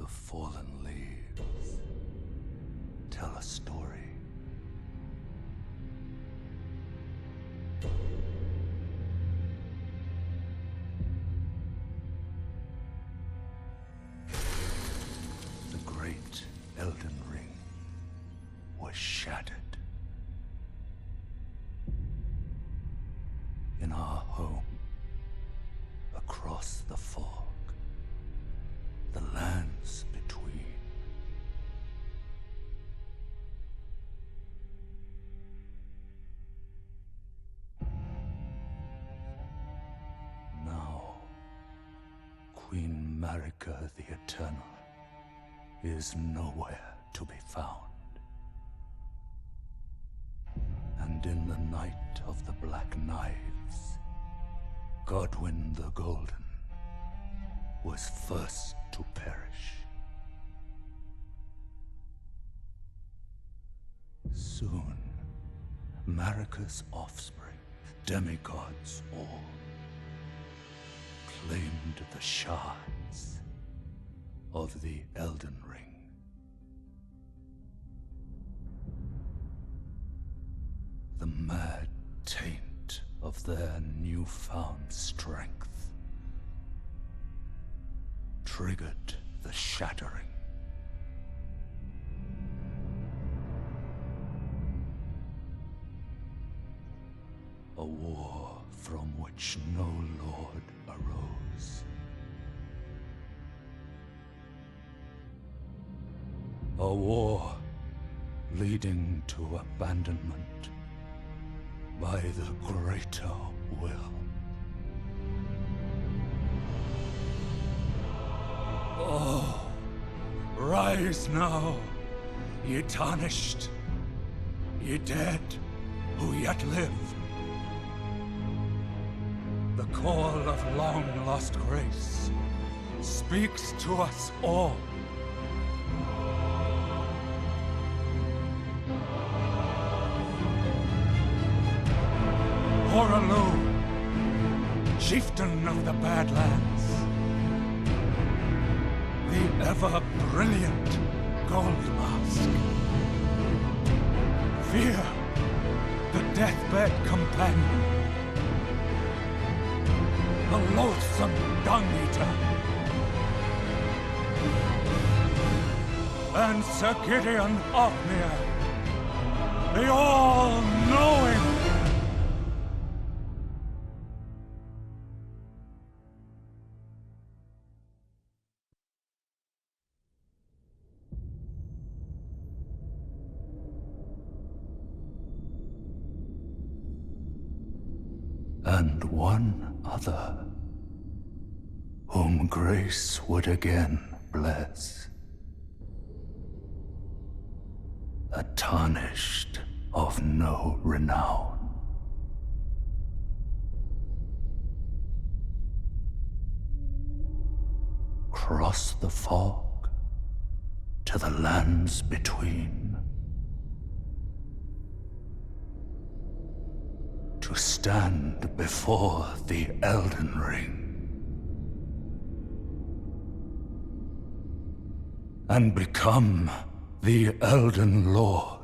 fallen leaves tell a story. The great Elden Ring was shattered. In our home, across the fog, the lands between. Now, Queen Marika the Eternal is nowhere to be found. And in the night of the Black Knives, Godwyn the Golden was first to perish. Soon, Marika's offspring, demigods all, claimed the shards of the Elden Ring. The mad taint of their newfound strength triggered the shattering. A war from which no lord arose. A war leading to abandonment by the greater will. Oh, rise now, ye tarnished, ye dead who yet live. The call of long-lost grace speaks to us all. Horaloo, chieftain of the Badlands, the ever-brilliant Gold Mask, Fear, the deathbed companion, the loathsome Dung-Eater, and Sir Gideon Ofnir, the all-knowing. And one other, whom grace would again bless, a tarnished of no renown. Cross the fog to the lands between, to stand before the Elden Ring and become the Elden Lord.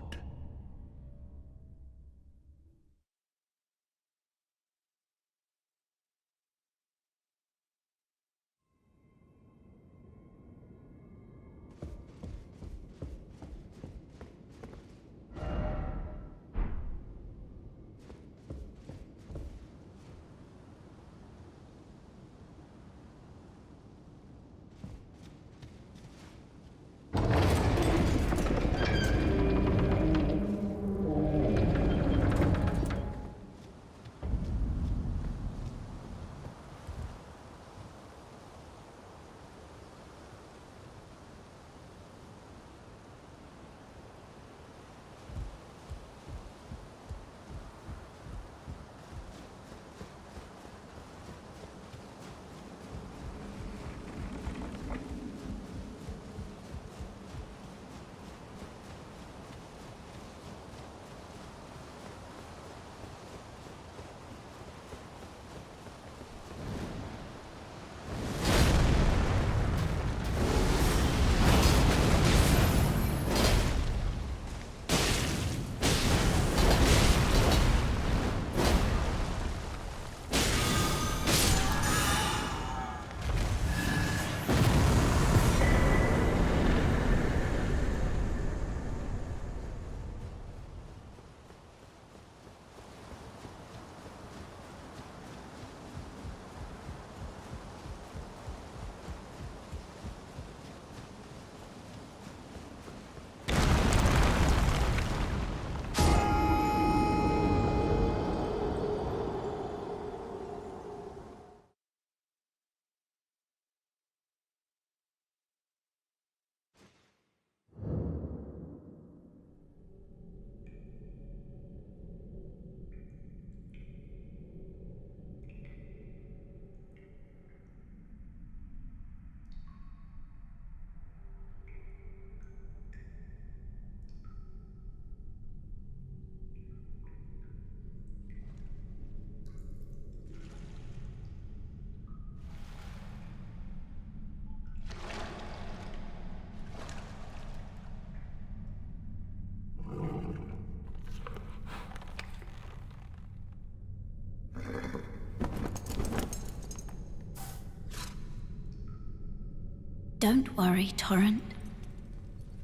Don't worry, Torrent.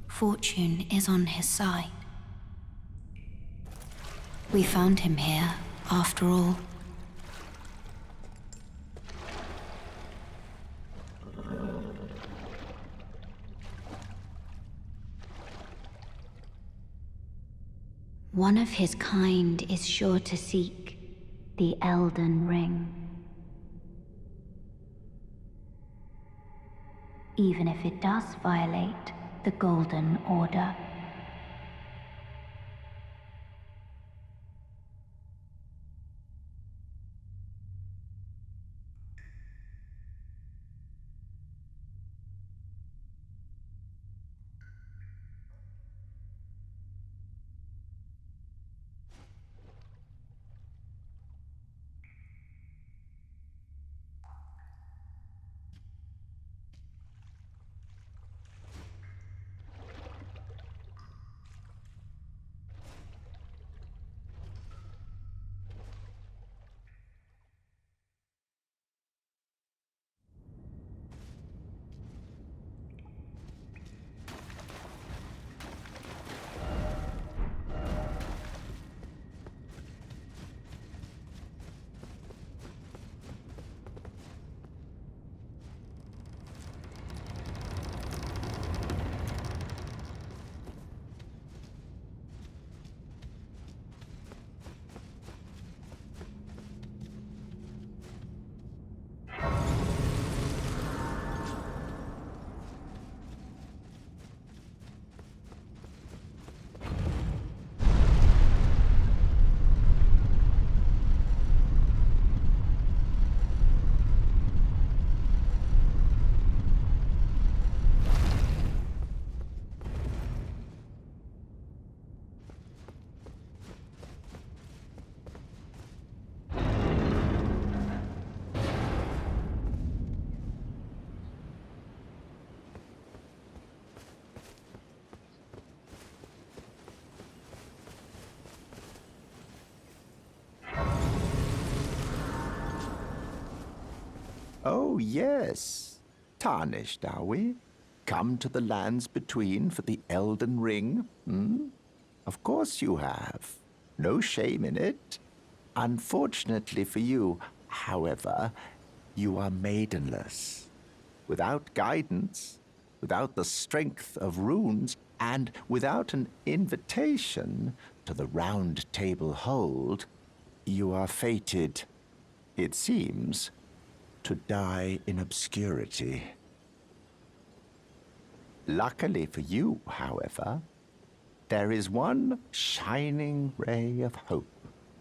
Fortune is on his side. We found him here, after all. One of his kind is sure to seek the Elden Ring. Even if it does violate the Golden Order. Oh, yes. Tarnished, are we? Come to the lands between for the Elden Ring, hmm? Of course you have. No shame in it. Unfortunately for you, however, you are maidenless. Without guidance, without the strength of runes, and without an invitation to the Round Table Hold, you are fated, it seems, to die in obscurity. Luckily for you, however, there is one shining ray of hope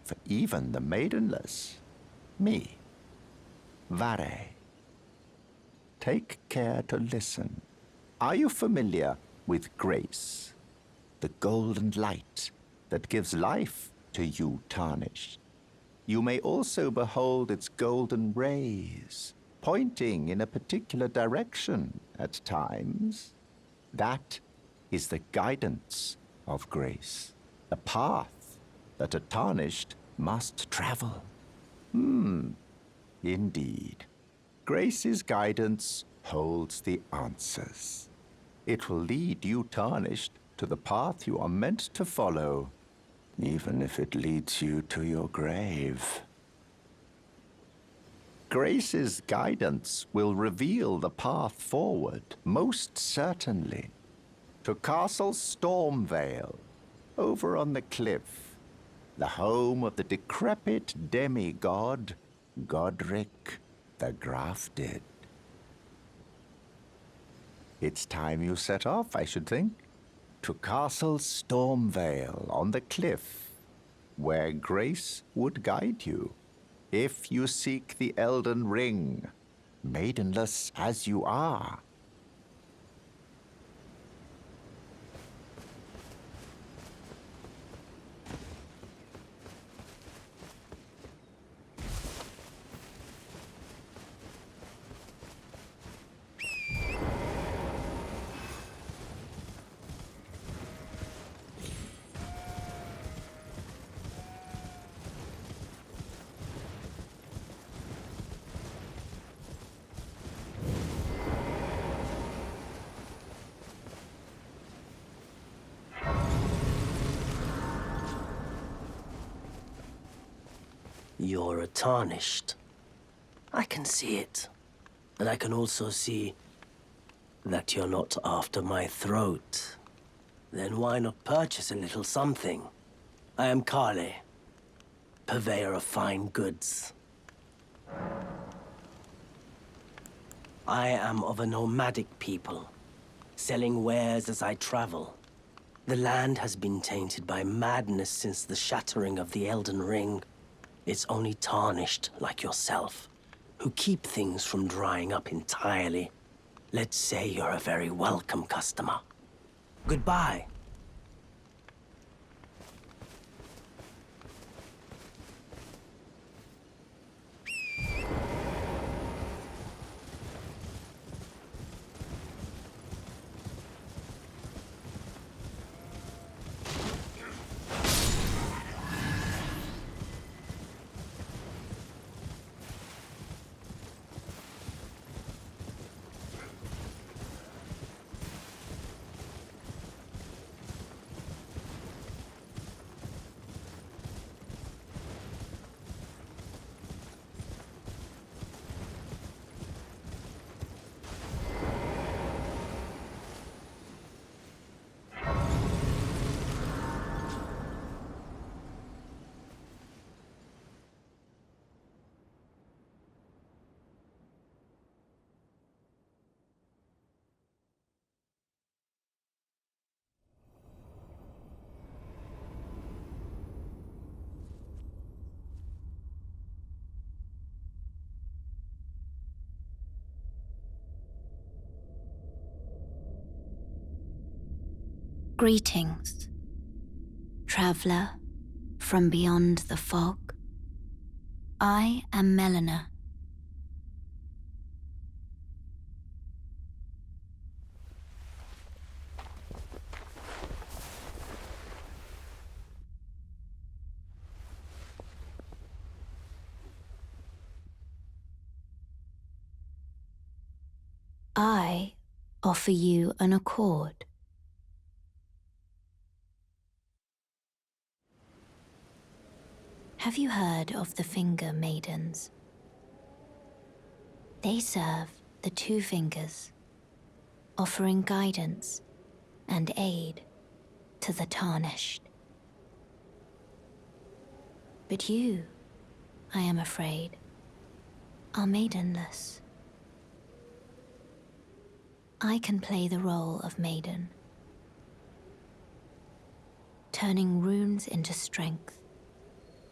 for even the maidenless. Me, Vare. Take care to listen. Are you familiar with grace? The golden light that gives life to you tarnished. You may also behold its golden rays, pointing in a particular direction at times. That is the guidance of grace, the path that a tarnished must travel. Indeed. Grace's guidance holds the answers. It will lead you tarnished to the path you are meant to follow, even if it leads you to your grave. Grace's guidance will reveal the path forward, most certainly, to Castle Stormvale, over on the cliff, the home of the decrepit demigod, Godric the Grafted. It's time you set off, I should think, to Castle Stormvale on the cliff, where Grace would guide you, if you seek the Elden Ring, maidenless as you are. You're a tarnished. I can see it. And I can also see that you're not after my throat. Then why not purchase a little something? I am Kale, purveyor of fine goods. I am of a nomadic people, selling wares as I travel. The land has been tainted by madness since the shattering of the Elden Ring. It's only tarnished like yourself, who keep things from drying up entirely. Let's say you're a very welcome customer. Goodbye. Greetings, traveler from beyond the fog. I am Mellinawa. I offer you an accord. Have you heard of the Finger Maidens? They serve the two fingers, offering guidance and aid to the tarnished. But you, I am afraid, are maidenless. I can play the role of maiden, turning runes into strength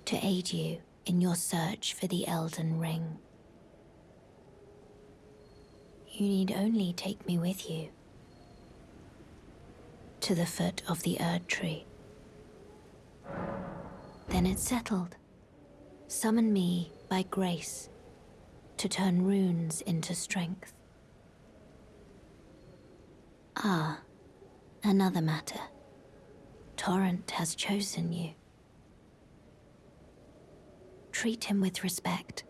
to aid you in your search for the Elden Ring. You need only take me with you to the foot of the Erd Tree. Then it's settled. Summon me by grace to turn runes into strength. Ah, another matter. Torrent has chosen you. Treat him with respect.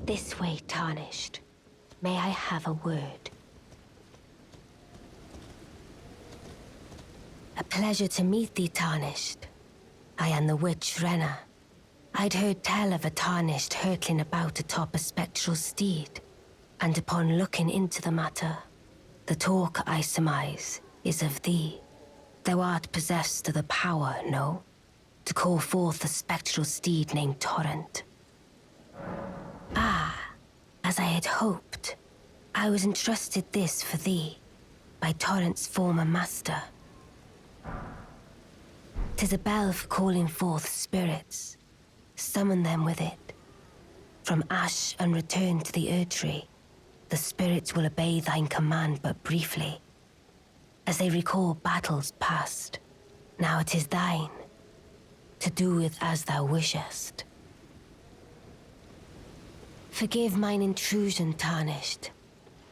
This way, tarnished. May I have a word? A pleasure to meet thee, tarnished. I am the witch Rena. I'd heard tell of a tarnished hurtling about atop a spectral steed, and upon looking into the matter, the talk, I surmise, is of thee. Thou art possessed of the power, no? To call forth the spectral steed named Torrent. Ah, as I had hoped, I was entrusted this for thee, by Torrent's former master. 'Tis a bell for calling forth spirits. Summon them with it. From ash and return to the Erd Tree. The spirits will obey thine command but briefly, as they recall battles past. Now it is thine, to do with as thou wishest. Forgive mine intrusion, tarnished.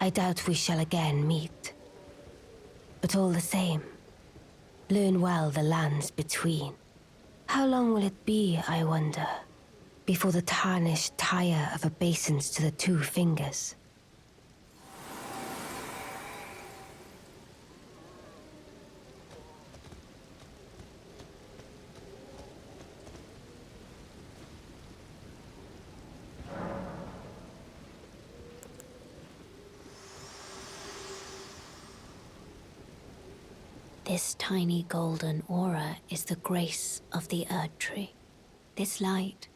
I doubt we shall again meet. But all the same, learn well the lands between. How long will it be, I wonder, before the tarnished tire of obeisance to the two fingers? This tiny golden aura is the grace of the Erd Tree. This light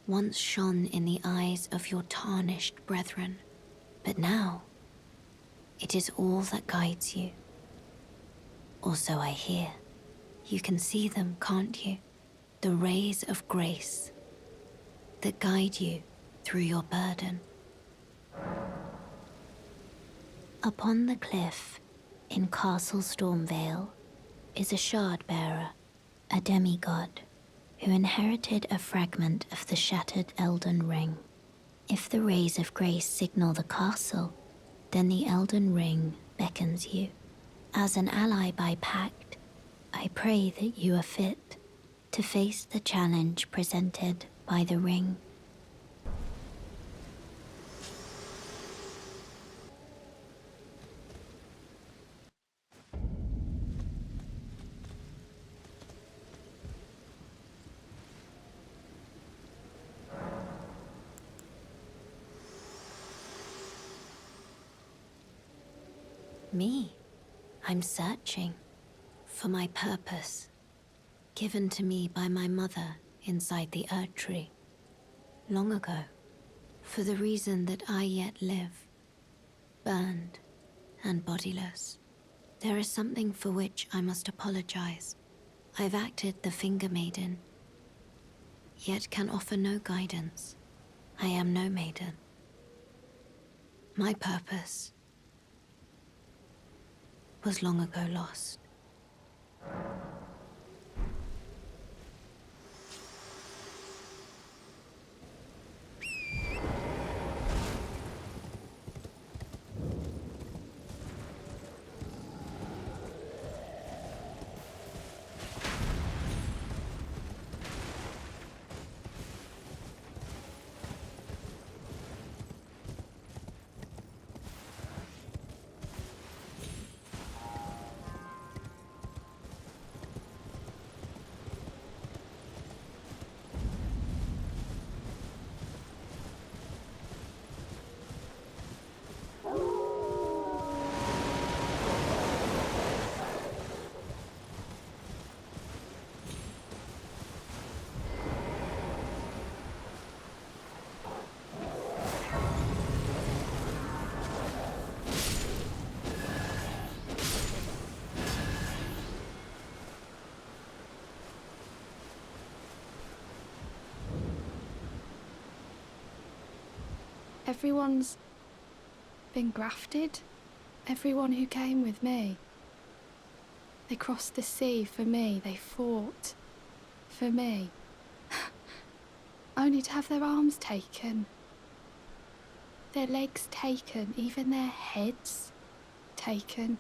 once shone in the eyes of your tarnished brethren, but now it is all that guides you. Or so I hear. You can see them, can't you? The rays of grace that guide you through your burden. Upon the cliff in Castle Stormvale is a shard-bearer, a demigod, who inherited a fragment of the shattered Elden Ring. If the rays of grace signal the castle, then the Elden Ring beckons you. As an ally by pact, I pray that you are fit to face the challenge presented by the ring. Me? I'm searching for my purpose, given to me by my mother inside the Erd Tree, long ago, for the reason that I yet live, burned and bodiless. There is something for which I must apologize. I've acted the Finger Maiden, yet can offer no guidance. I am no maiden. My purpose was long ago lost. Everyone's been grafted. Everyone who came with me. They crossed the sea for me. They fought for me. Only to have their arms taken. Their legs taken. Even their heads taken.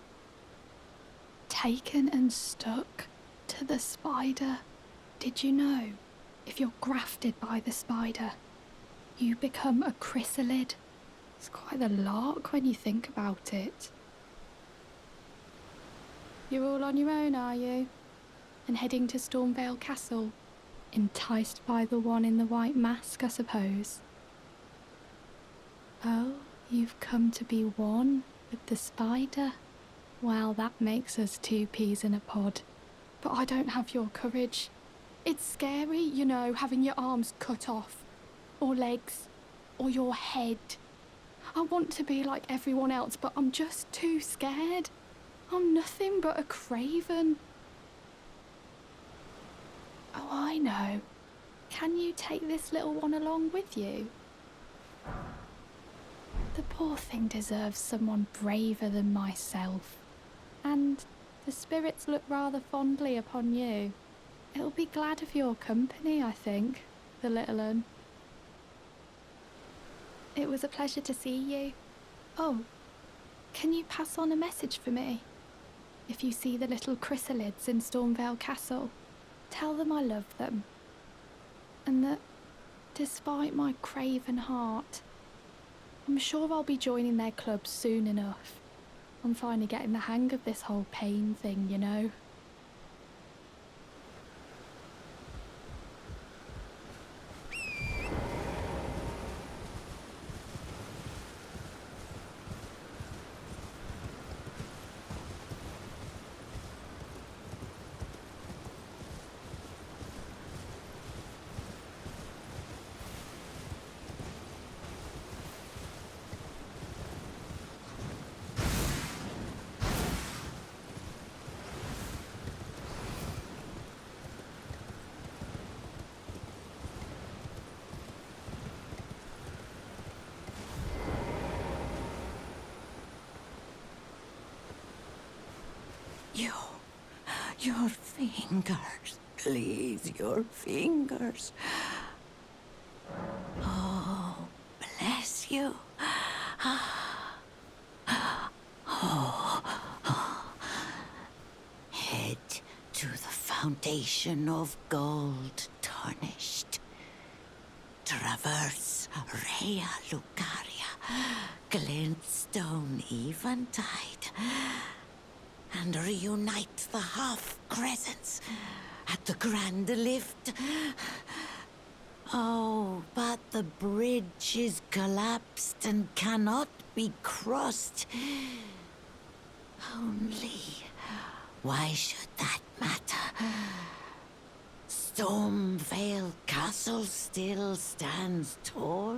Taken and stuck to the spider. Did you know? If you're grafted by the spider, you become a chrysalid. It's quite a lark when you think about it. You're all on your own, are you? And heading to Stormvale Castle? Enticed by the one in the white mask, I suppose. Oh, you've come to be one with the spider? Well, that makes us two peas in a pod. But I don't have your courage. It's scary, you know, having your arms cut off. Or legs, or your head. I want to be like everyone else, but I'm just too scared. I'm nothing but a craven. Oh, I know. Can you take this little one along with you? The poor thing deserves someone braver than myself. And the spirits look rather fondly upon you. It'll be glad of your company, I think, the little un. It was a pleasure to see you. Oh, can you pass on a message for me? If you see the little chrysalids in Stormvale Castle, tell them I love them. And that, despite my craven heart, I'm sure I'll be joining their club soon enough. I'm finally getting the hang of this whole pain thing, you know. Your fingers, please, your fingers. Oh, bless you. Head to the fountain of gold tarnished. Traverse Rhea Lucaria, glintstone eventide, and reunite the half-crescents at the grand lift. Oh, but the bridge is collapsed and cannot be crossed. Only, why should that matter? Stormvale Castle still stands tall.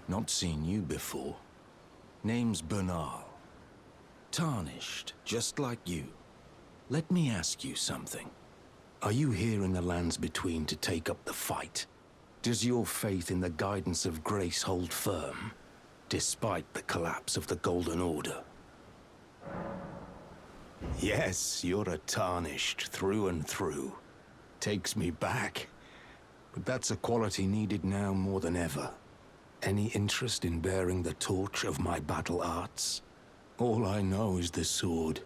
Not seen you before. Name's Bernal. Tarnished, just like you. Let me ask you something. Are you here in the lands between to take up the fight? Does your faith in the guidance of grace hold firm, despite the collapse of the Golden Order? Yes, you're a Tarnished through and through. Takes me back. But that's a quality needed now more than ever. Any interest in bearing the torch of my battle arts? All I know is the sword.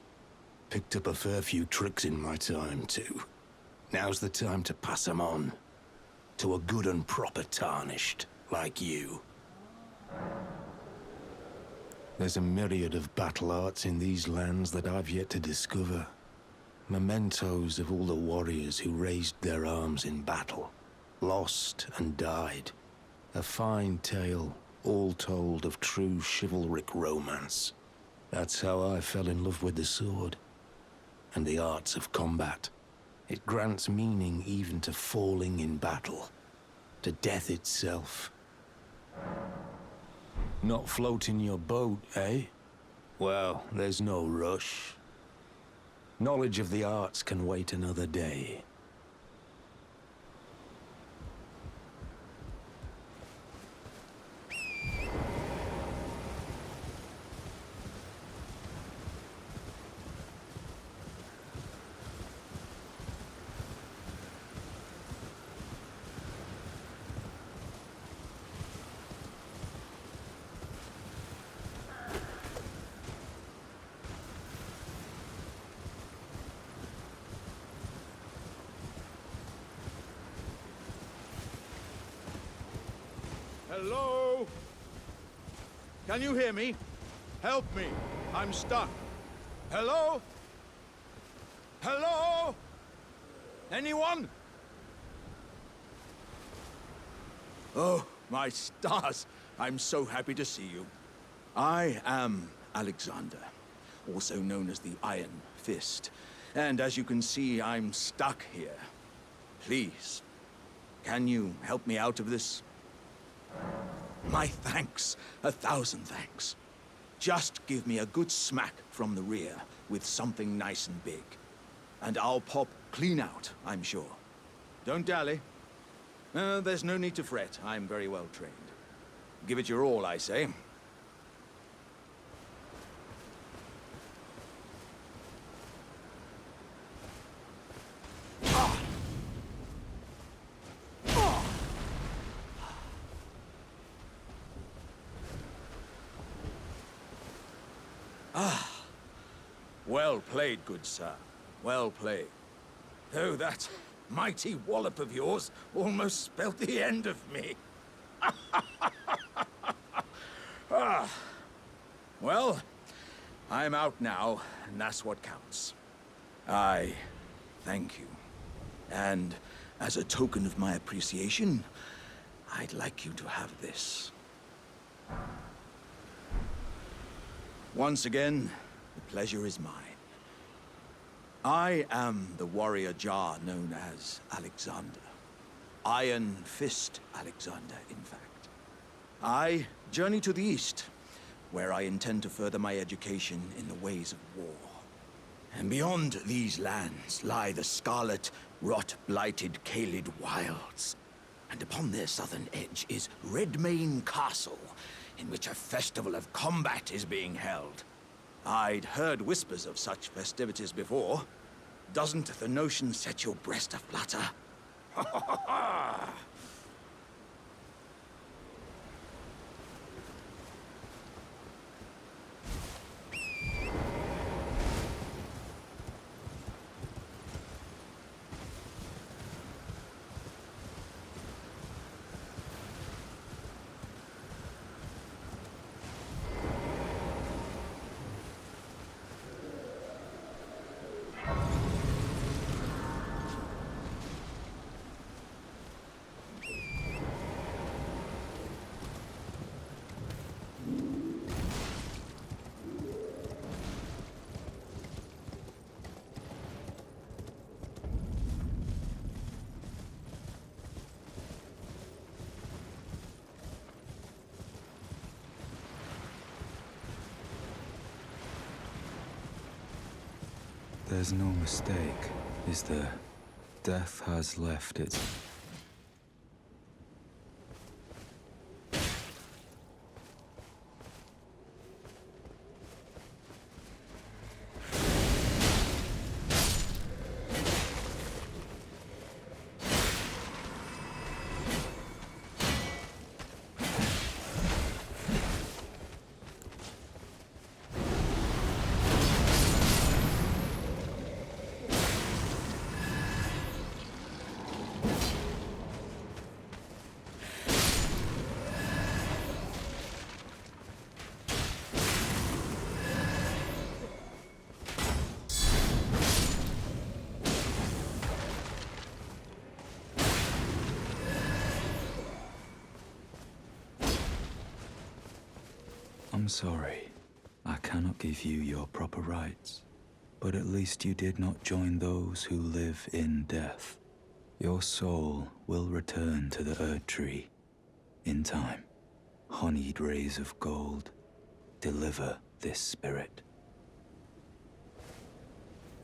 Picked up a fair few tricks in my time, too. Now's the time to pass 'em on. To a good and proper Tarnished, like you. There's a myriad of battle arts in these lands that I've yet to discover. Mementos of all the warriors who raised their arms in battle, lost and died. A fine tale, all told of true chivalric romance. That's how I fell in love with the sword, and the arts of combat. It grants meaning even to falling in battle, to death itself. Not floating your boat, eh? Well, there's no rush. Knowledge of the arts can wait another day. Hello? Can you hear me? Help me. I'm stuck. Hello? Hello? Anyone? Oh, my stars. I'm so happy to see you. I am Alexander, also known as the Iron Fist. And as you can see, I'm stuck here. Please, can you help me out of this? My thanks, 1,000 thanks. Just give me a good smack from the rear with something nice and big. And I'll pop clean out, I'm sure. Don't dally. There's no need to fret. I'm very well trained. Give it your all, I say. Well played, good sir. Well played. Though that mighty wallop of yours almost spelt the end of me. Well, I'm out now, and that's what counts. I thank you. And as a token of my appreciation, I'd like you to have this. Once again, the pleasure is mine. I am the warrior Jar known as Alexander. Iron Fist Alexander, in fact. I journey to the east, where I intend to further my education in the ways of war. And beyond these lands lie the scarlet, rot-blighted Caelid wilds. And upon their southern edge is Redmane Castle, in which a festival of combat is being held. I'd heard whispers of such festivities before. Doesn't the notion set your breast aflutter? Ha ha ha ha! There's no mistake, is there? Death has left its... I'm sorry. I cannot give you your proper rights. But at least you did not join those who live in death. Your soul will return to the Erd Tree. In time, honeyed rays of gold deliver this spirit.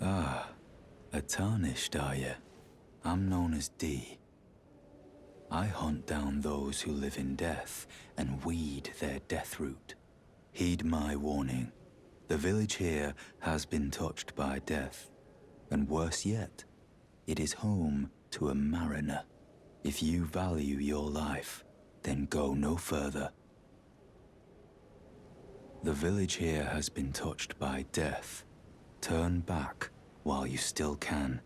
Ah, a tarnished, are you? I'm known as D. I hunt down those who live in death and weed their death root. Heed my warning. The village here has been touched by death. And worse yet, it is home to a mariner. If you value your life, then go no further. The village here has been touched by death. Turn back while you still can.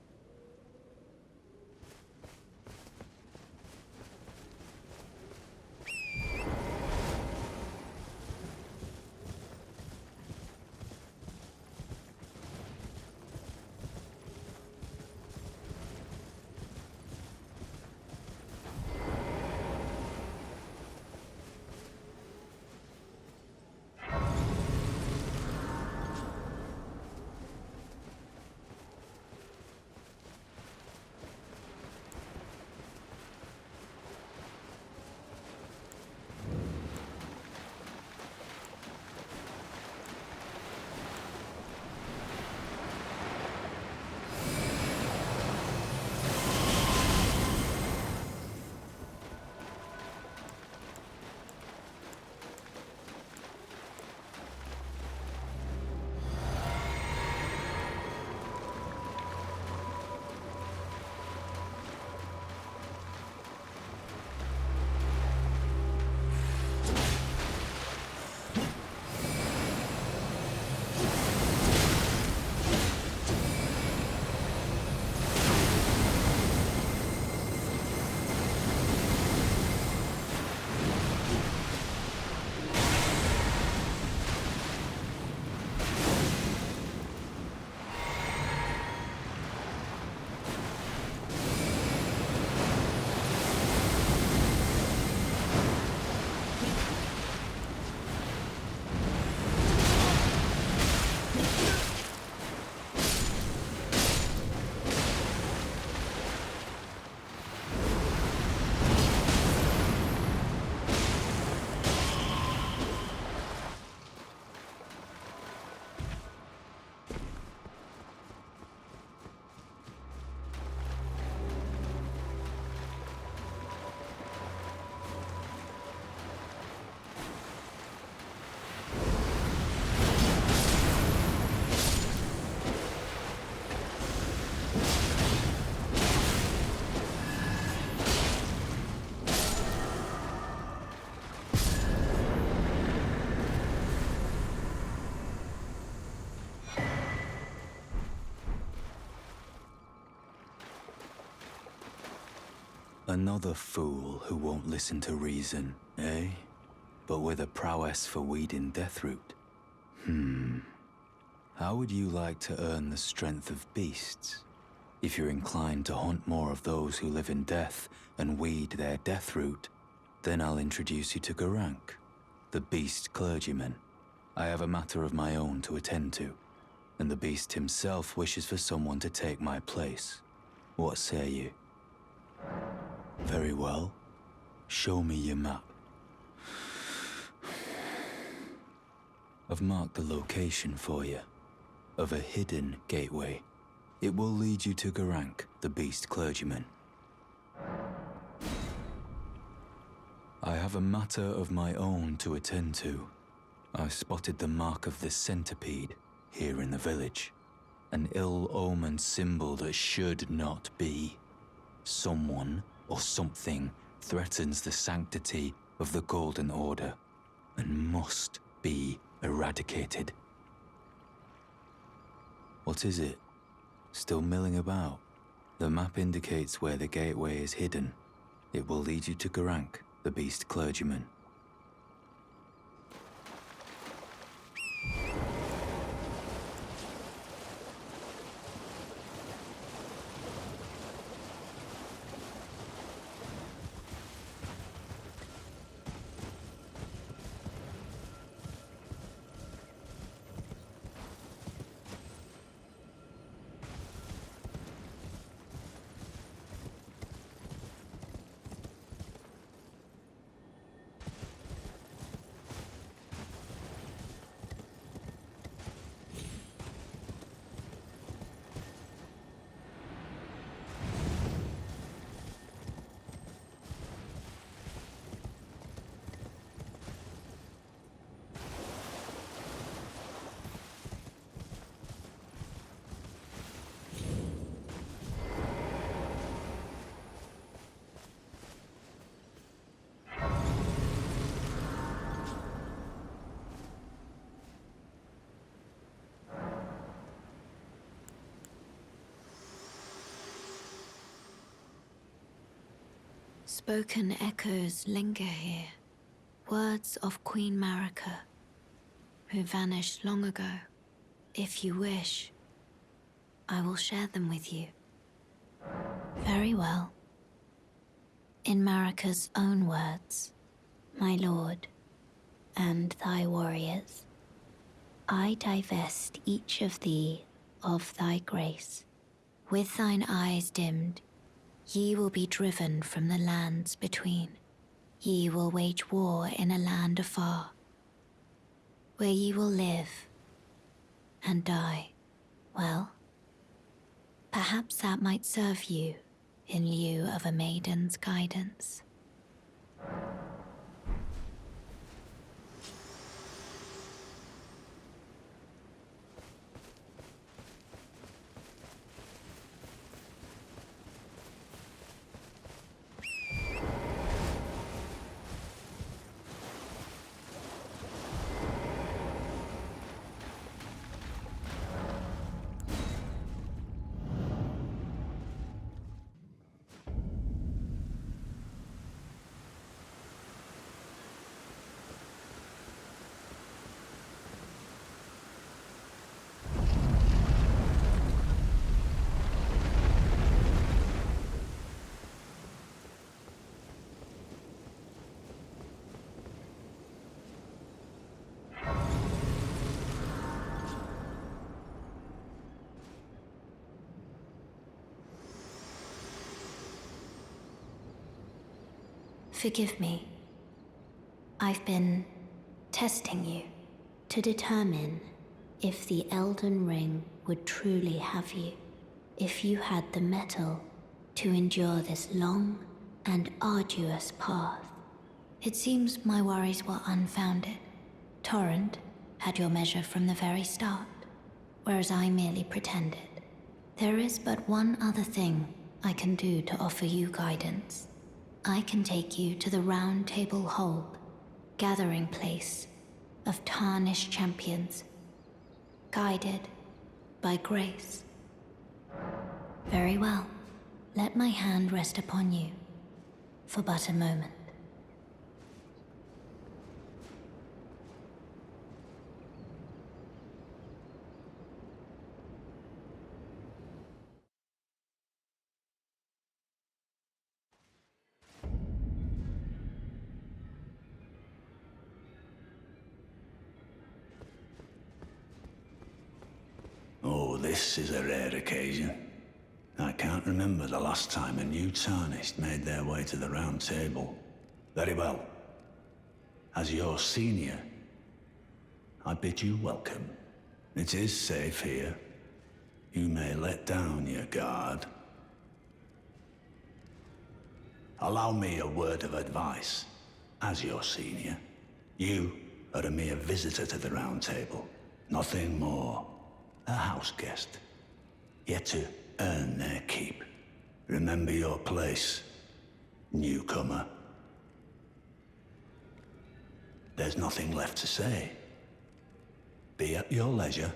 Another fool who won't listen to reason, eh? But with a prowess for weeding deathroot. How would you like to earn the strength of beasts? If you're inclined to hunt more of those who live in death and weed their deathroot, then I'll introduce you to Garank, the beast clergyman. I have a matter of my own to attend to, and the beast himself wishes for someone to take my place. What say you? Very well. Show me your map. I've marked the location for you, of a hidden gateway. It will lead you to Garank, the beast clergyman. I have a matter of my own to attend to. I spotted the mark of the centipede here in the village. An ill-omened symbol that should not be. Someone or something threatens the sanctity of the Golden Order and must be eradicated. What is it? Still milling about? The map indicates where the gateway is hidden. It will lead you to Garank, the beast clergyman. Spoken echoes linger here, words of Queen Marika, who vanished long ago. If you wish, I will share them with you. Very well. In Marika's own words, my lord, and thy warriors, I divest each of thee of thy grace. With thine eyes dimmed, ye will be driven from the lands between. Ye will wage war in a land afar, where ye will live and die. Well, perhaps that might serve you in lieu of a maiden's guidance. Forgive me. I've been testing you to determine if the Elden Ring would truly have you, if you had the mettle to endure this long and arduous path. It seems my worries were unfounded. Torrent had your measure from the very start, whereas I merely pretended. There is but one other thing I can do to offer you guidance. I can take you to the Round Table Hold, gathering place of tarnished champions, guided by grace. Very well. Let my hand rest upon you. for but a moment. Oh, this is a rare occasion. I can't remember the last time a new tarnished made their way to the round table. Very well. As your senior, I bid you welcome. It is safe here. You may let down your guard. Allow me a word of advice. As your senior, you are a mere visitor to the round table. Nothing more. A house guest. Yet to earn their keep. Remember your place, newcomer. There's nothing left to say. Be at your leisure.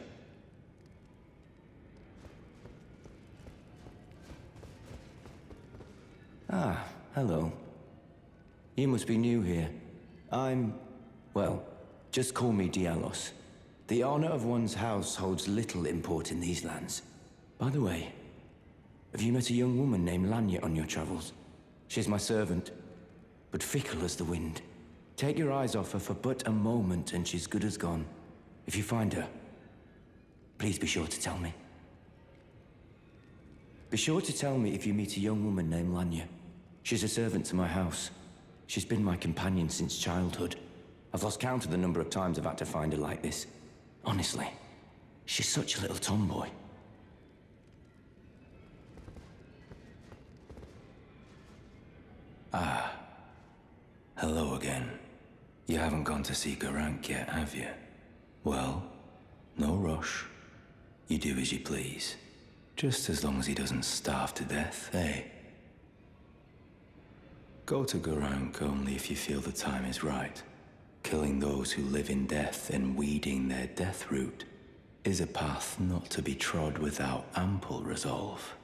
Ah, hello. You must be new here. Well, just call me Dialos. The honor of one's house holds little import in these lands. By the way, have you met a young woman named Lanya on your travels? She's my servant, but fickle as the wind. Take your eyes off her for but a moment and she's good as gone. If you find her, please be sure to tell me. Be sure to tell me if you meet a young woman named Lanya. She's a servant to my house. She's been my companion since childhood. I've lost count of the number of times I've had to find her like this. Honestly, she's such a little tomboy. Ah, hello again. You haven't gone to see Garank yet, have you? Well, no rush. You do as you please. Just as long as he doesn't starve to death, eh? Go to Garank only if you feel the time is right. Killing those who live in death and weeding their death root is a path not to be trod without ample resolve.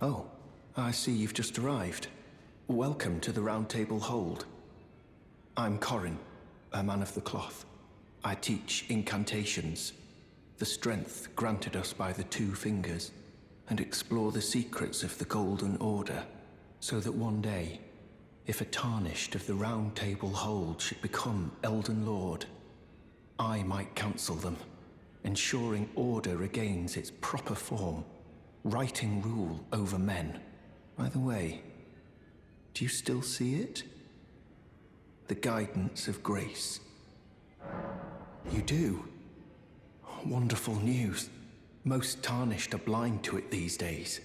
Oh, I see you've just arrived. Welcome to the Round Table Hold. I'm Corin, a man of the cloth. I teach incantations, the strength granted us by the two fingers, and explore the secrets of the Golden Order, so that one day, if a tarnished of the Round Table Hold should become Elden Lord, I might counsel them, ensuring order regains its proper form, righting rule over men. By the way, do you still see it? The guidance of grace. You do? Wonderful news. Most tarnished are blind to it these days.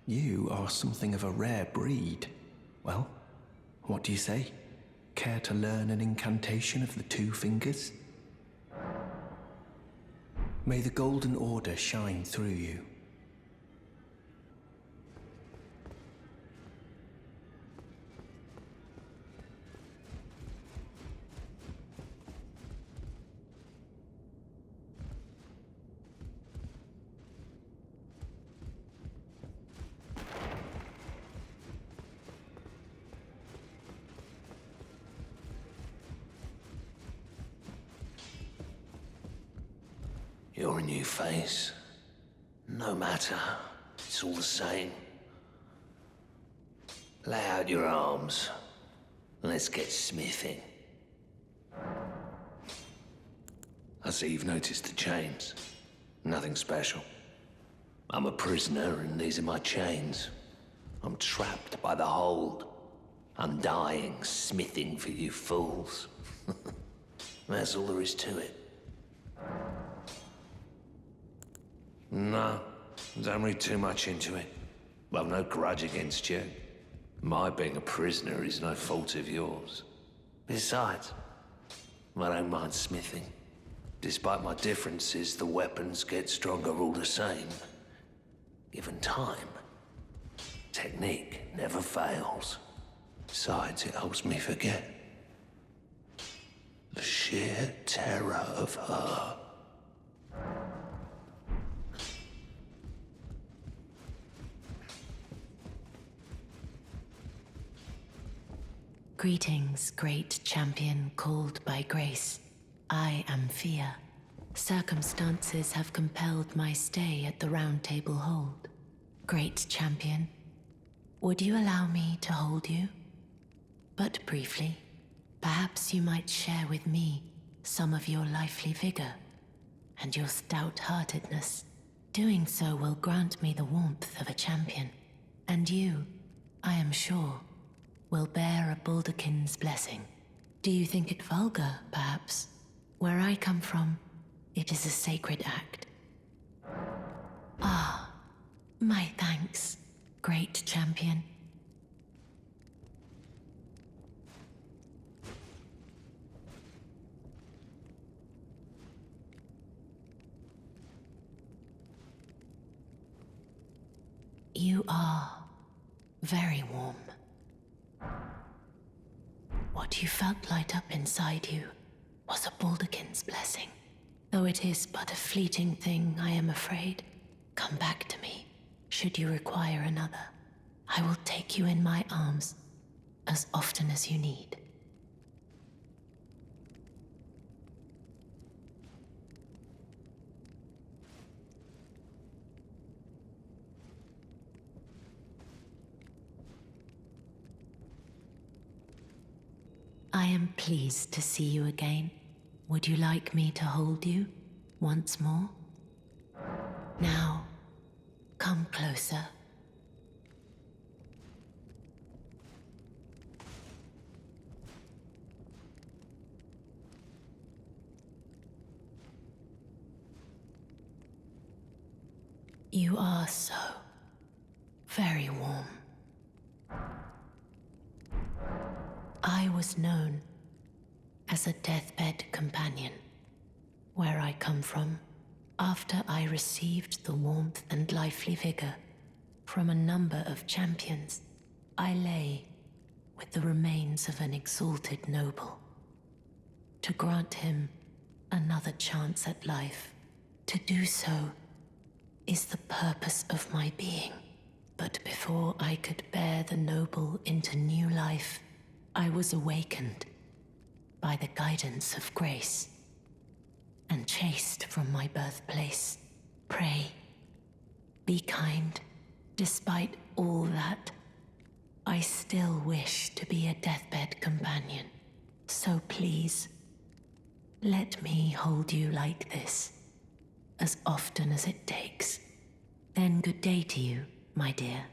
You are something of a rare breed. Well, what do you say? Care to learn an incantation of the two fingers? May the Golden Order shine through you. You're a new face. No matter. It's all the same. Lay out your arms. Let's get smithing. I see you've noticed the chains. Nothing special. I'm a prisoner and these are my chains. I'm trapped by the hold. I'm dying, smithing for you fools. That's all there is to it. No, don't read too much into it. I've no grudge against you. My being a prisoner is no fault of yours. Besides, I don't mind smithing. Despite my differences, the weapons get stronger all the same. Given time, technique never fails. Besides, it helps me forget the sheer terror of her. Greetings, great champion called by grace. I am Fia. Circumstances have compelled my stay at the Round Table Hold. Great champion, would you allow me to hold you? But briefly, perhaps you might share with me some of your lively vigor and your stout-heartedness. Doing so will grant me the warmth of a champion, and you, I am sure, will bear a Baldakin's blessing. Do you think it vulgar, perhaps? Where I come from, it is a sacred act. Ah, my thanks, great champion. You are very warm. What you felt light up inside you was a Baldakin's blessing. Though it is but a fleeting thing, I am afraid. Come back to me, should you require another. I will take you in my arms as often as you need. I am pleased to see you again. Would you like me to hold you once more? Now, come closer. You are so very warm. I was known as a deathbed companion. Where I come from, after I received the warmth and lively vigor from a number of champions, I lay with the remains of an exalted noble. To grant him another chance at life, to do so is the purpose of my being. But before I could bear the noble into new life, I was awakened by the guidance of grace and chased from my birthplace. Pray, be kind. Despite all that, I still wish to be a deathbed companion. So please, let me hold you like this, as often as it takes. Then good day to you, my dear.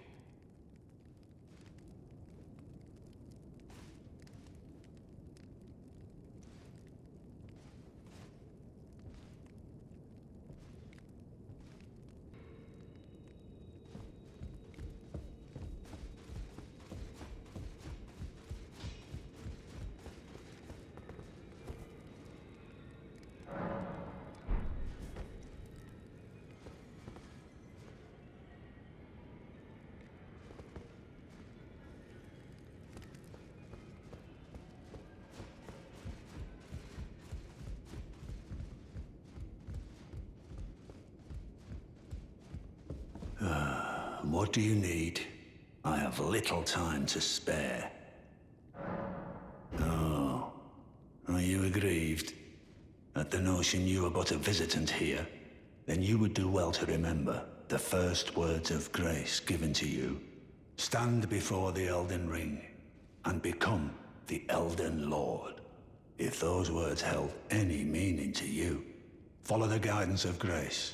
What do you need? I have little time to spare. Oh, are you aggrieved at the notion you are but a visitant here? Then you would do well to remember the first words of grace given to you. Stand before the Elden Ring and become the Elden Lord. If those words held any meaning to you, follow the guidance of grace.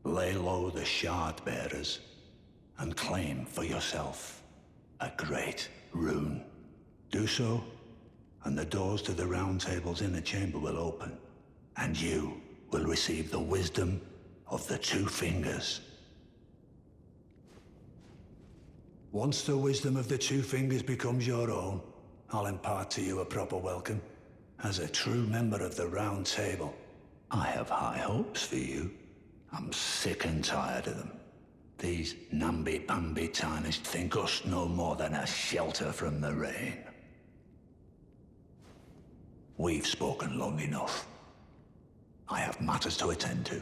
Lay low the shard bearers and claim for yourself a great rune. Do so, and the doors to the Round Table's inner chamber will open, and you will receive the wisdom of the Two Fingers. Once the wisdom of the Two Fingers becomes your own, I'll impart to you a proper welcome. As a true member of the Round Table, I have high hopes for you. I'm sick and tired of them. These namby-pamby tarnished think us no more than a shelter from the rain. We've spoken long enough. I have matters to attend to.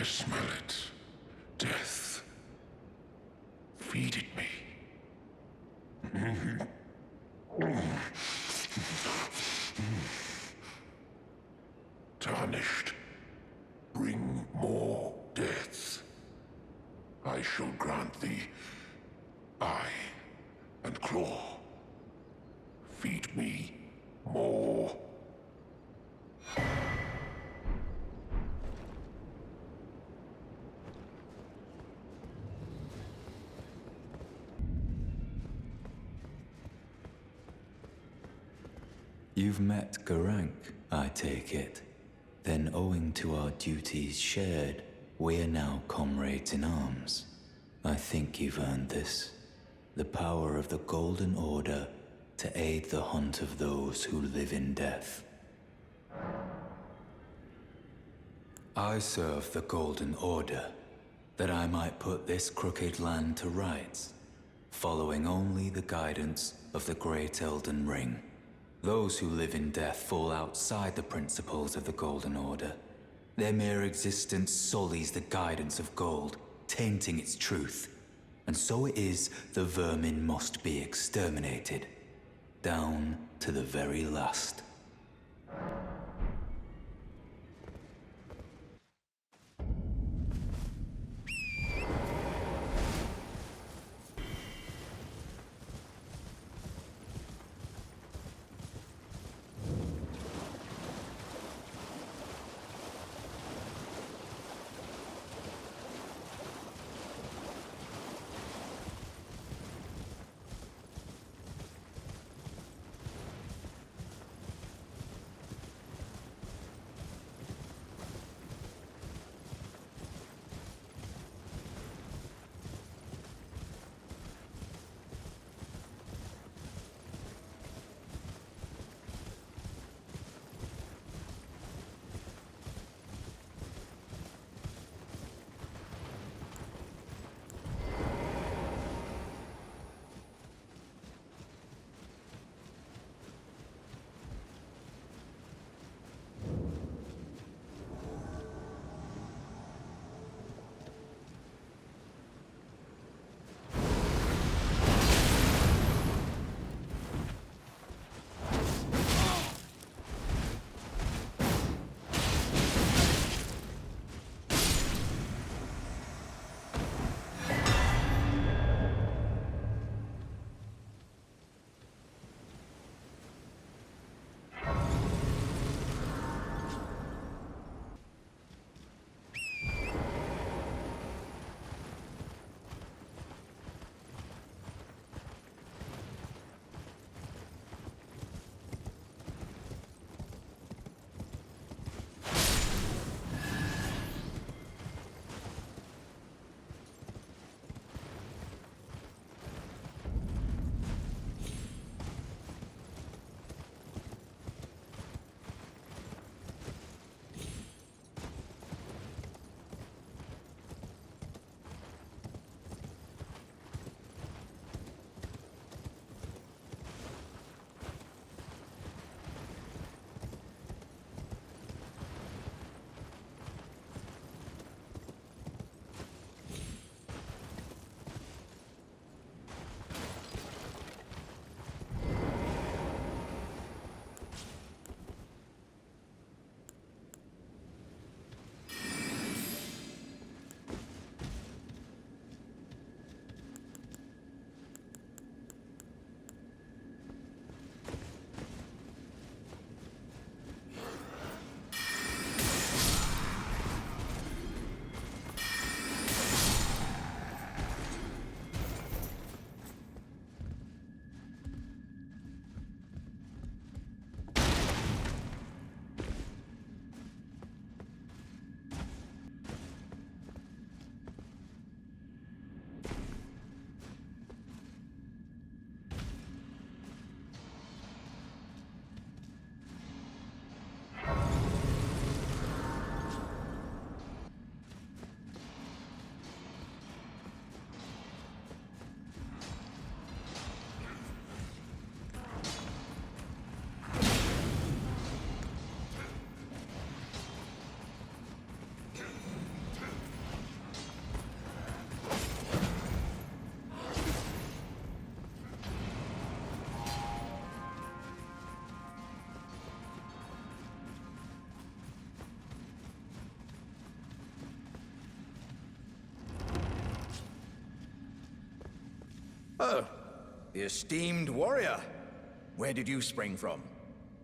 smell it. Death. Feed it me. Tarnished. Bring more deaths. I shall grant thee eye and claw. Feed me more. You've met Garank, I take it. Then owing to our duties shared, we're now comrades in arms. I think you've earned this. The power of the Golden Order to aid the hunt of those who live in death. I serve the Golden Order, that I might put this crooked land to rights, following only the guidance of the Great Elden Ring. Those who live in death fall outside the principles of the Golden Order. Their mere existence sullies the guidance of gold, tainting its truth. And so it is the vermin must be exterminated, down to the very last. Oh, the esteemed warrior. Where did you spring from?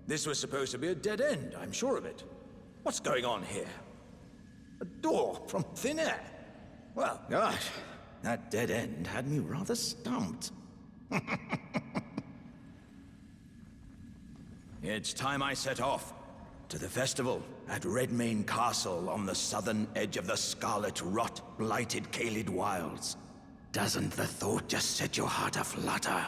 This was supposed to be a dead end, I'm sure of it. What's going on here? A door from thin air? Well, gosh, that dead end had me rather stumped. It's time I set off to the festival at Redmane Castle on the southern edge of the scarlet rot-blighted Caelid Wilds. Doesn't the thought just set your heart aflutter?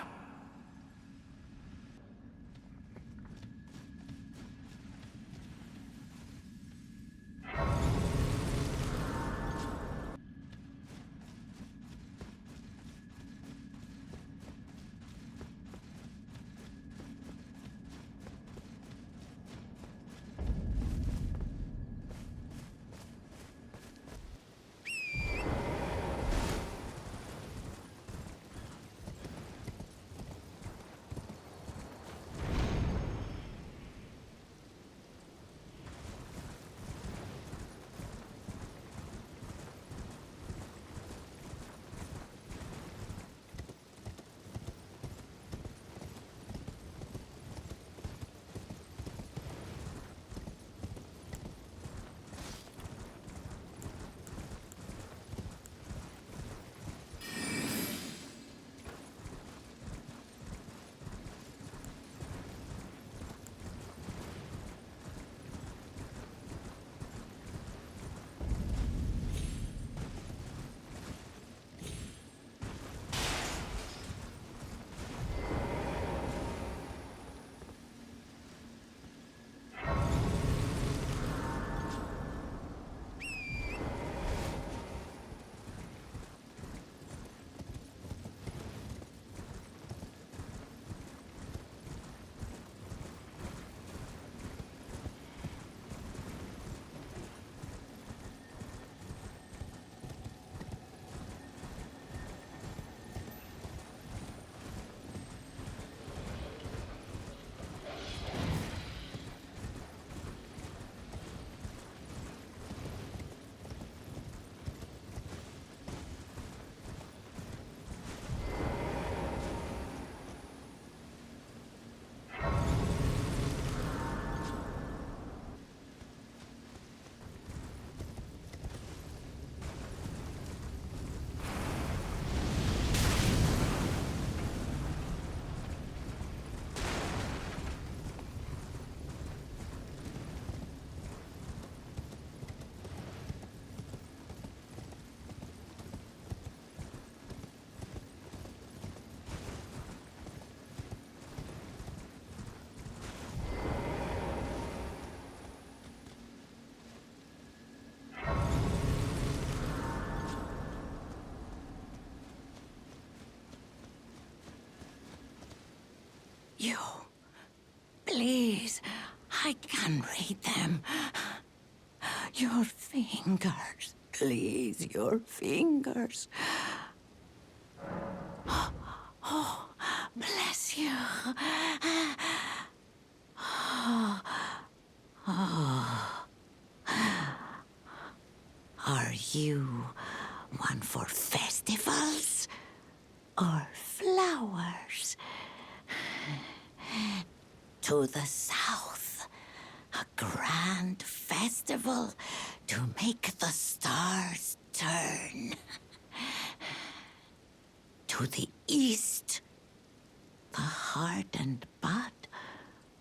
You. Please, I can read them. Your fingers. Please, your fingers. Oh, bless you. Are you one for festivals or flowers? To the south, a grand festival to make the stars turn. To the east, the heart and bud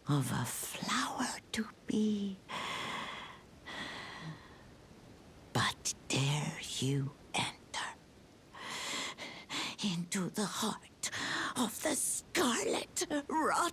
of a flower to be. But dare you enter into the heart of the scarlet rot?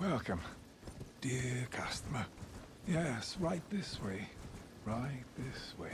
Welcome. dear customer. Yes, right this way. Right this way.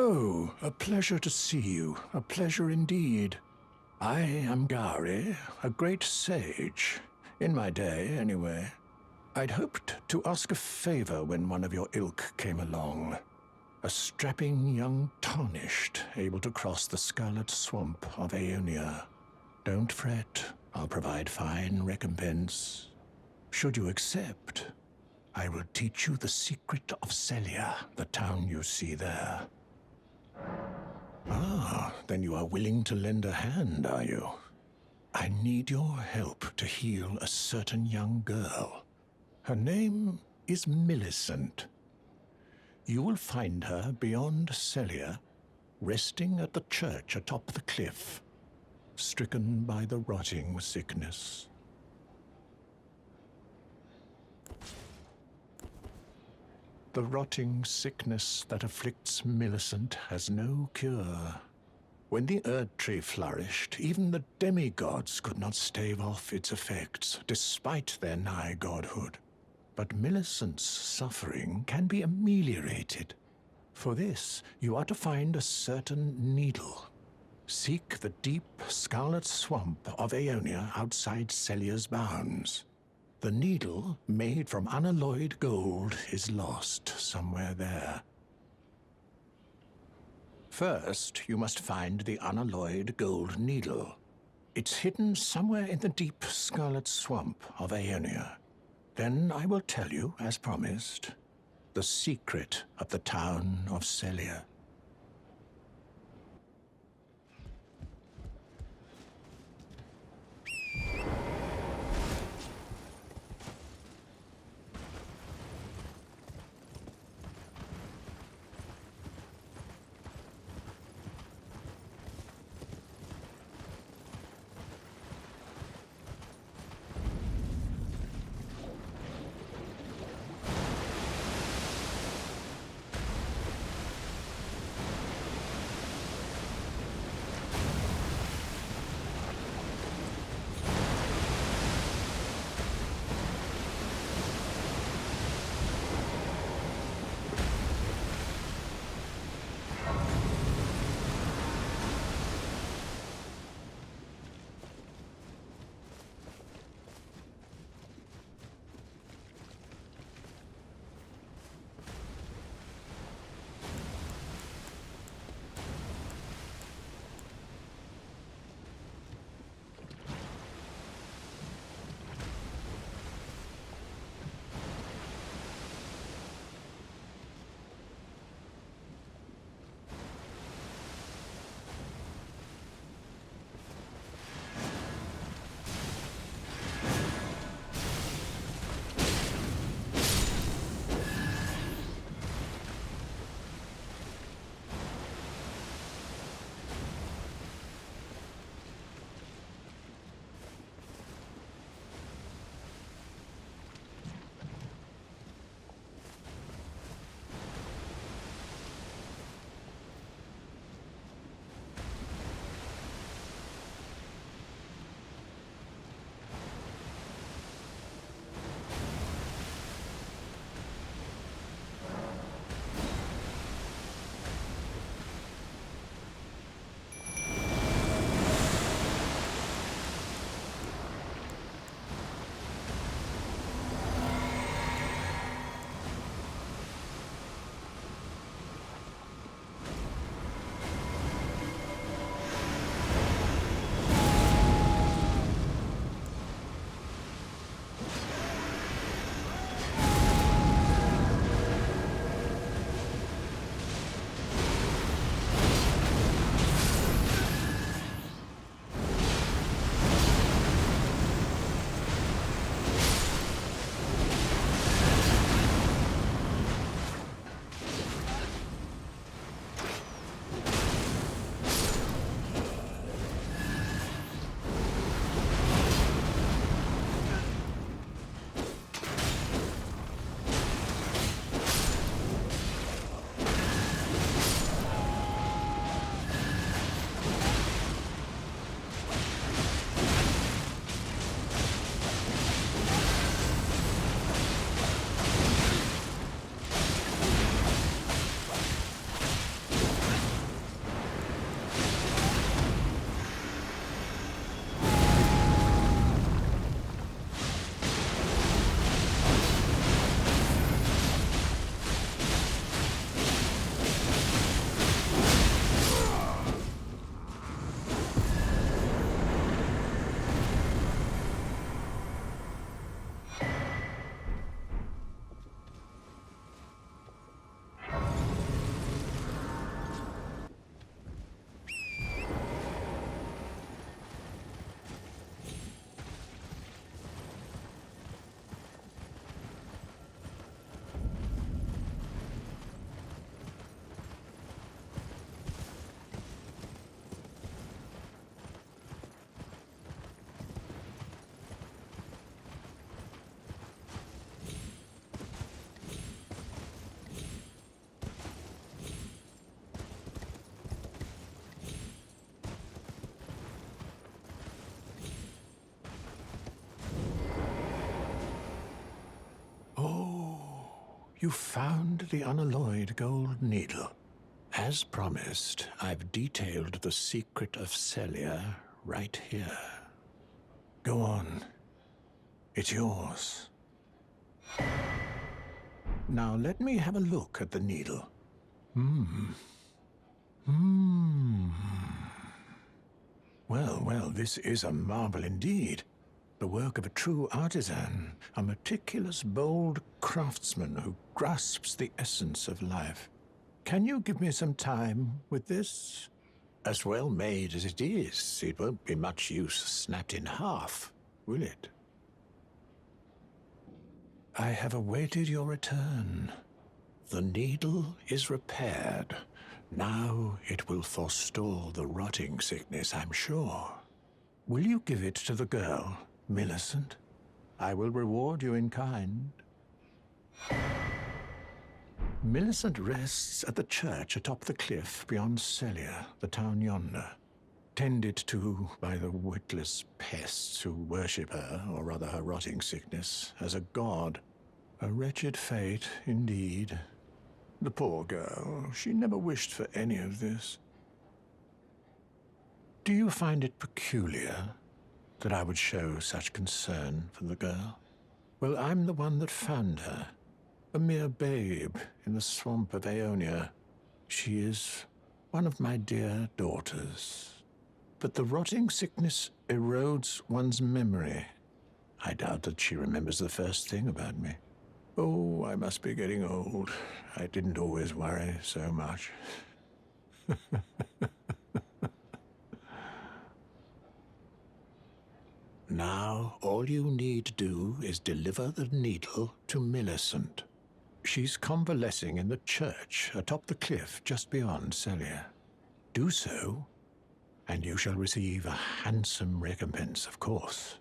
Oh, a pleasure to see you. A pleasure indeed. I am Gary, a great sage. In my day, anyway. I'd hoped to ask a favor when one of your ilk came along. A strapping young tarnished, able to cross the scarlet swamp of Aeonia. Don't fret, I'll provide fine recompense. Should you accept, I will teach you the secret of Celia, the town you see there. Ah, then you are willing to lend a hand, are you? I need your help to heal a certain young girl. Her name is Millicent. You will find her beyond Celia, resting at the church atop the cliff, stricken by the rotting sickness. The rotting sickness that afflicts Millicent has no cure. When the Erd Tree flourished, even the demigods could not stave off its effects, despite their nigh godhood. But Millicent's suffering can be ameliorated. For this, you are to find a certain needle. Seek the deep scarlet swamp of Aeonia outside Celia's bounds. The needle, made from unalloyed gold, is lost somewhere there. First, you must find the unalloyed gold needle. It's hidden somewhere in the deep scarlet swamp of Aeonia. Then I will tell you, as promised, the secret of the town of Celia. You found the unalloyed gold needle. As promised, I've detailed the secret of Celia right here. Go on. It's yours. Now let me have a look at the needle. Well, this is a marvel indeed. The work of a true artisan, a meticulous, bold craftsman who grasps the essence of life. Can you give me some time with this? As well made as it is, it won't be much use snapped in half, will it? I have awaited your return. The needle is repaired. Now it will forestall the rotting sickness, I'm sure. Will you give it to the girl, Millicent? I will reward you in kind. Millicent rests at the church atop the cliff beyond Celia, the town yonder, tended to by the witless pests who worship her, or rather her rotting sickness, as a god. A wretched fate, indeed. The poor girl, she never wished for any of this. Do you find it peculiar that I would show such concern for the girl? Well, I'm the one that found her. A mere babe in the swamp of Aeonia. She is one of my dear daughters. But the rotting sickness erodes one's memory. I doubt that she remembers the first thing about me. Oh, I must be getting old. I didn't always worry so much. Now, all you need to do is deliver the needle to Millicent. She's convalescing in the church atop the cliff just beyond Celia. Do so, and you shall receive a handsome recompense, of course.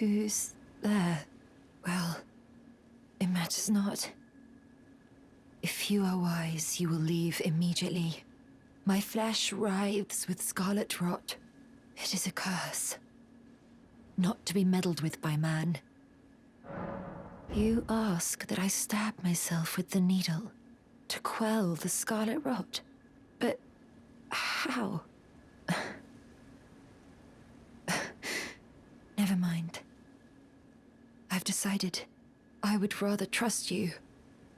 Who's there? Well, it matters not. If you are wise, you will leave immediately. My flesh writhes with scarlet rot. It is a curse. Not to be meddled with by man. You ask that I stab myself with the needle to quell the scarlet rot. But how? Never mind. I've decided I would rather trust you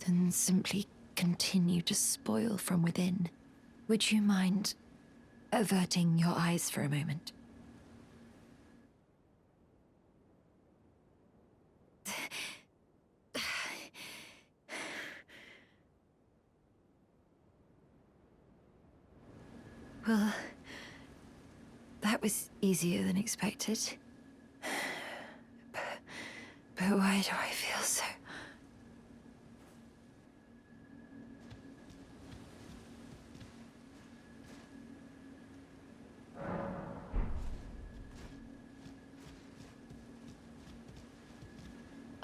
than simply continue to spoil from within. Would you mind averting your eyes for a moment? Well, that was easier than expected. But why do I feel so...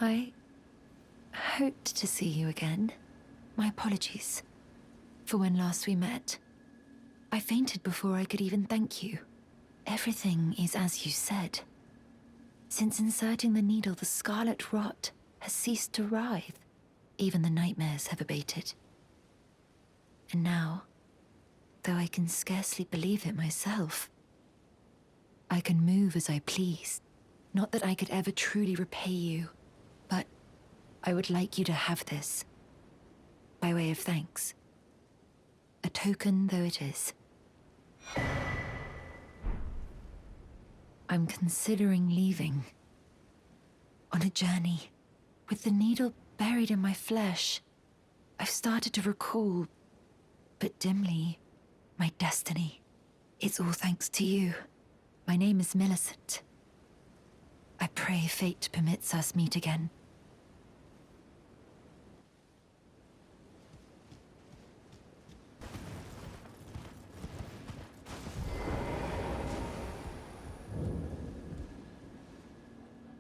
I hoped to see you again. My apologies for when last we met. I fainted before I could even thank you. Everything is as you said. Since inserting the needle, the scarlet rot has ceased to writhe. Even the nightmares have abated. And now, though I can scarcely believe it myself, I can move as I please. Not that I could ever truly repay you, but I would like you to have this, by way of thanks. A token though it is. I'm considering leaving. On a journey, with the needle buried in my flesh. I've started to recall, but dimly, my destiny. It's all thanks to you. My name is Millicent. I pray fate permits us meet again.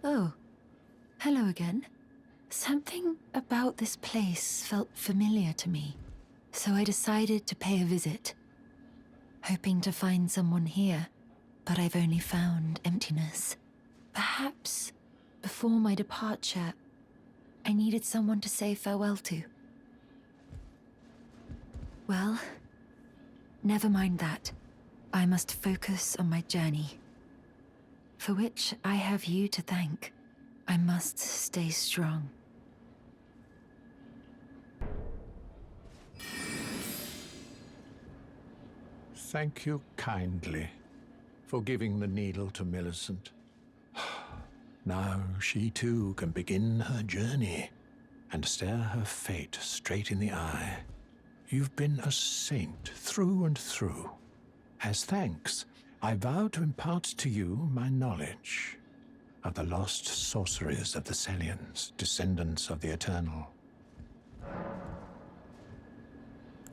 Oh, hello again. Something about this place felt familiar to me, so I decided to pay a visit. Hoping to find someone here, but I've only found emptiness. Perhaps, before my departure, I needed someone to say farewell to. Well, never mind that. I must focus on my journey, for which I have you to thank. I must stay strong. Thank you kindly for giving the needle to Millicent. Now she too can begin her journey and stare her fate straight in the eye. You've been a saint through and through. As thanks, I vow to impart to you my knowledge of the lost sorceries of the Selians, descendants of the Eternal.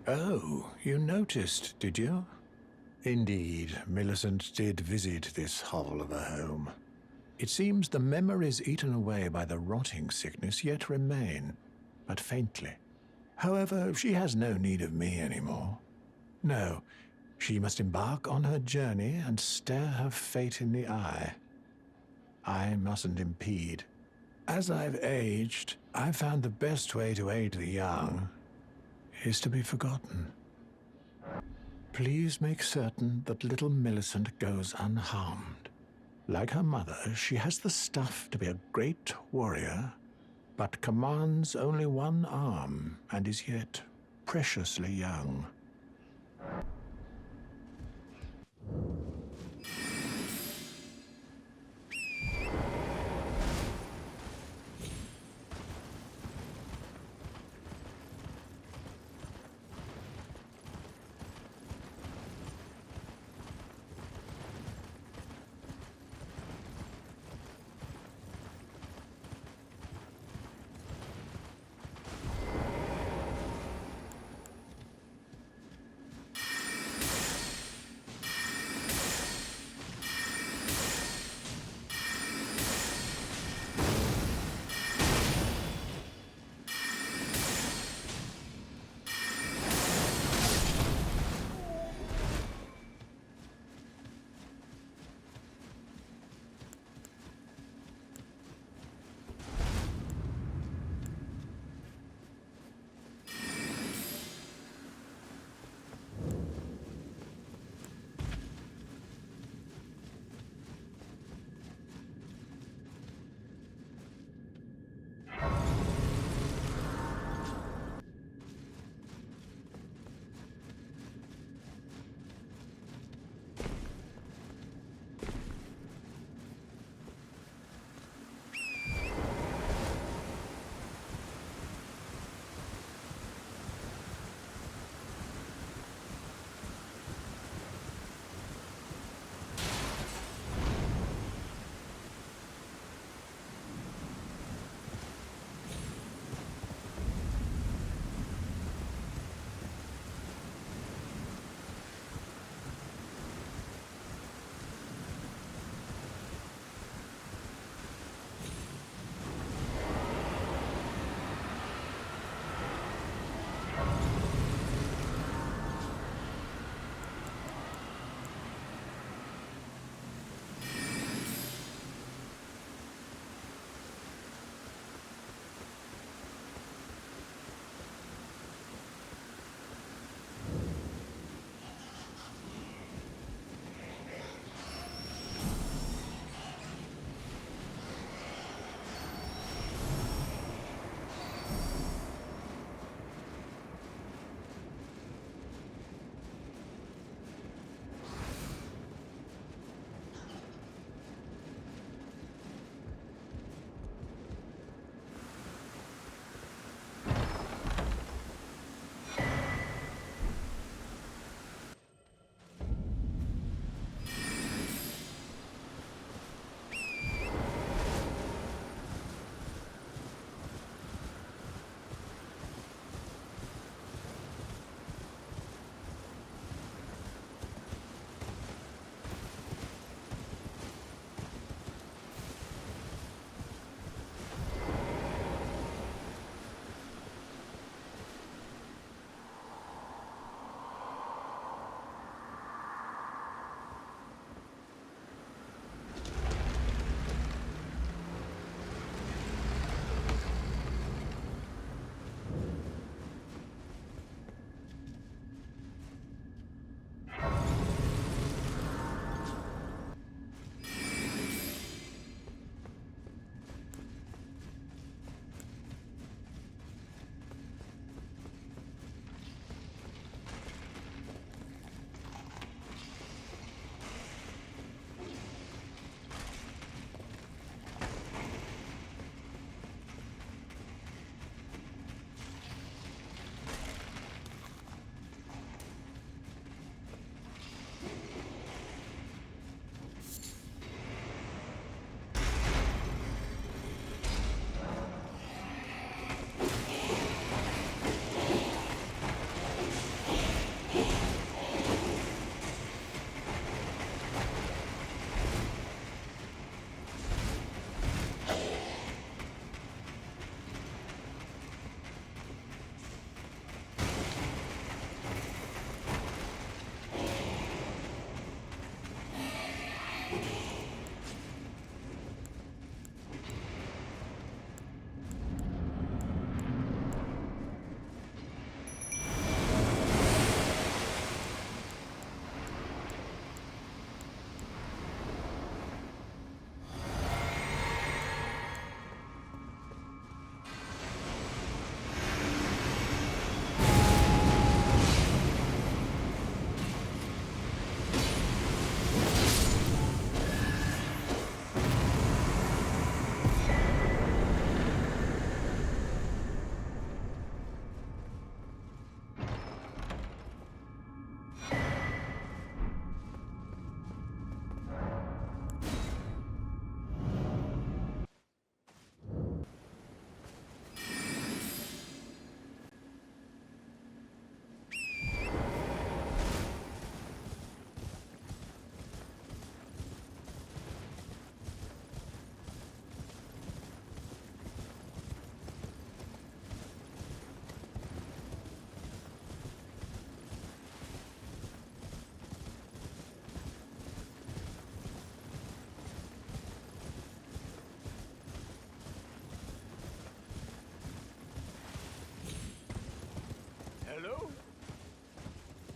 Oh, you noticed, did you? Indeed, Millicent did visit this hovel of a home. It seems the memories eaten away by the rotting sickness yet remain, but faintly. However, she has no need of me anymore. No, she must embark on her journey and stare her fate in the eye. I mustn't impede. As I've aged, I've found the best way to aid the young is to be forgotten. Please make certain that little Millicent goes unharmed. Like her mother, she has the stuff to be a great warrior, but commands only one arm and is yet preciously young.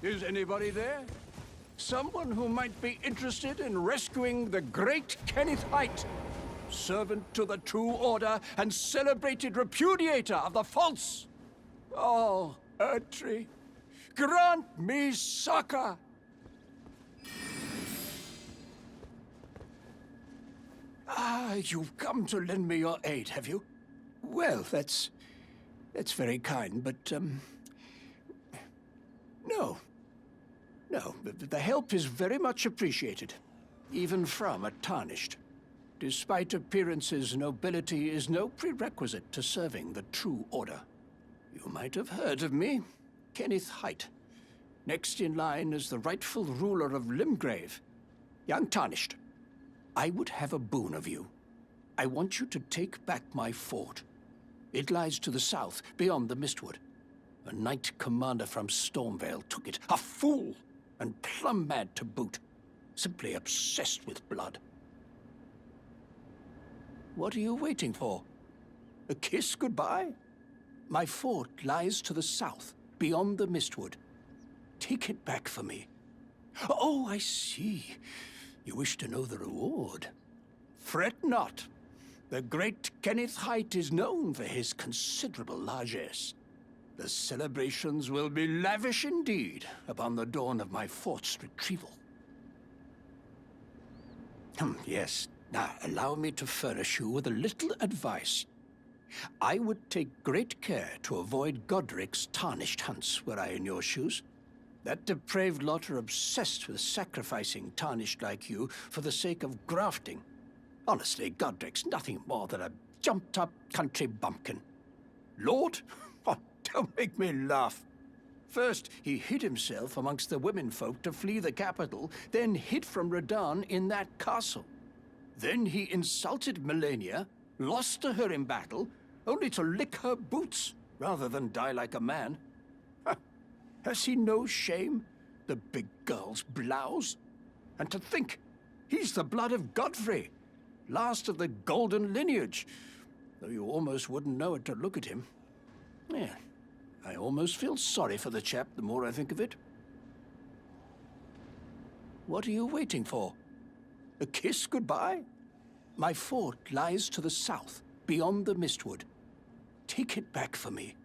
Is anybody there? Someone who might be interested in rescuing the great Kenneth Height, servant to the true order and celebrated repudiator of the false. Oh, Erdtree, grant me succor! Ah, you've come to lend me your aid, have you? Well, that's very kind, but, no. No, the help is very much appreciated, even from a tarnished. Despite appearances, nobility is no prerequisite to serving the true order. You might have heard of me, Kenneth Height. Next in line is the rightful ruler of Limgrave, young Tarnished. I would have a boon of you. I want you to take back my fort. It lies to the south, beyond the Mistwood. A knight commander from Stormvale took it. A fool! And plumb mad to boot. Simply obsessed with blood. What are you waiting for? A kiss goodbye? My fort lies to the south, beyond the Mistwood. Take it back for me. Oh, I see. You wish to know the reward. Fret not. The great Kenneth Height is known for his considerable largesse. The celebrations will be lavish indeed upon the dawn of my fort's retrieval. Yes. Now, allow me to furnish you with a little advice. I would take great care to avoid Godric's tarnished hunts were I in your shoes. That depraved lot are obsessed with sacrificing tarnished like you for the sake of grafting. Honestly, Godric's nothing more than a jumped-up country bumpkin. Lord? Oh, don't make me laugh. First, he hid himself amongst the womenfolk to flee the capital, then hid from Redan in that castle. Then he insulted Melania, lost to her in battle, only to lick her boots rather than die like a man. Has he no shame, the big girl's blouse? And to think, he's the blood of Godfrey, last of the golden lineage, though you almost wouldn't know it to look at him. Yeah, I almost feel sorry for the chap the more I think of it. What are you waiting for? A kiss goodbye? My fort lies to the south, beyond the Mistwood. Take it back for me.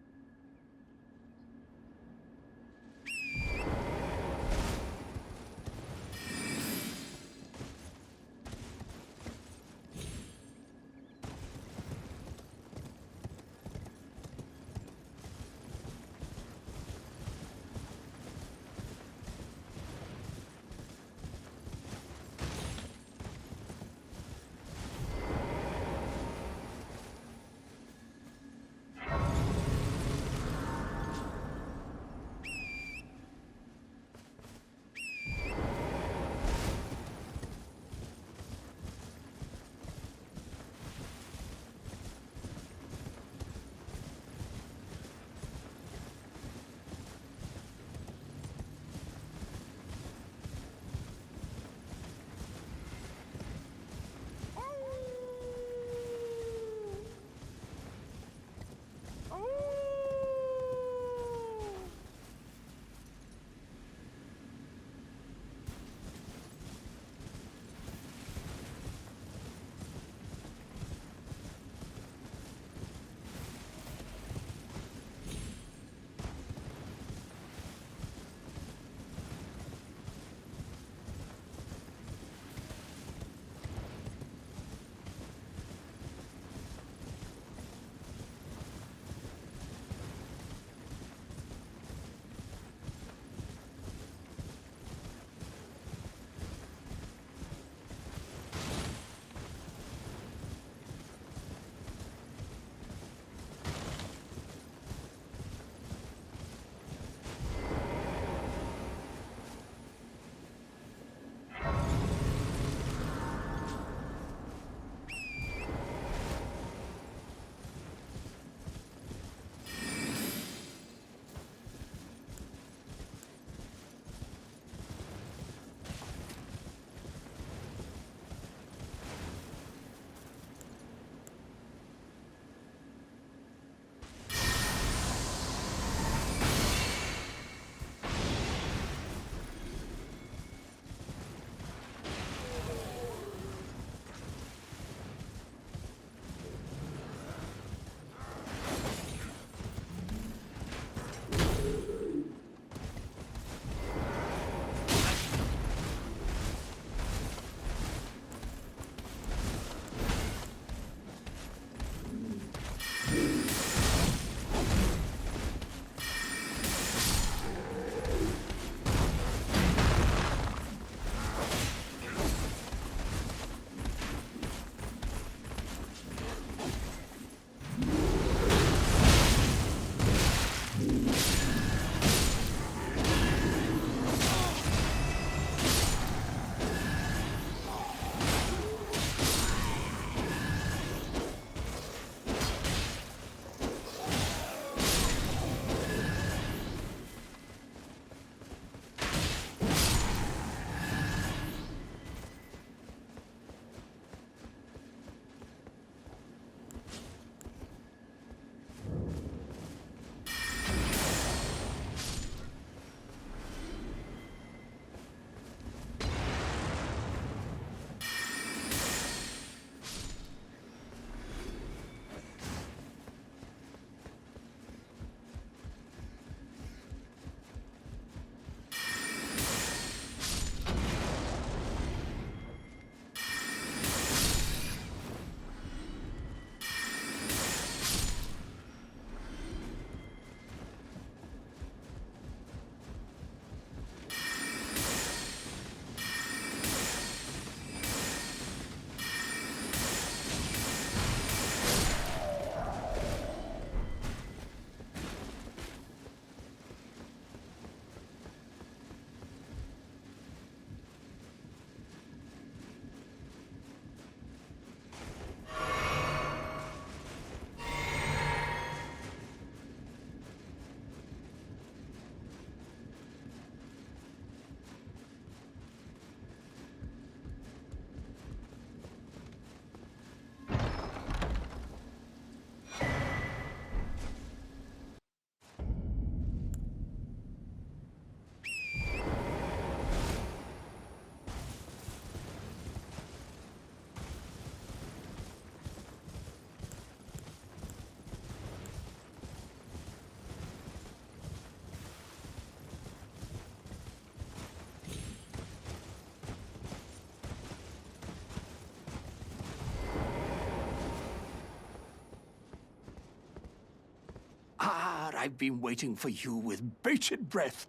I've been waiting for you with bated breath.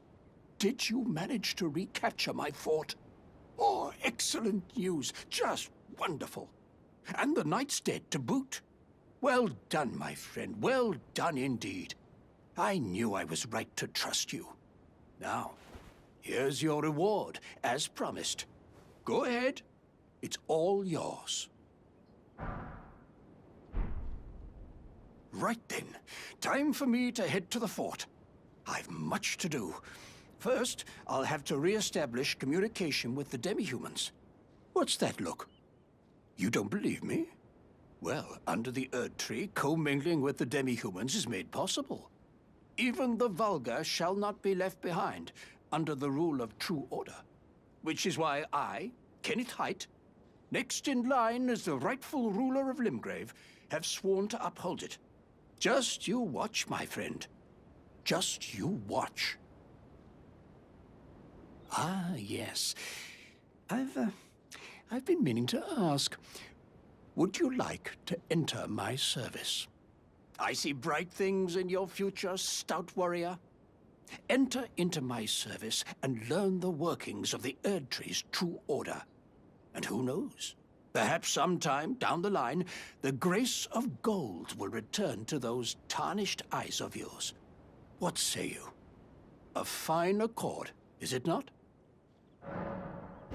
Did you manage to recapture my fort? Oh, excellent news. Just wonderful. And the knight's dead to boot. Well done, my friend. Well done indeed. I knew I was right to trust you. Now, here's your reward, as promised. Go ahead. It's all yours. Right then. Time for me to head to the fort. I've much to do. First, I'll have to re-establish communication with the demi-humans. What's that look? You don't believe me? Well, under the Erd Tree, commingling with the demi-humans is made possible. Even the vulgar shall not be left behind, under the rule of true order. Which is why I, Kenneth Height, next in line as the rightful ruler of Limgrave, have sworn to uphold it. Just you watch, my friend. Just you watch. Ah, yes. I've been meaning to ask, would you like to enter my service? I see bright things in your future, stout warrior. Enter into my service and learn the workings of the Erd Tree's true order. And who knows? Perhaps sometime down the line, the grace of gold will return to those tarnished eyes of yours. What say you? A fine accord, is it not?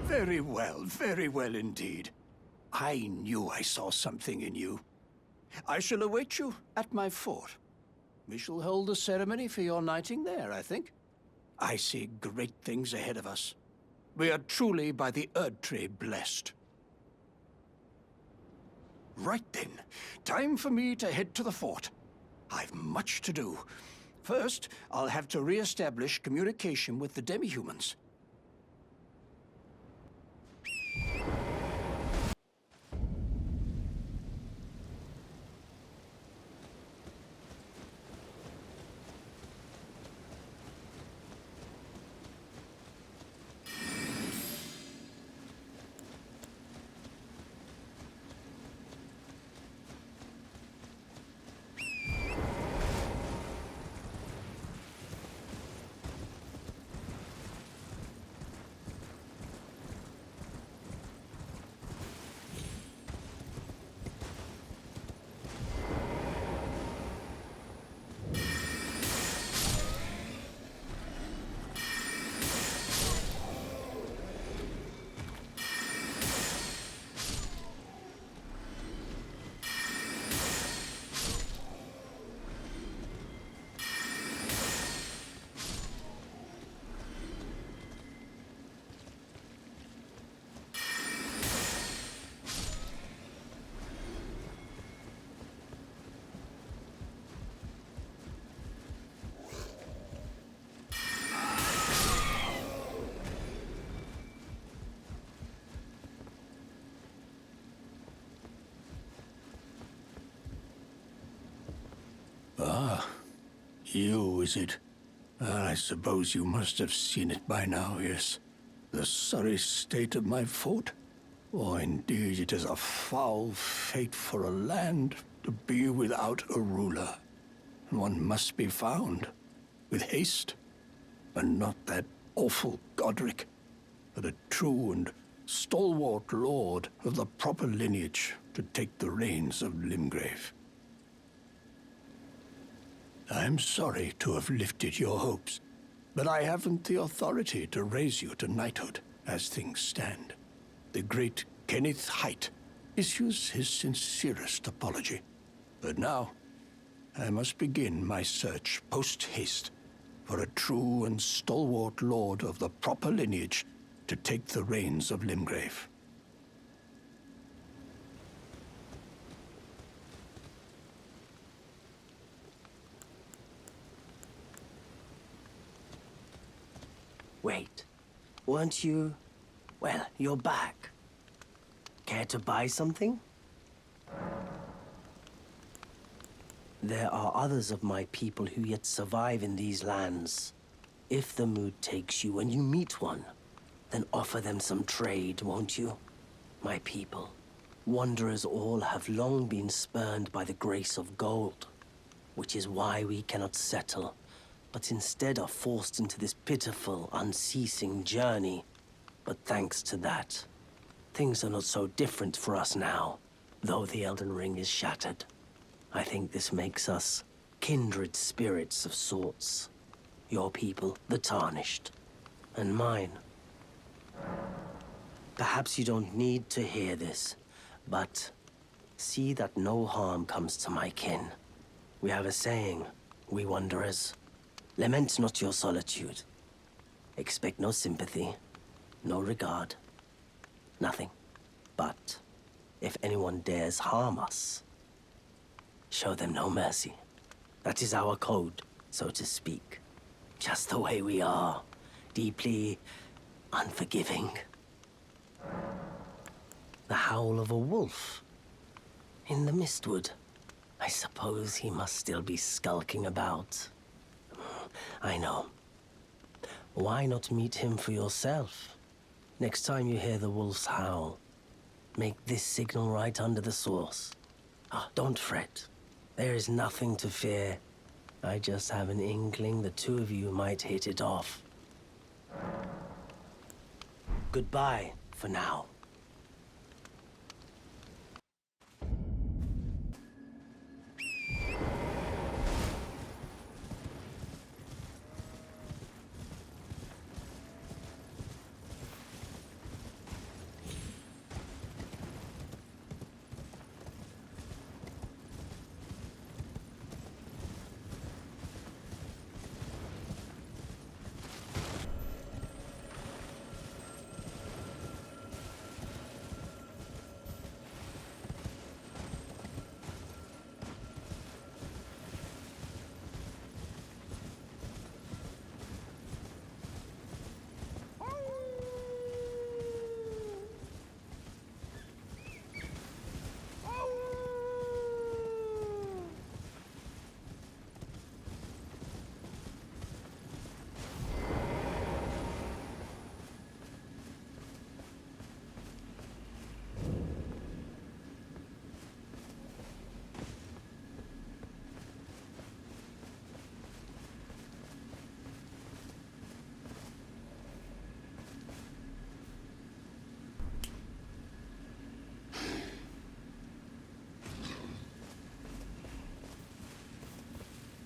Very well indeed. I knew I saw something in you. I shall await you at my fort. We shall hold a ceremony for your knighting there, I think. I see great things ahead of us. We are truly by the Erd Tree blessed. Right then, time for me to head to the fort. I've much to do. First, I'll have to re-establish communication with the demi-humans. Ah, you, is it? I suppose you must have seen it by now, yes. The sorry state of my fort? Oh, indeed, it is a foul fate for a land to be without a ruler. One must be found, with haste, and not that awful Godric, but a true and stalwart lord of the proper lineage to take the reins of Limgrave. I'm sorry to have lifted your hopes, but I haven't the authority to raise you to knighthood as things stand. The great Kenneth Height issues his sincerest apology. But now, I must begin my search post-haste for a true and stalwart lord of the proper lineage to take the reins of Limgrave. Wait, weren't you... Well, you're back. Care to buy something? There are others of my people who yet survive in these lands. If the mood takes you and you meet one, then offer them some trade, won't you? My people, wanderers all have long been spurned by the grace of gold. which is why we cannot settle, but instead are forced into this pitiful, unceasing journey. But thanks to that, things are not so different for us now, though the Elden Ring is shattered. I think this makes us kindred spirits of sorts. Your people, the Tarnished, and mine. Perhaps you don't need to hear this, but see that no harm comes to my kin. We have a saying, we wanderers. Lament not your solitude. Expect no sympathy, no regard, nothing. But if anyone dares harm us, show them no mercy. That is our code, so to speak. Just the way we are, deeply unforgiving. The howl of a wolf in the mistwood. I suppose he must still be skulking about. I know. Why not meet him for yourself? Next time you hear the wolf's howl, make this signal right under the source. Don't fret. There is nothing to fear. I just have an inkling the two of you might hit it off. Goodbye for now.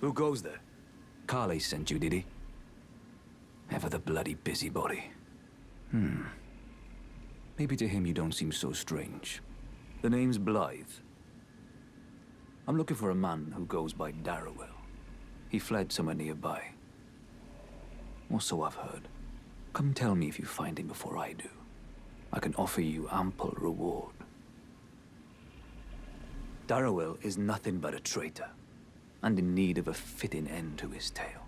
Who goes there? Carly sent you, did he? Ever the bloody busybody. Maybe to him you don't seem so strange. The name's Blythe. I'm looking for a man who goes by Darrowell. He fled somewhere nearby. Or so I've heard. Come tell me if you find him before I do. I can offer you ample reward. Darrowell is nothing but a traitor, and in need of a fitting end to his tale.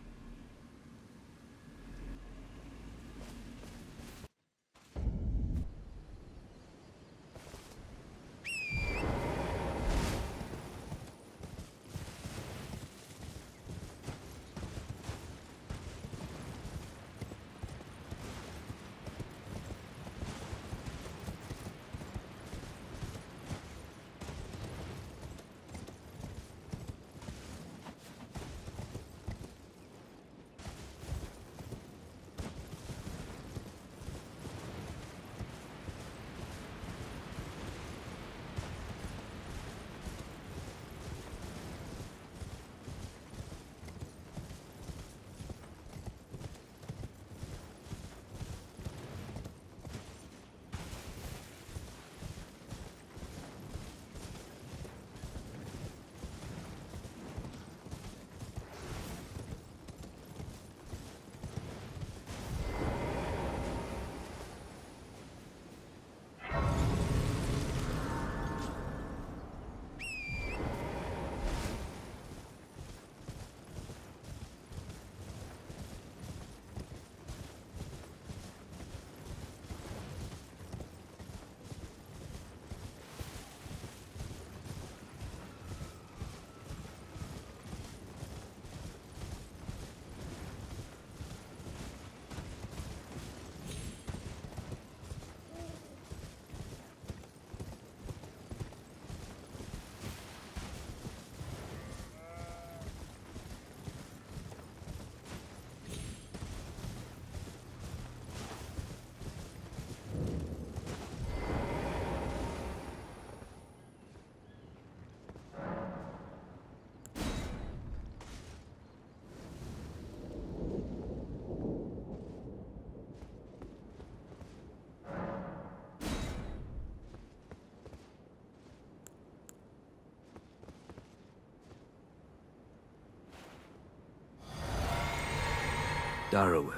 Darrowell.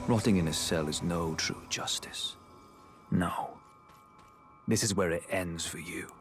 Rotting in a cell is no true justice. No. This is where it ends for you.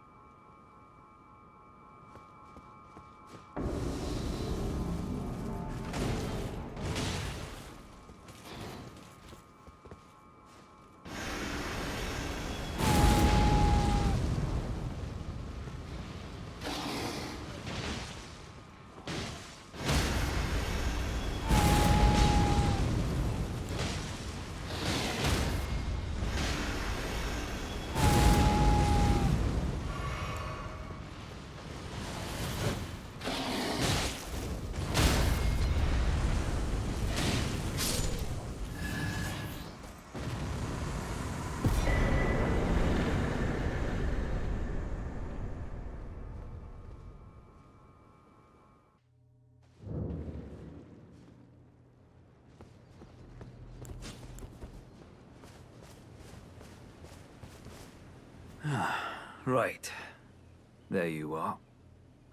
Right. There you are.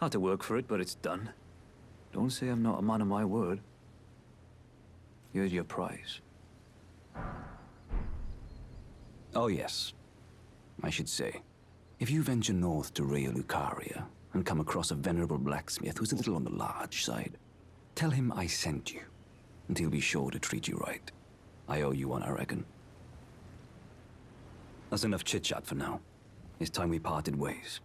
Had to work for it, but it's done. Don't say I'm not a man of my word. Here's your prize. Oh yes. I should say, if you venture north to Raya Lucaria and come across a venerable blacksmith who's a little on the large side, tell him I sent you, and he'll be sure to treat you right. I owe you one, I reckon. That's enough chit-chat for now. It's time we parted ways.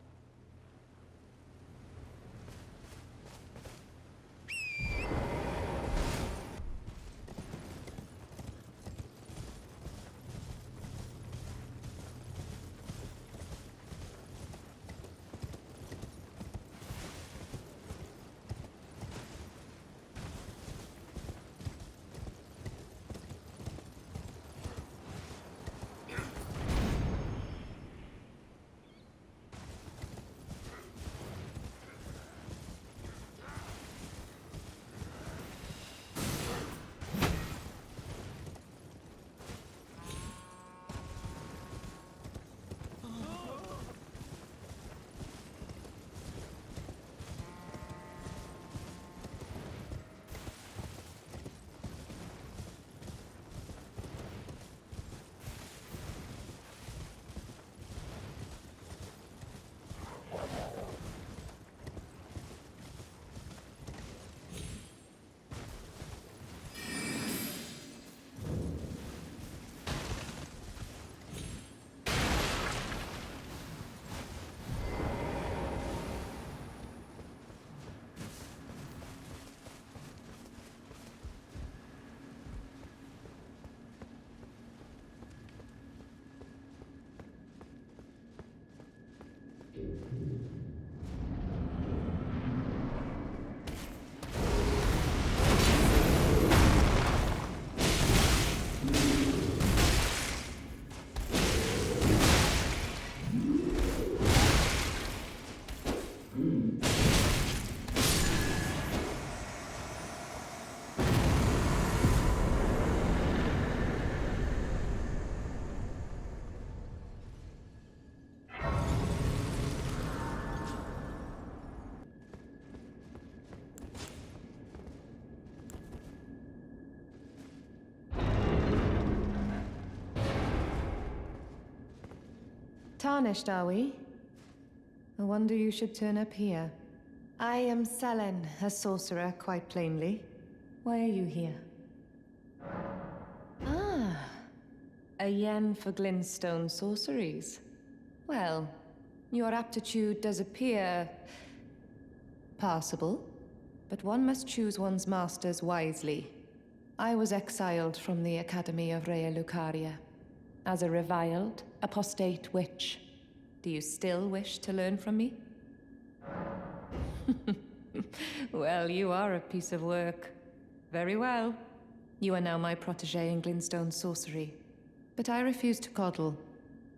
Tarnished, are we? I wonder you should turn up here. I am Selen, a sorcerer, quite plainly. Why are you here? Ah, a yen for glintstone sorceries. Well, your aptitude does appear passable, but one must choose one's masters wisely. I was exiled from the Academy of Raya Lucaria as a reviled, apostate witch. Do you still wish to learn from me? Well, you are a piece of work. Very well. You are now my protégé in glintstone sorcery. But I refuse to coddle,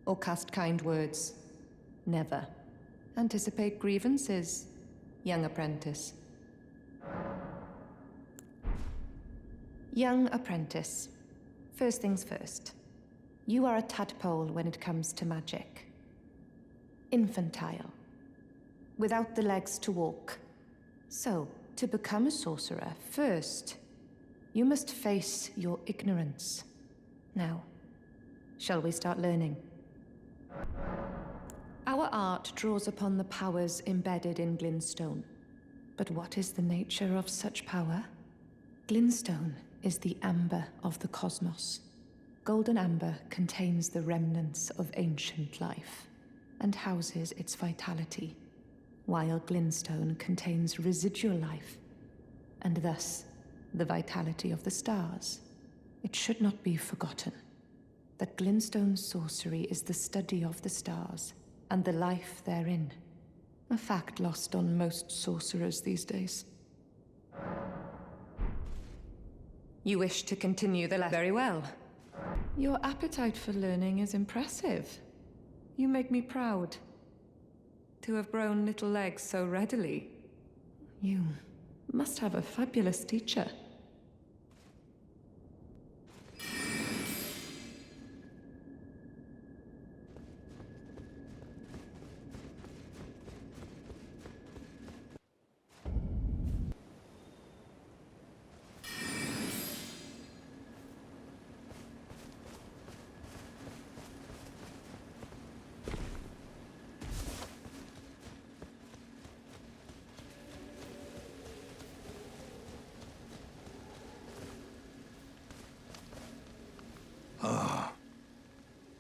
or cast kind words. Never. Anticipate grievances, young apprentice. Young apprentice. First things first. You are a tadpole when it comes to magic. Infantile. Without the legs to walk. So, to become a sorcerer, first, You must face your ignorance. Now, shall we start learning? Our art draws upon the powers embedded in Glintstone. But what is the nature of such power? Glintstone is the amber of the cosmos. Golden amber contains the remnants of ancient life and houses its vitality, while Glintstone contains residual life and thus the vitality of the stars. It should not be forgotten that Glintstone sorcery is the study of the stars and the life therein, a fact lost on most sorcerers these days. You wish to continue the lesson? Very well. Your appetite for learning is impressive. You make me proud. To have grown little legs so readily. You must have a fabulous teacher.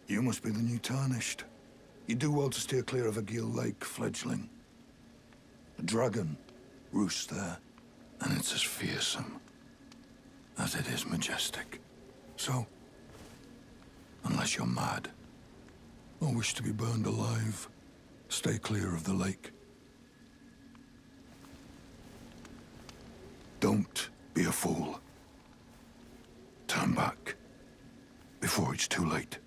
You must be the new Tarnished. You do well to steer clear of a Gill Lake fledgling. A dragon roosts there, and it's as fearsome as it is majestic. So, unless you're mad or wish to be burned alive, stay clear of the lake. Don't be a fool. Turn back before it's too late.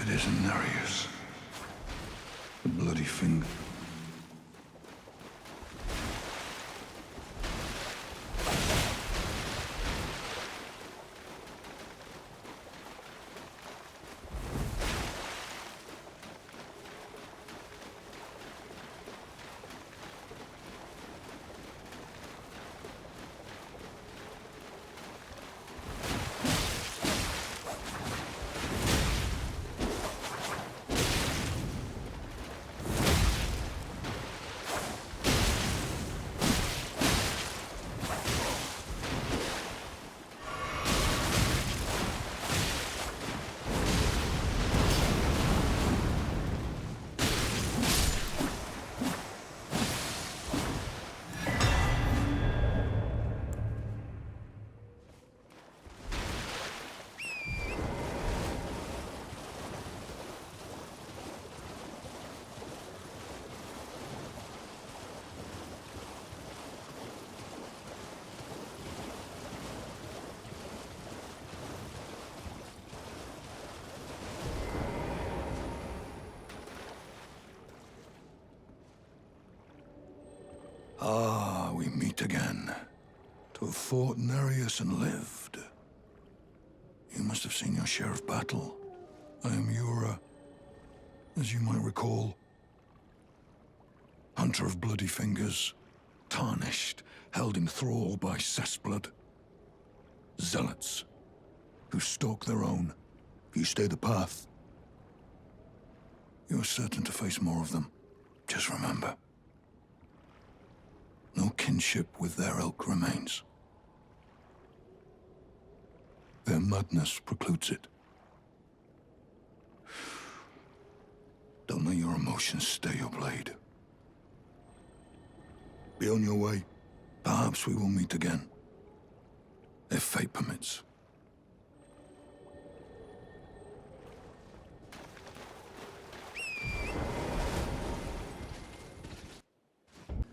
it isn't Nereus. The bloody finger. Ah, we meet again. To have fought Nereus and lived. You must have seen your share of battle. I am Yura, as you might recall. Hunter of bloody fingers, tarnished, held in thrall by cessblood. Zealots, who stalk their own. If you stay the path, you're certain to face more of them. Just remember. No kinship with their ilk remains. Their madness precludes it. Don't let your emotions stay your blade. Be on your way. Perhaps we will meet again. If fate permits.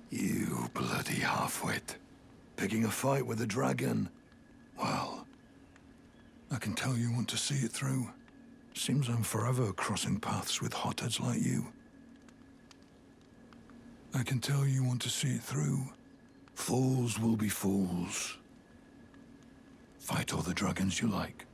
You bloody half-wit. Picking a fight with a dragon. Well, I can tell you want to see it through. Seems I'm forever crossing paths with hotheads like you. I can tell you want to see it through. Fools will be fools. Fight all the dragons you like.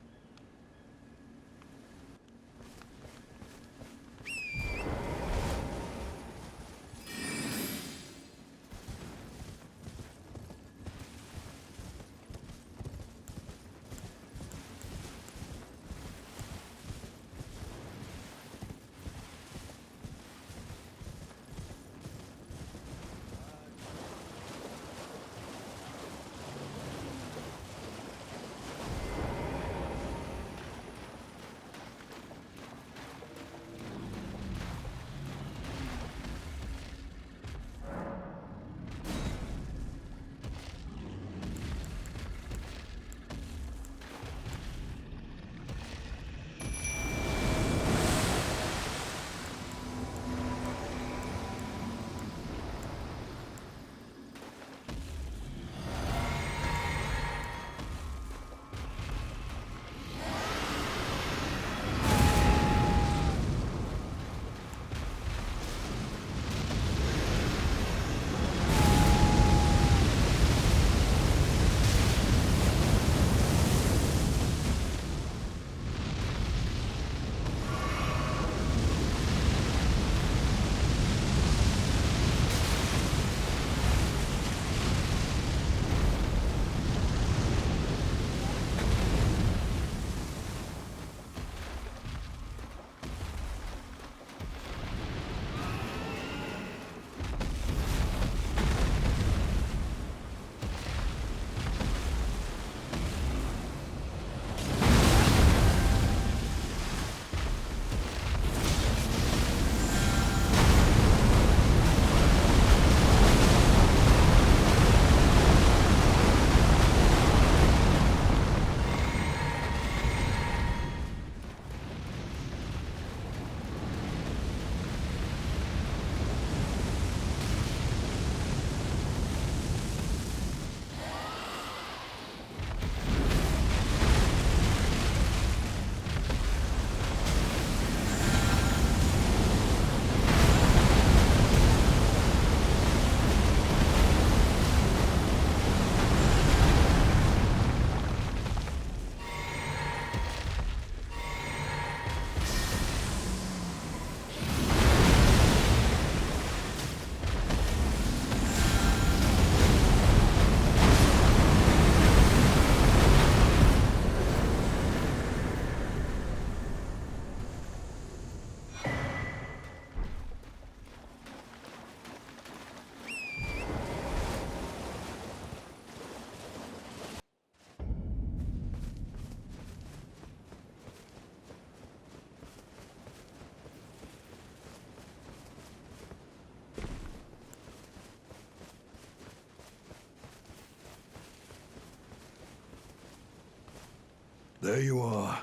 There you are.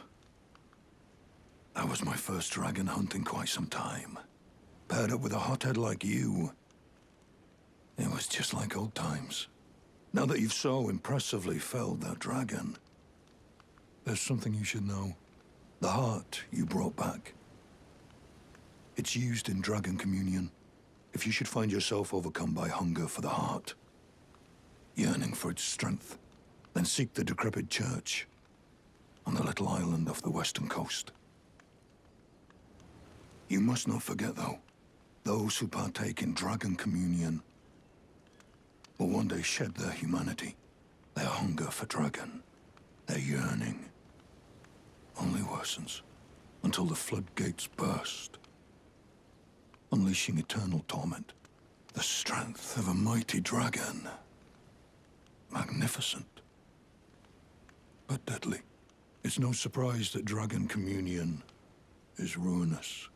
That was my first dragon hunt in quite some time. Paired up with a hothead like you, it was just like old times. Now that you've so impressively felled that dragon, there's something you should know. The heart you brought back. It's used in dragon communion. If you should find yourself overcome by hunger for the heart, yearning for its strength, then seek the decrepit church on the little island off the western coast. You must not forget, though, those who partake in dragon communion will one day shed their humanity, their hunger for dragon, their yearning only worsens until the floodgates burst, unleashing eternal torment. The strength of a mighty dragon. Magnificent, but deadly. It's no surprise that dragon communion is ruinous.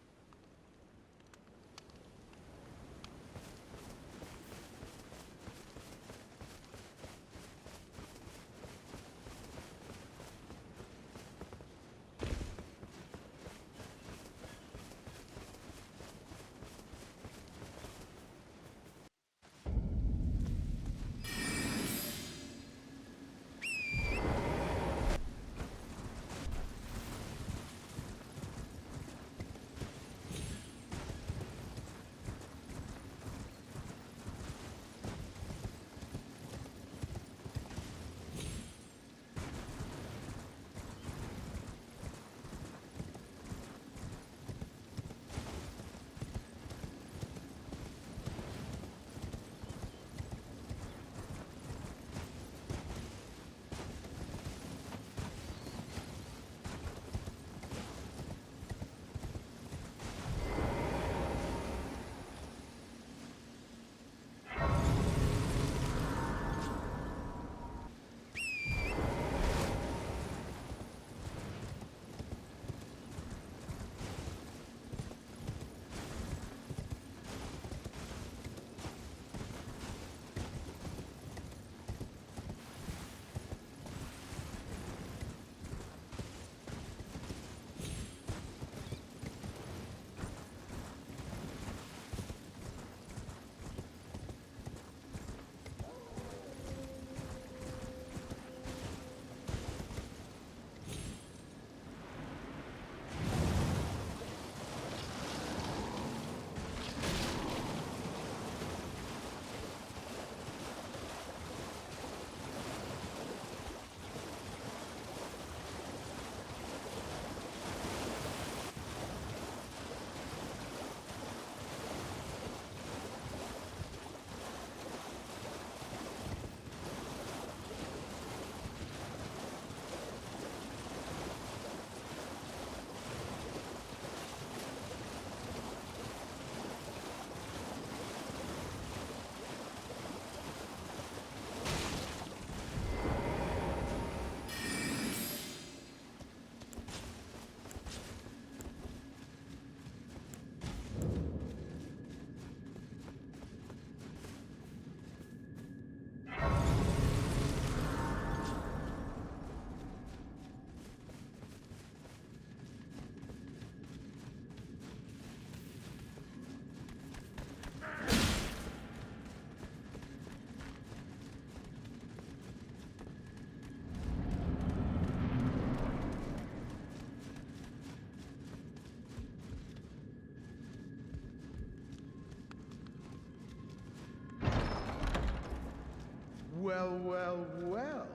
Well, well, well.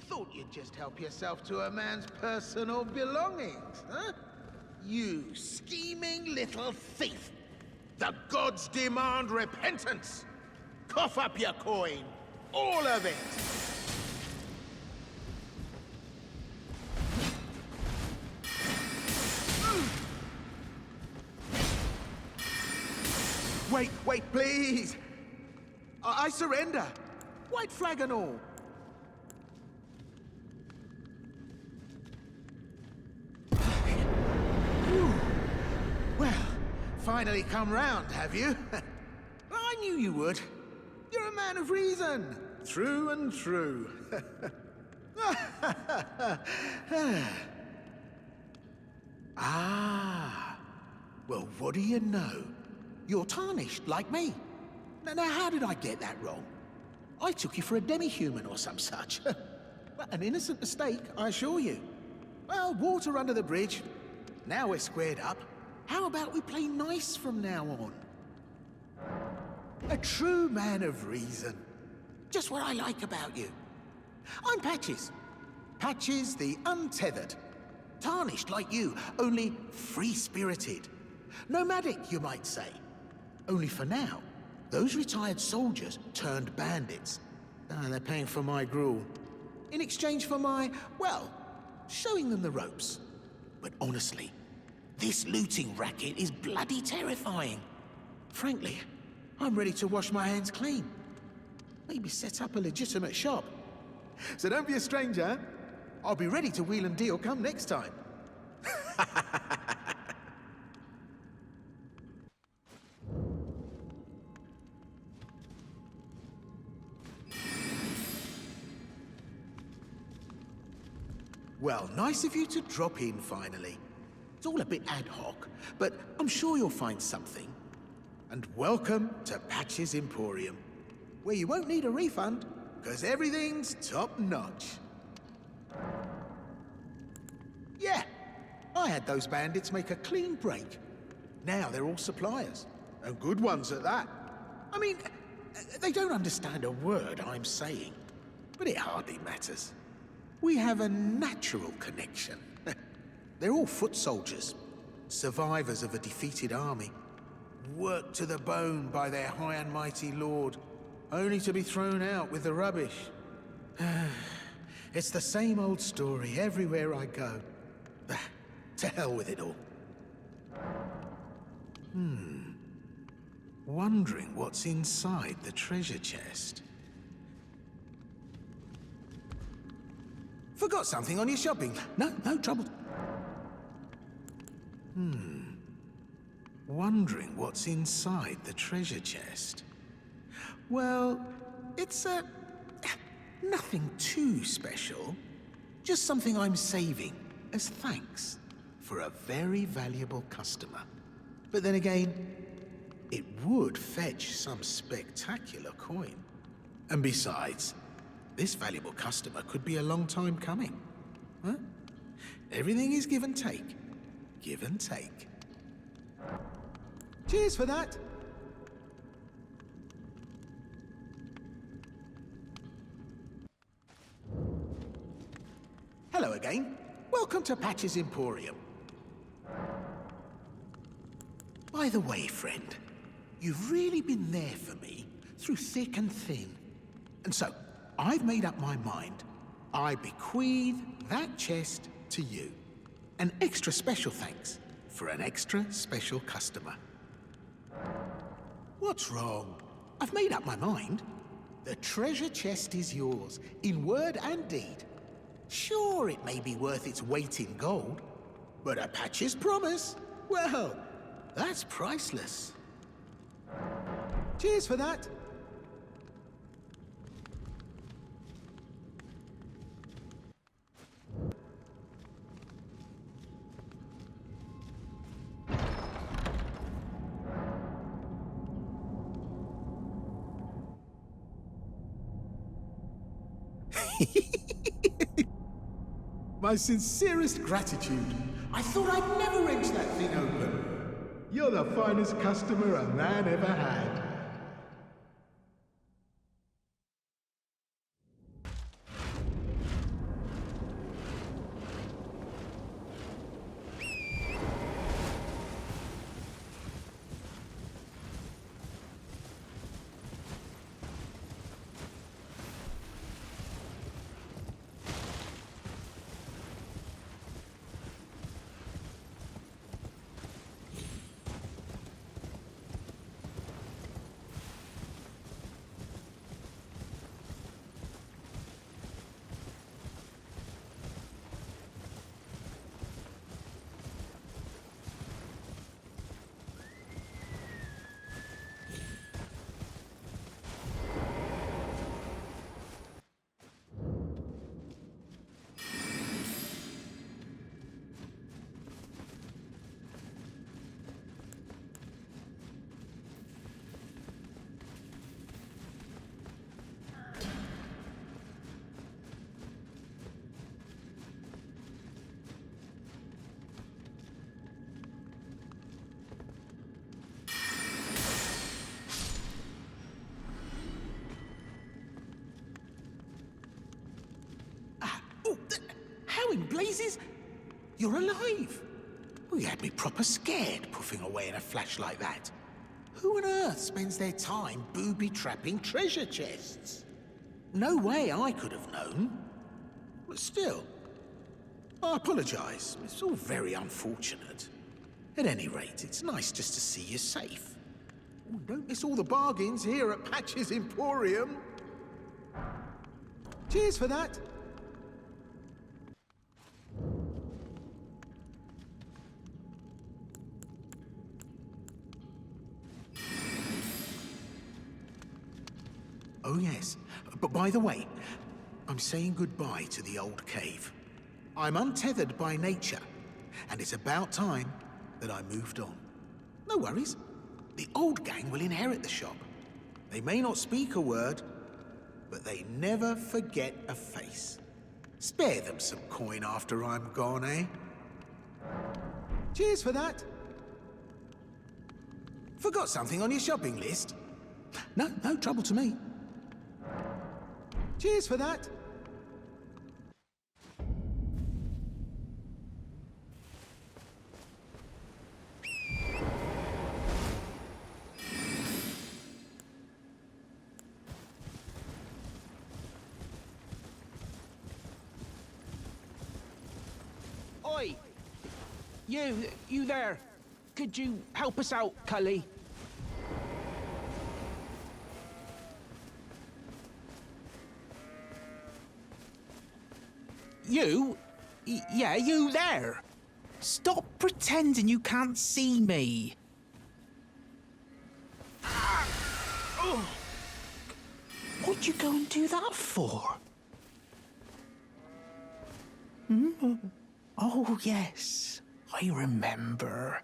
Thought you'd just help yourself to a man's personal belongings, huh? You scheming little thief! The gods demand repentance! Cough up your coin! All of it! Wait, wait, please! I surrender! White flag and all! Whew. Well, finally come round, have you? I knew you would. You're a man of reason, through and through. Ah. Well, what do you know? You're tarnished, like me. Now, how did I get that wrong? I took you for a demi-human or some such. Well, an innocent mistake, I assure you. Well, water under the bridge. Now we're squared up. How about we play nice from now on? A true man of reason. Just what I like about you. I'm Patches. Patches the Untethered. Tarnished like you, only free-spirited. Nomadic, you might say. Only for now, those retired soldiers turned bandits. They're paying for my gruel. In exchange for my, well, showing them the ropes. But honestly, this looting racket is bloody terrifying. Frankly, I'm ready to wash my hands clean. Maybe set up a legitimate shop. So don't be a stranger. I'll be ready to wheel and deal come next time. Well, nice of you to drop in finally. It's all a bit ad hoc, but I'm sure you'll find something. And welcome to Patches Emporium, where you won't need a refund, because everything's top-notch. Yeah, I had those bandits make a clean break. Now they're all suppliers, and good ones at that. I mean, they don't understand a word I'm saying, but it hardly matters. We have a natural connection. They're all foot soldiers, survivors of a defeated army, worked to the bone by their high and mighty lord, only to be thrown out with the rubbish. It's the same old story everywhere I go. To hell with it all. Wondering what's inside the treasure chest. Forgot something on your shopping. No trouble. Wondering what's inside the treasure chest. Well, it's nothing too special. Just something I'm saving as thanks for a very valuable customer. But then again, it would fetch some spectacular coin. And besides, this valuable customer could be a long time coming. Huh? Everything is give and take. Give and take. Cheers for that. Hello again. Welcome to Patches Emporium. By the way, friend, you've really been there for me through thick and thin. And so, I've made up my mind. I bequeath that chest to you. An extra special thanks for an extra special customer. What's wrong? I've made up my mind. The treasure chest is yours, in word and deed. Sure, it may be worth its weight in gold, but a Patches promise, well, that's priceless. Cheers for that. My sincerest gratitude. I thought I'd never wrench that thing open. You're the finest customer a man ever had. in blazes? You're alive? Well, you had me proper scared, puffing away in a flash like that. Who on earth spends their time booby-trapping treasure chests? No way I could have known. But still, I apologise. It's all very unfortunate. At any rate, it's nice just to see you safe. Oh, don't miss all the bargains here at Patch's Emporium. Cheers for that. Oh yes, but by the way, I'm saying goodbye to the old cave. I'm untethered by nature, and it's about time that I moved on. No worries. The old gang will inherit the shop. They may not speak a word, but they never forget a face. Spare them some coin after I'm gone, eh? Cheers for that. Forgot something on your shopping list? No trouble to me. Cheers for that. Oi! You there. Could you help us out, Cully? You? Yeah, you there. Stop pretending you can't see me. Oh. What'd you go and do that for? Oh, yes. I remember.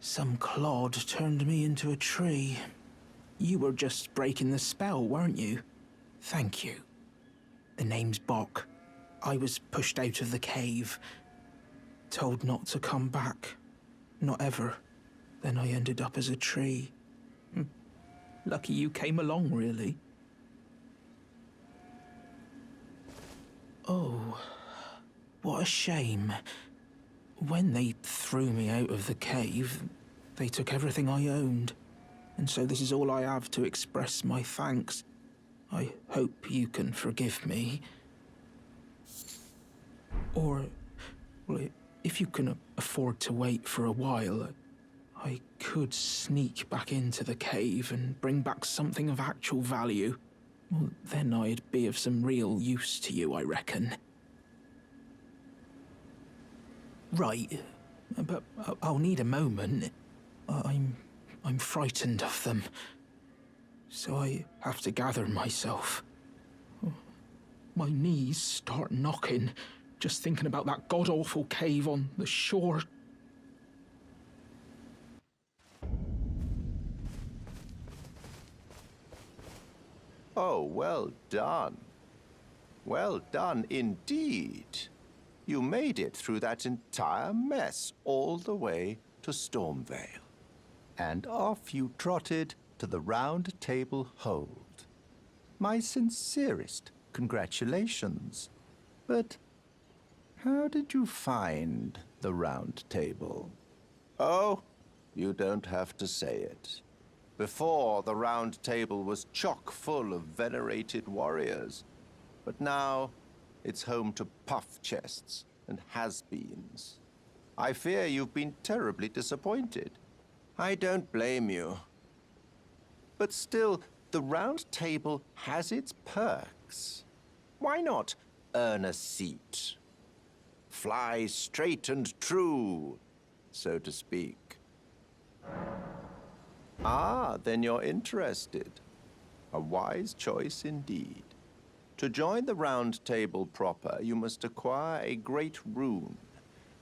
Some clod turned me into a tree. You were just breaking the spell, weren't you? Thank you. The name's Bok. I was pushed out of the cave, told not to come back, not ever. Then I ended up as a tree. Lucky you came along, really. Oh, what a shame. When they threw me out of the cave, they took everything I owned. And so this is all I have to express my thanks. I hope you can forgive me. Or, well, if you can afford to wait for a while, I could sneak back into the cave and bring back something of actual value. Well, then I'd be of some real use to you, I reckon. Right, but I'll need a moment. I'm frightened of them, so I have to gather myself. My knees start knocking, just thinking about that god-awful cave on the shore. Oh, well done. Well done indeed. You made it through that entire mess all the way to Stormvale. And off you trotted to the Round Table Hold. My sincerest congratulations. But how did you find the Round Table? Oh, you don't have to say it. Before, the Round Table was chock full of venerated warriors, but now it's home to puff chests and has-beens. I fear you've been terribly disappointed. I don't blame you. But still, the Round Table has its perks. Why not earn a seat? Fly straight and true, so to speak. Ah, then you're interested. A wise choice indeed. To join the Round Table proper, you must acquire a great rune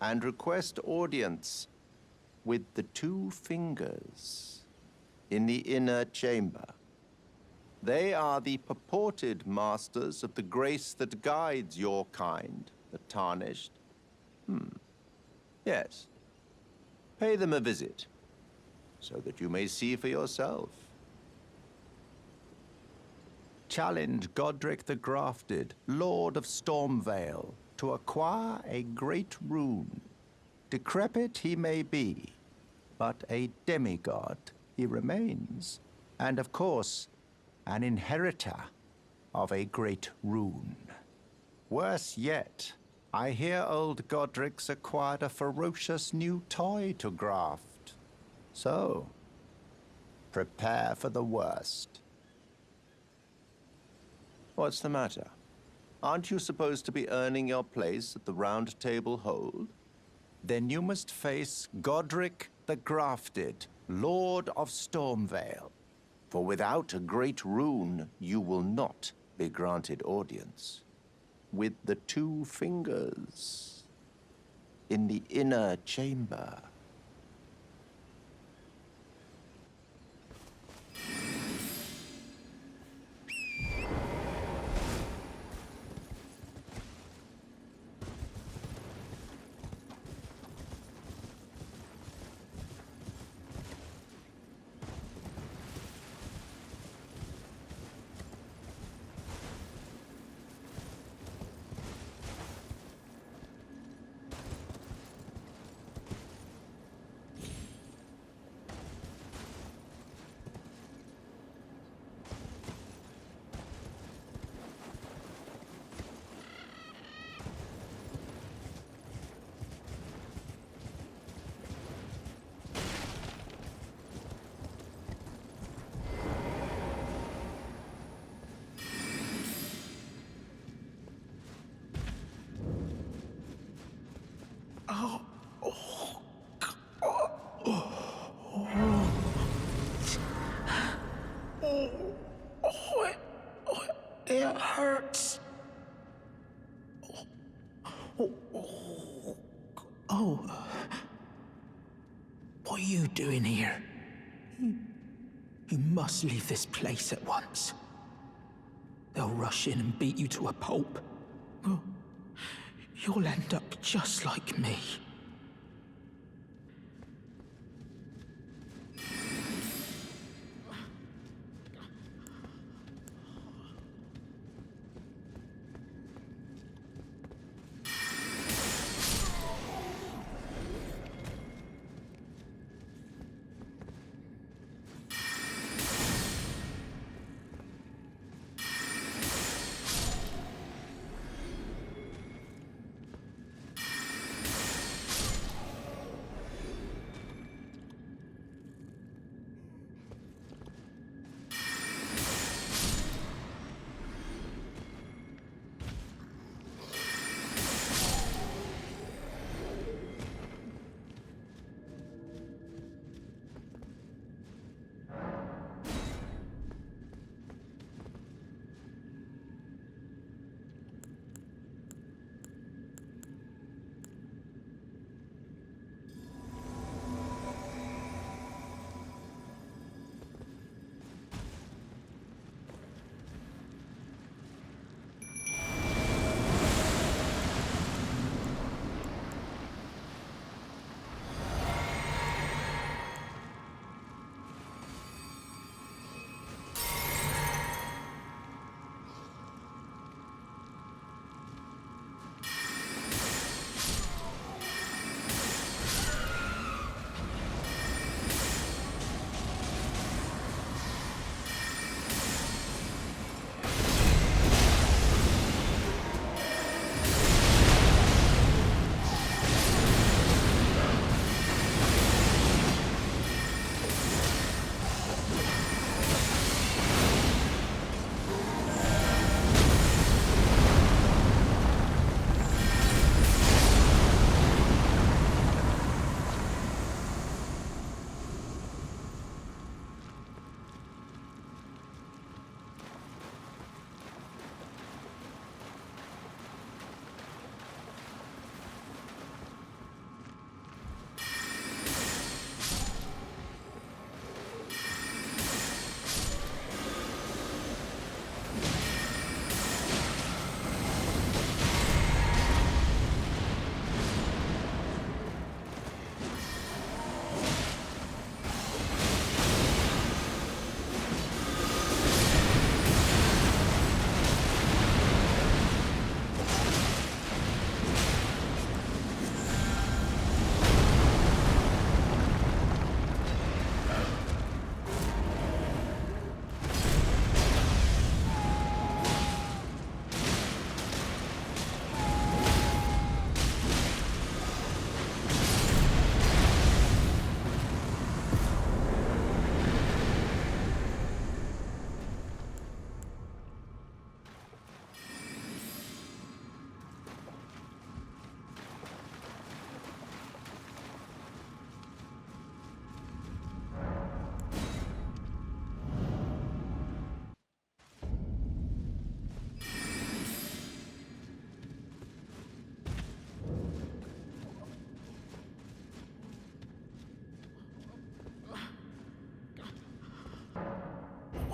and request audience with the 2 fingers in the inner chamber. They are the purported masters of the grace that guides your kind, the Tarnished. Yes. Pay them a visit, so that you may see for yourself. Challenge Godric the Grafted, Lord of Stormvale, to acquire a great rune. Decrepit he may be, but a demigod he remains, and of course, an inheritor of a great rune. Worse yet, I hear old Godric's acquired a ferocious new toy to graft. So, prepare for the worst. What's the matter? Aren't you supposed to be earning your place at the Round Table Hold? Then you must face Godric the Grafted, Lord of Stormvale. For without a great rune, you will not be granted audience. With the two fingers in the inner chamber. It hurts. What are you doing here? You must leave this place at once. They'll rush in and beat you to a pulp. You'll end up just like me.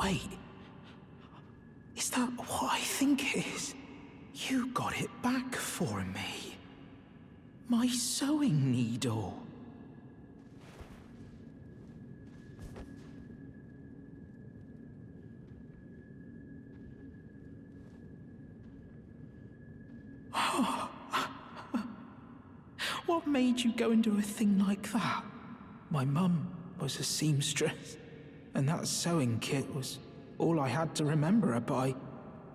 Wait. Is that what I think it is? You got it back for me. My sewing needle. What made you go and do a thing like that? My mum was a seamstress, and that sewing kit was all I had to remember her by.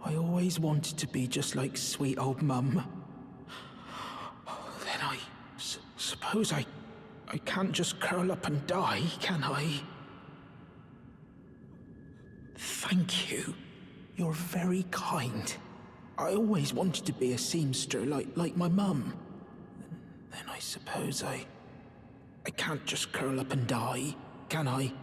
I always wanted to be just like sweet old mum. Then I suppose I can't just curl up and die, can I? Thank you. You're very kind. I always wanted to be a seamster like my mum. Then I suppose I can't just curl up and die, can I?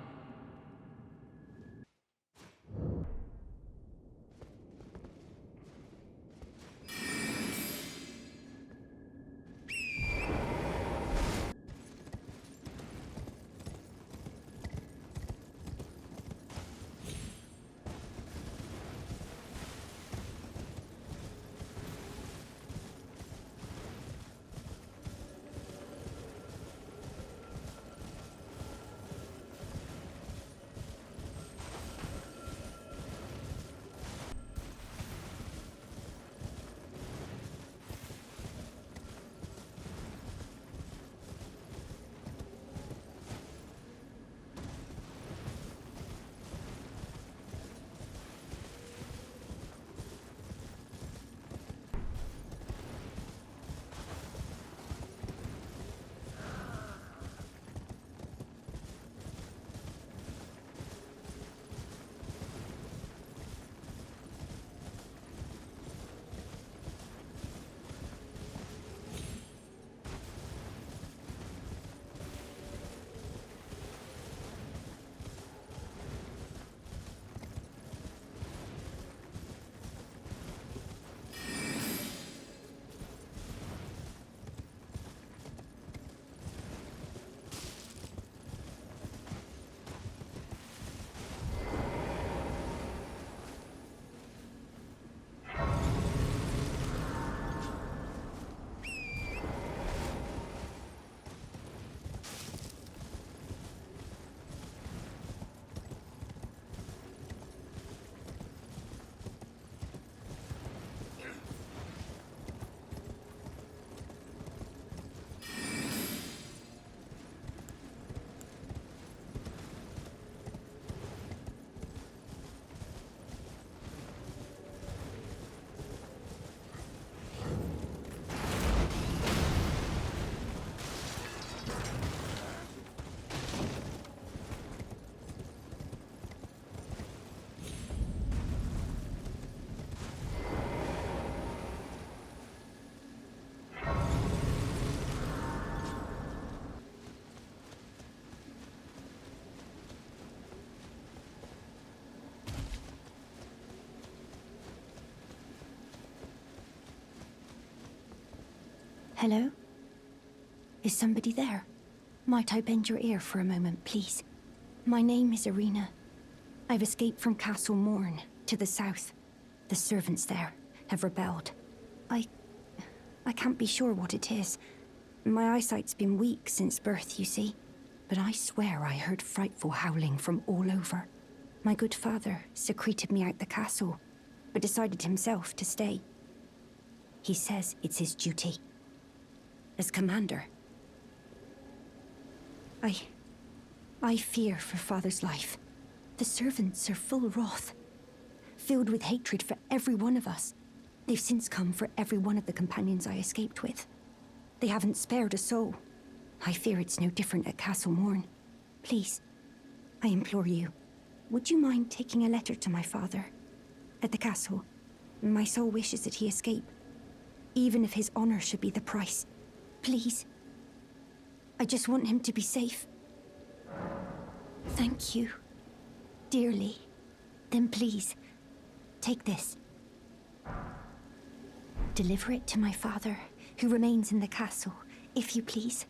Hello? Is somebody there? Might I bend your ear for a moment, please? My name is Irina. I've escaped from Castle Morn to the south. The servants there have rebelled. I can't be sure what it is. My eyesight's been weak since birth, you see. But I swear I heard frightful howling from all over. My good father secreted me out the castle, but decided himself to stay. He says it's his duty. As commander. I fear for father's life. The servants are full wrath, filled with hatred for every one of us. They've since come for every one of the companions I escaped with. They haven't spared a soul. I fear it's no different at Castle Morn. Please, I implore you, would you mind taking a letter to my father? At the castle, my soul wishes that he escape, even if his honor should be the price. Please. I just want him to be safe. Thank you. Dearly. Then please, take this. Deliver it to my father, who remains in the castle, if you please.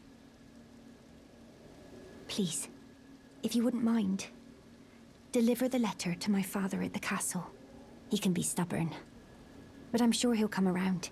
Please, if you wouldn't mind, Deliver the letter to my father at the castle. He can be stubborn, but I'm sure he'll come around.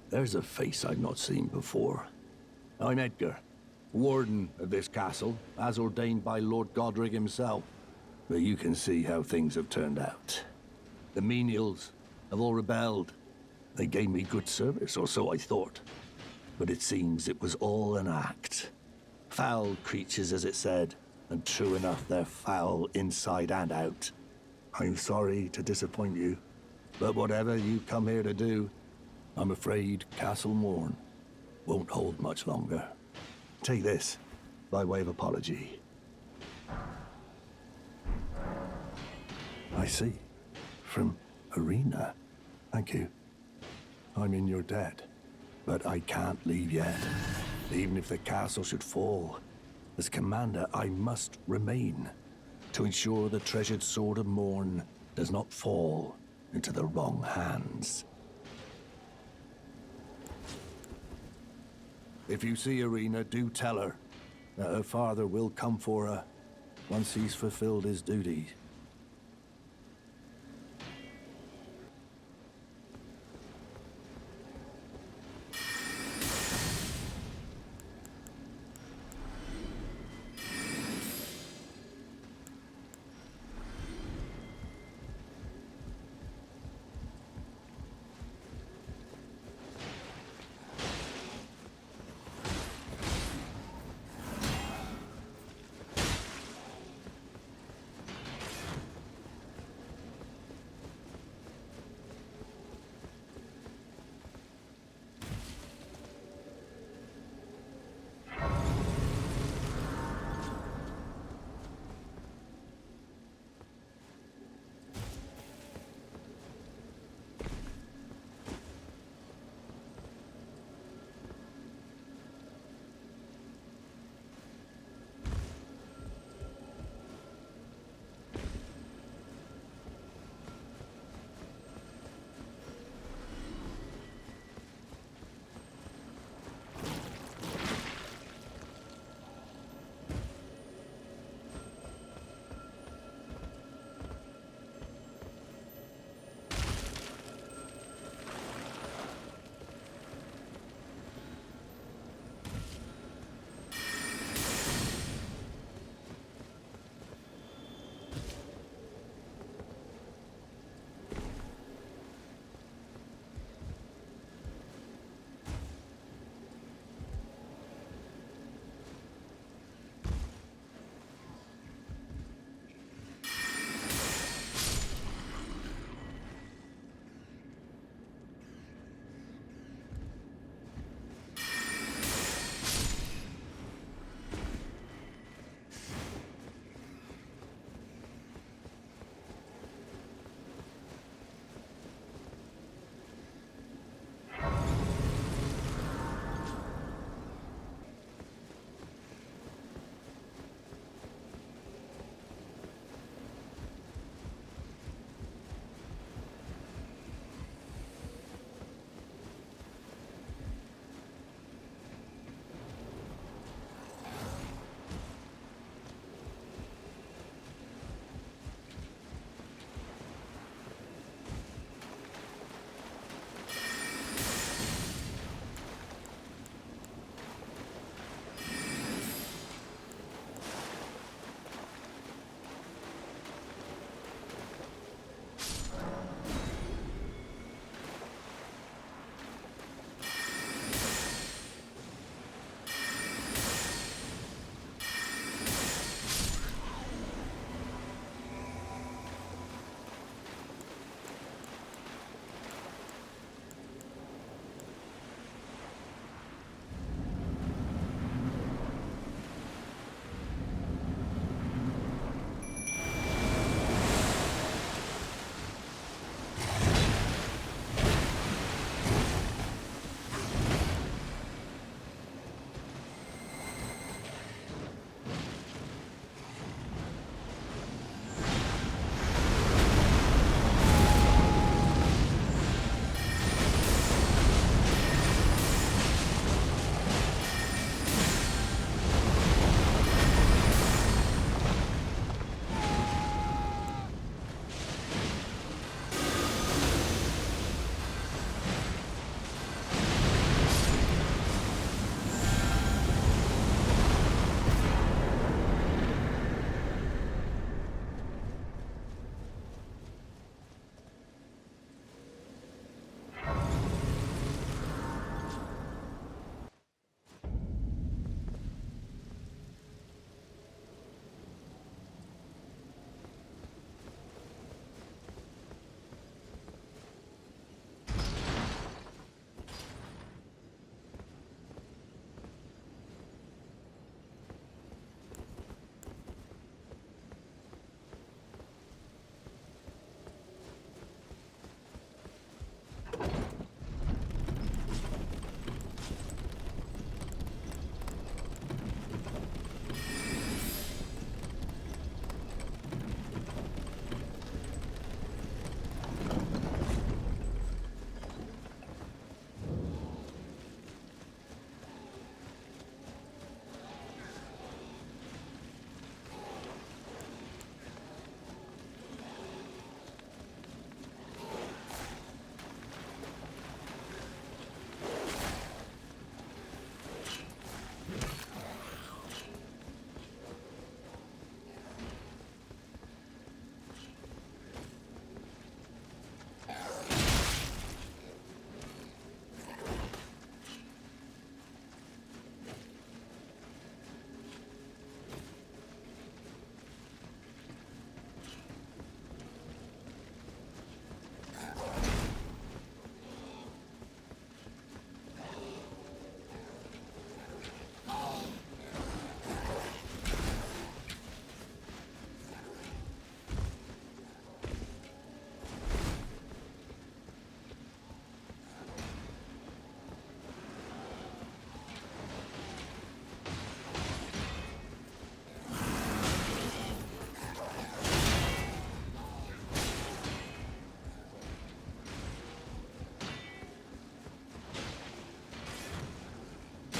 There's a face I've not seen before. I'm Edgar, warden of this castle, as ordained by Lord Godric himself. But you can see how things have turned out. The menials have all rebelled. They gave me good service, or so I thought. But it seems it was all an act. Foul creatures, as it said, and true enough, they're foul inside and out. I'm sorry to disappoint you, but whatever you come here to do, I'm afraid Castle Morn won't hold much longer. Take this, by way of apology. I see. From Arena. Thank you. I'm in your debt, but I can't leave yet. Even if the castle should fall, as commander, I must remain to ensure the treasured Sword of Morn does not fall into the wrong hands. If you see Arena, do tell her that her father will come for her once he's fulfilled his duty.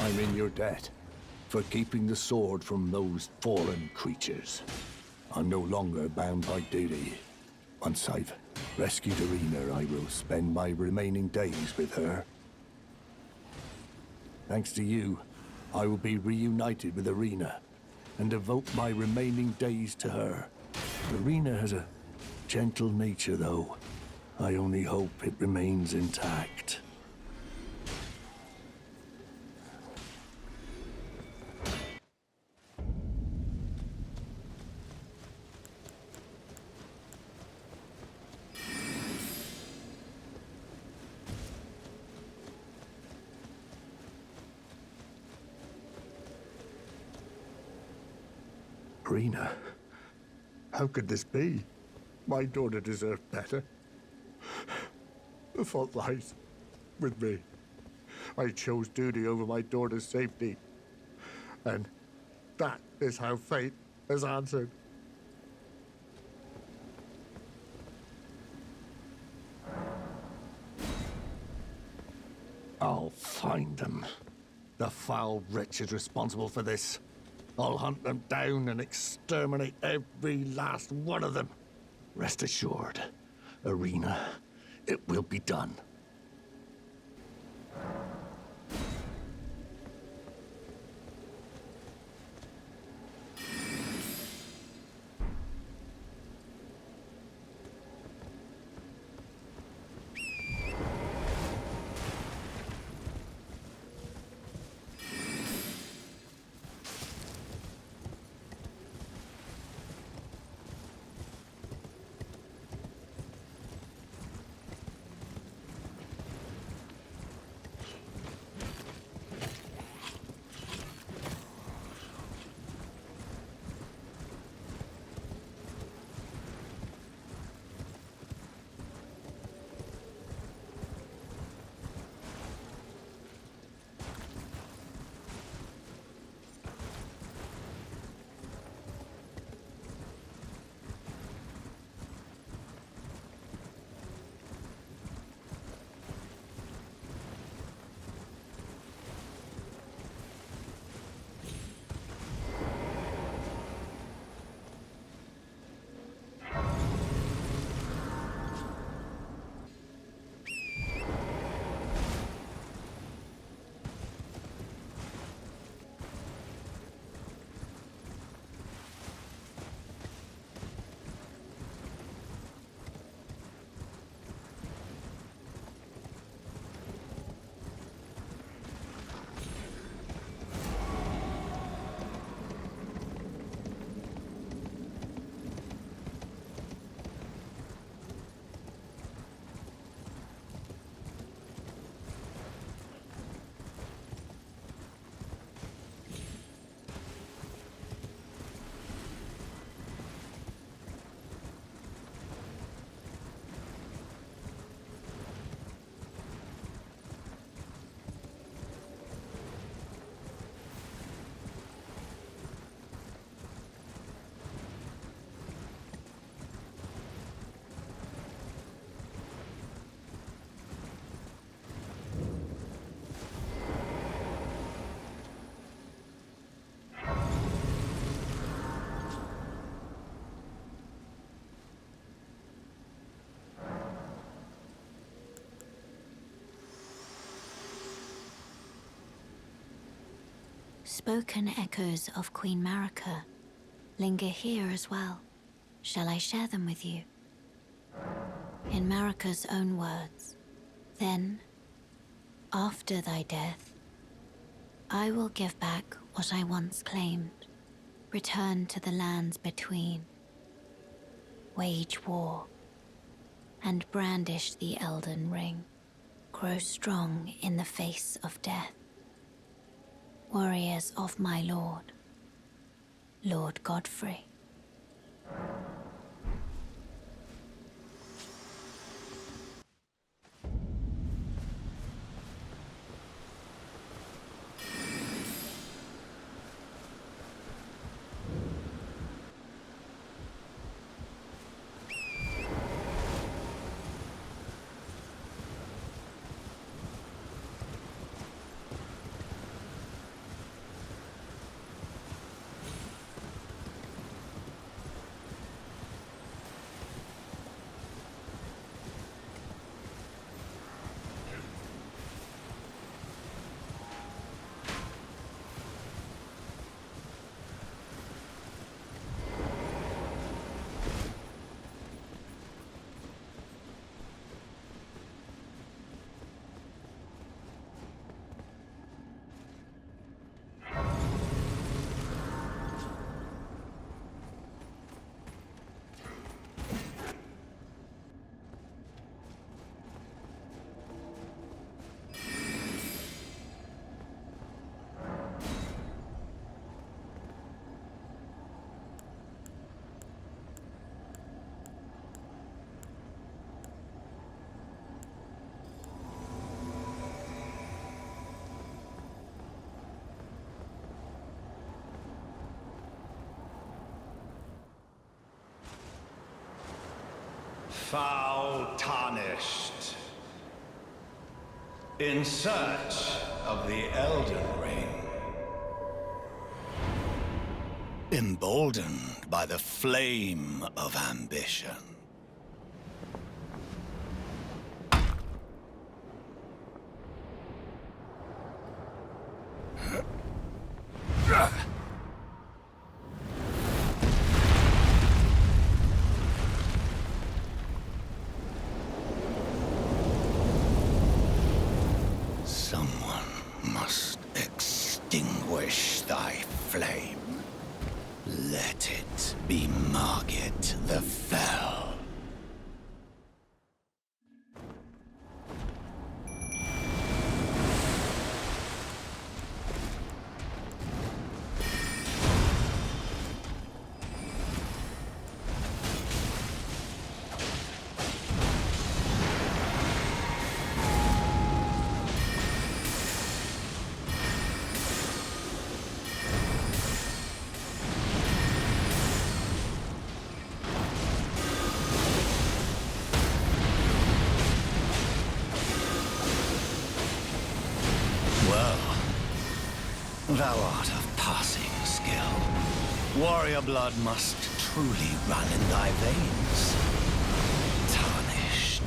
I'm in your debt for keeping the sword from those fallen creatures. I'm no longer bound by duty. Once I've rescued Irina, I will spend my remaining days with her. Thanks to you, I will be reunited with Irina and devote my remaining days to her. Irina has a gentle nature, though. I only hope it remains intact. Irina, how could this be? My daughter deserved better. The fault lies with me. I chose duty over my daughter's safety. And that is how fate has answered. I'll find them. The foul wretches responsible for this. I'll hunt them down and exterminate every last one of them. Rest assured, Irina, it will be done. Spoken echoes of Queen Marika linger here as well. Shall I share them with you? In Marika's own words, then, after thy death, I will give back what I once claimed, return to the lands between, wage war, and brandish the Elden ring, grow strong in the face of death. Warriors of my lord, Lord Godfrey. foul tarnished, in search of the Elden Ring. Emboldened by the flame of ambition. Someone must extinguish thy flame. Let it be Margit the Fell. Thou art of passing skill. Warrior blood must truly run in thy veins. Tarnished.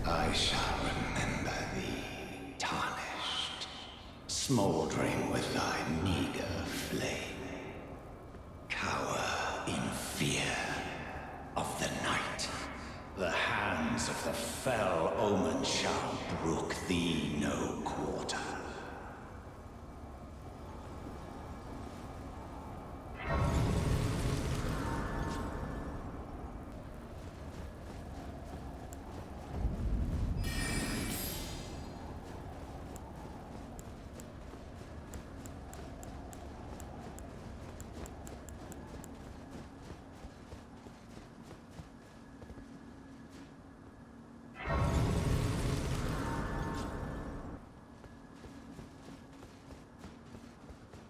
I shall remember thee, tarnished, smouldering with thy meager flame. Cower in fear of the night. The hands of the fell omen shall brook thee no quarter.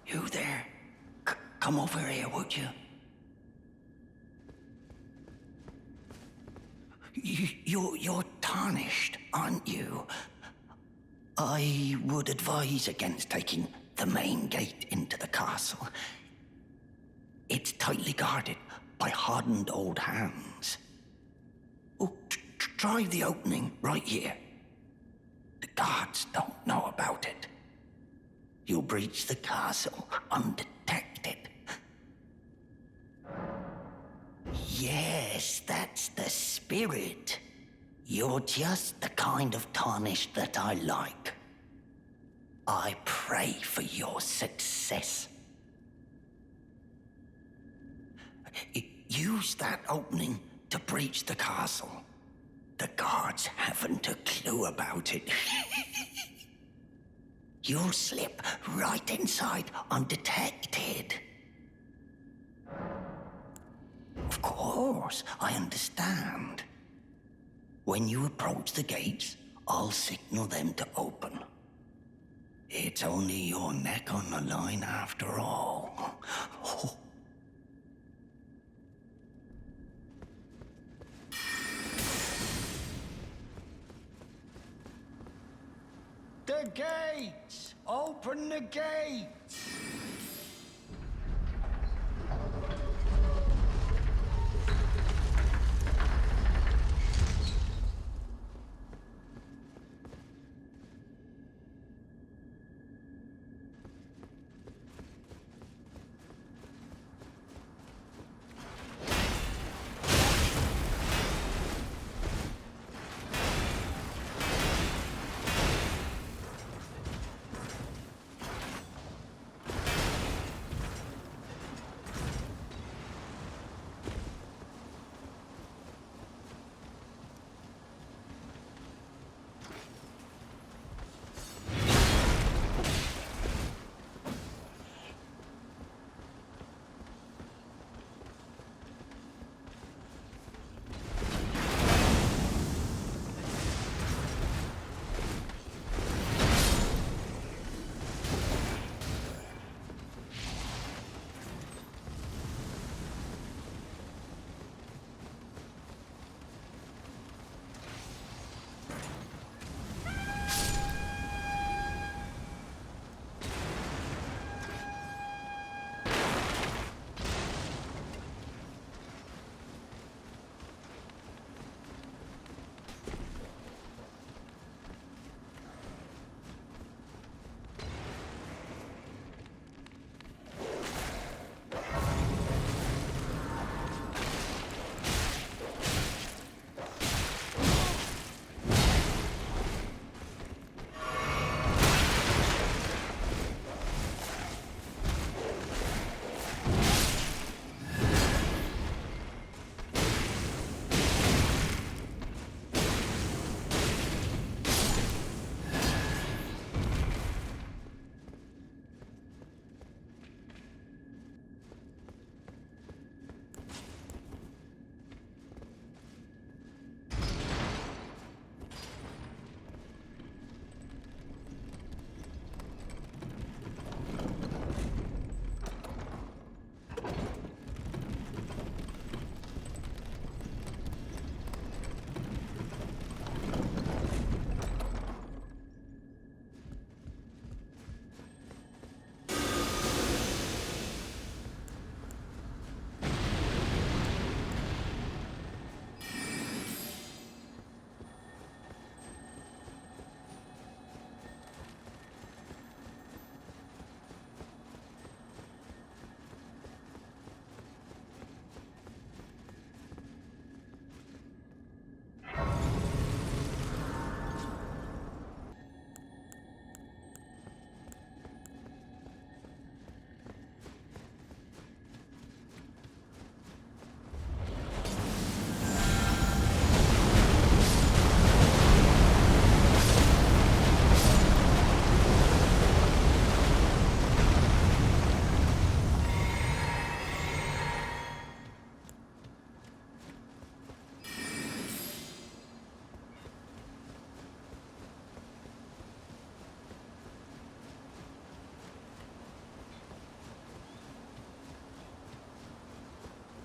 You there? Come over here, would you? You're tarnished, aren't you? I would advise against taking the main gate into the castle. It's tightly guarded by hardened old hands. Oh, try the opening right here. The guards don't know about it. You'll breach the castle undetected. Yes, that's the spirit. You're just the kind of tarnished that I like. I pray for your success. Use that opening to breach the castle. The guards haven't a clue about it. You'll slip right inside undetected. Of course, I understand. When you approach the gates, I'll signal them to open. It's only your neck on the line after all. The gates! Open the gates!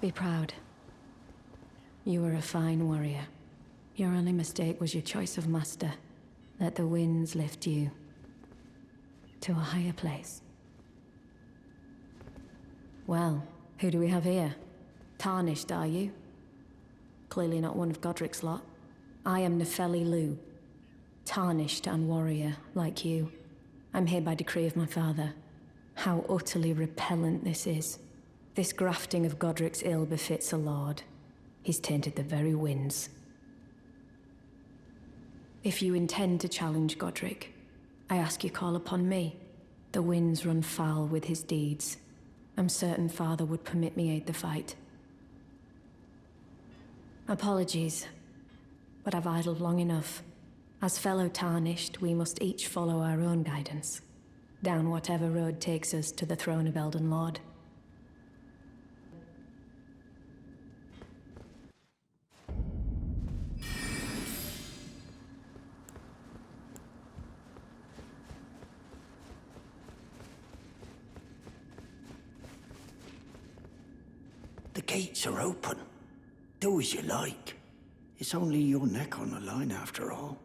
Be proud. You were a fine warrior. Your only mistake was your choice of master. Let the winds lift you to a higher place. Well, who do we have here? Tarnished, are you? Clearly not one of Godric's lot. I am Nefeli Lu. Tarnished and warrior, like you. I'm here by decree of my father. How utterly repellent this is. This grafting of Godric's ill befits a lord. He's tainted the very winds. If you intend to challenge Godric, I ask you call upon me. The winds run foul with his deeds. I'm certain father would permit me aid the fight. Apologies, but I've idled long enough. As fellow Tarnished, we must each follow our own guidance, down whatever road takes us to the throne of Elden Lord. The gates are open. Do as you like. It's only your neck on the line after all.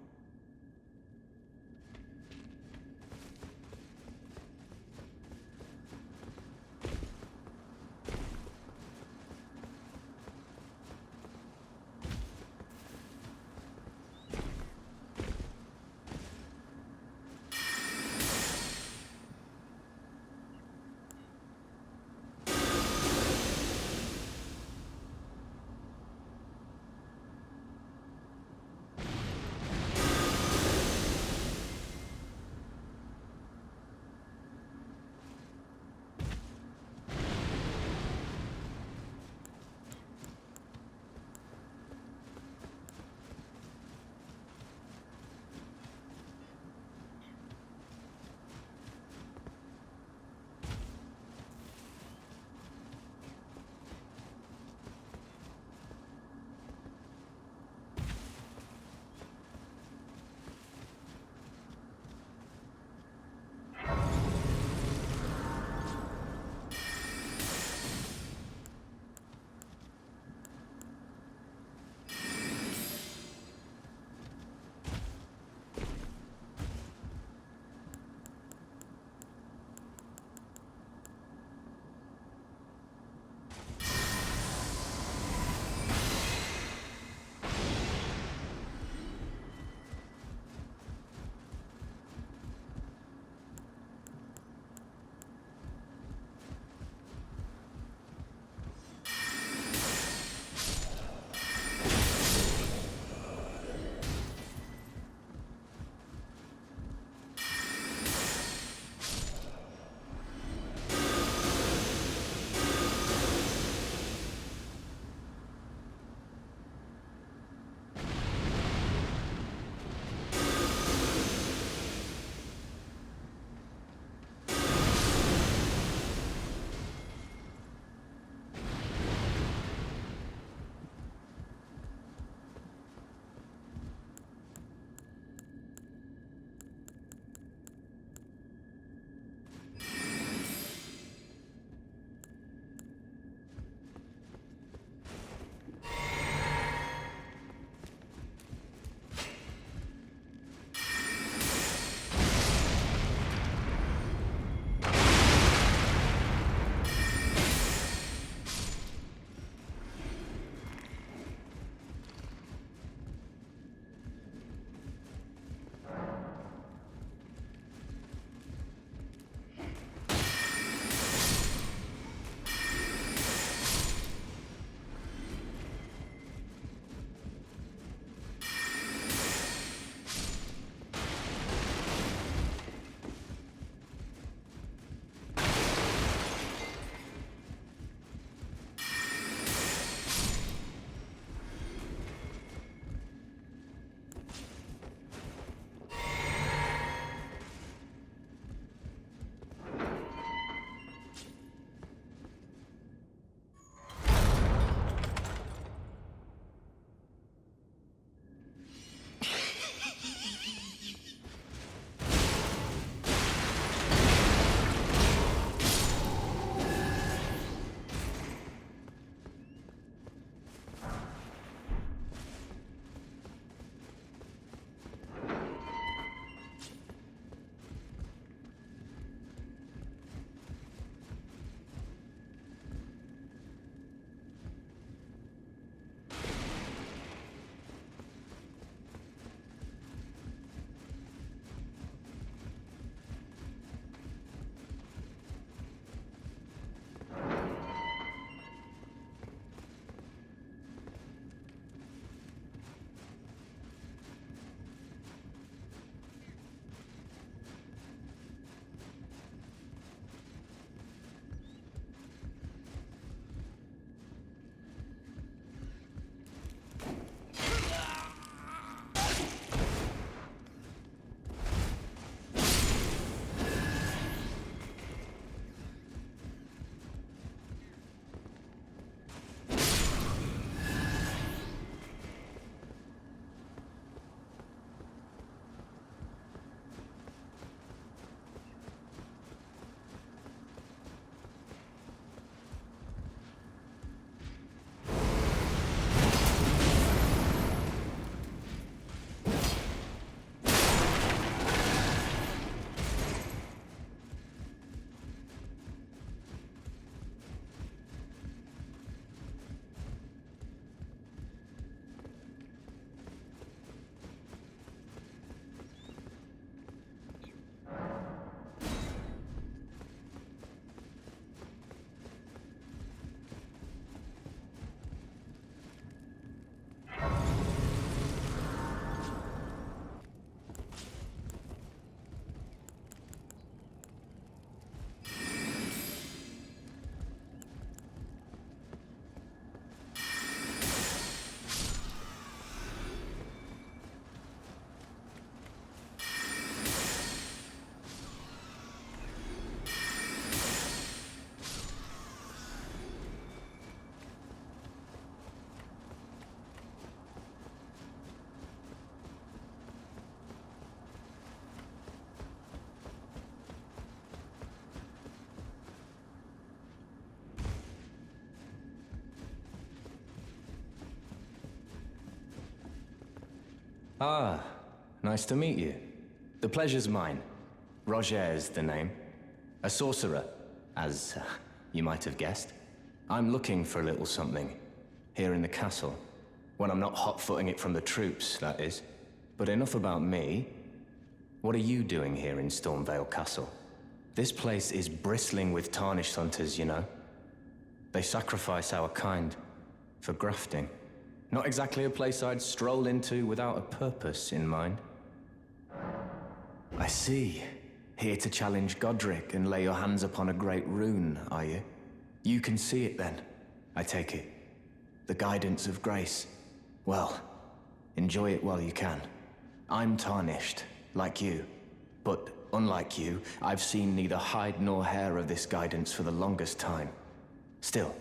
Ah, nice to meet you. The pleasure's mine. Roger's the name. A sorcerer, as you might have guessed. I'm looking for a little something here in the castle. When I'm not hot-footing it from the troops, that is. But enough about me. What are you doing here in Stormvale Castle? This place is bristling with tarnished hunters, you know. They sacrifice our kind for grafting. Not exactly a place I'd stroll into without a purpose in mind. I see. Here to challenge Godric and lay your hands upon a great rune, are you? You can see it then, I take it. The guidance of grace. Well, enjoy it while you can. I'm tarnished, like you. But unlike you, I've seen neither hide nor hair of this guidance for the longest time. Still,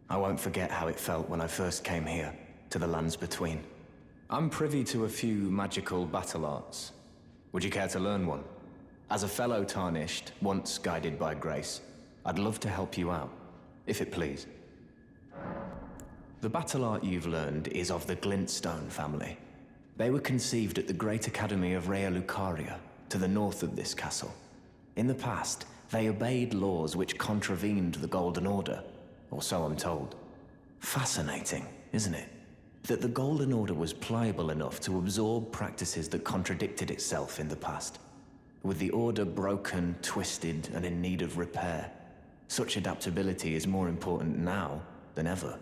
I won't forget how it felt when I first came here, to the lands between. I'm privy to a few magical battle arts. Would you care to learn one? As a fellow tarnished, once guided by grace, I'd love to help you out, if it please. The battle art you've learned is of the Glintstone family. They were conceived at the Great Academy of Lucaria, to the north of this castle. In the past, they obeyed laws which contravened the Golden Order, or so I'm told. Fascinating, isn't it? That the Golden Order was pliable enough to absorb practices that contradicted itself in the past. With the Order broken, twisted, and in need of repair, such adaptability is more important now than ever.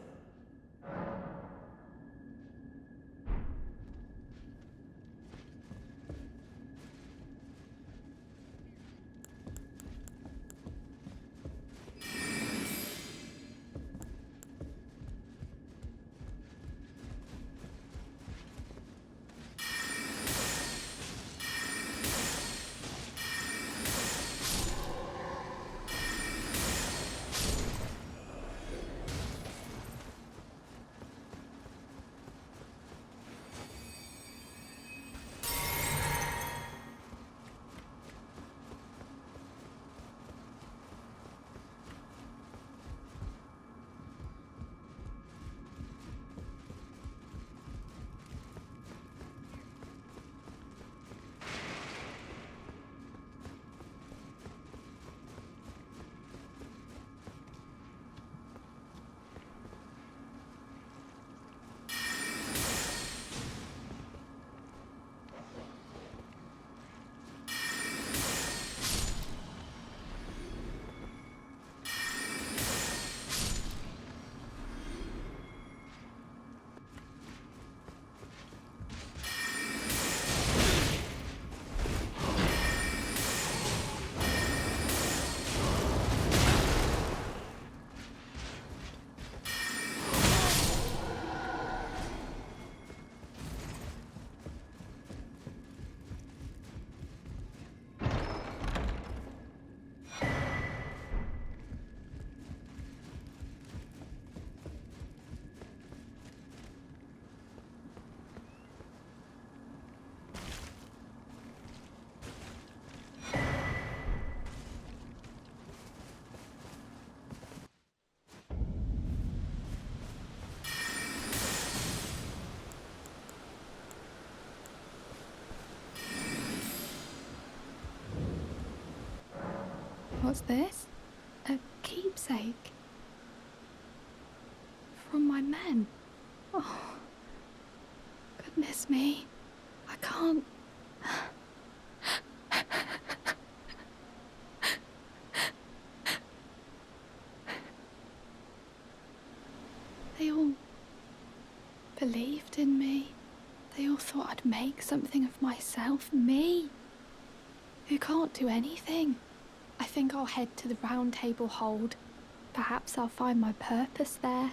What's this? A keepsake? From my men? Oh, goodness me. I can't... They all believed in me. They all thought I'd make something of myself. Me, who can't do anything. I think I'll head to the Round Table Hold. Perhaps I'll find my purpose there.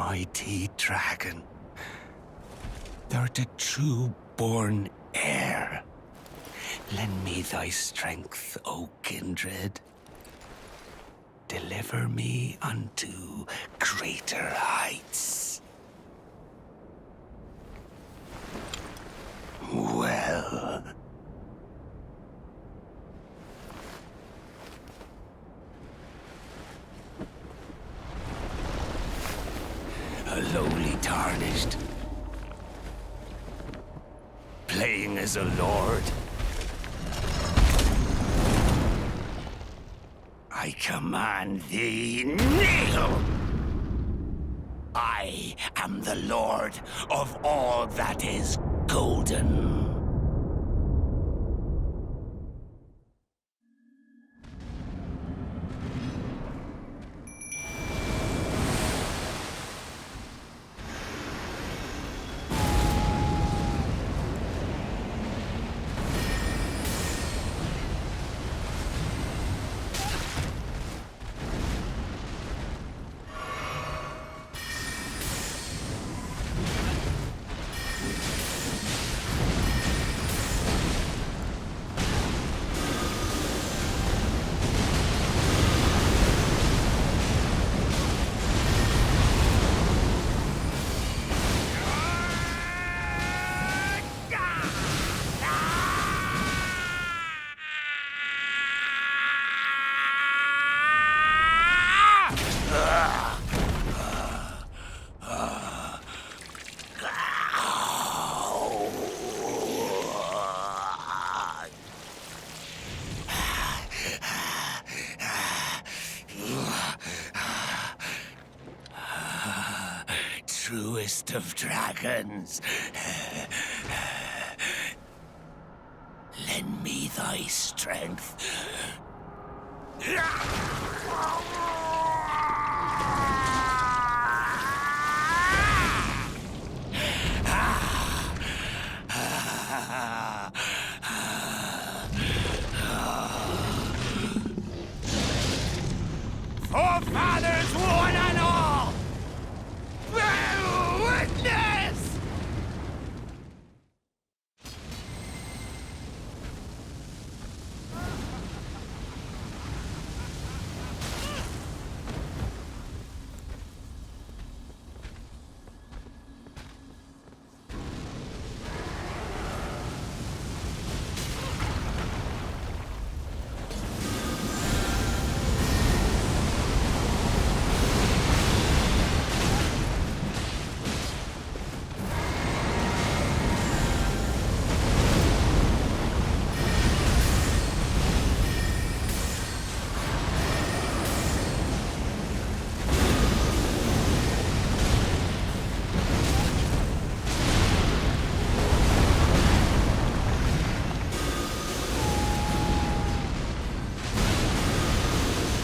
mighty dragon. Thou'rt a true-born heir. Lend me thy strength, O kindred. Deliver me unto greater heights. Well... A lowly tarnished, playing as a lord. I command thee, kneel! I am the lord of all that is golden. Truest of dragons. Lend me thy strength. Forefathers, one and all! Bear witness!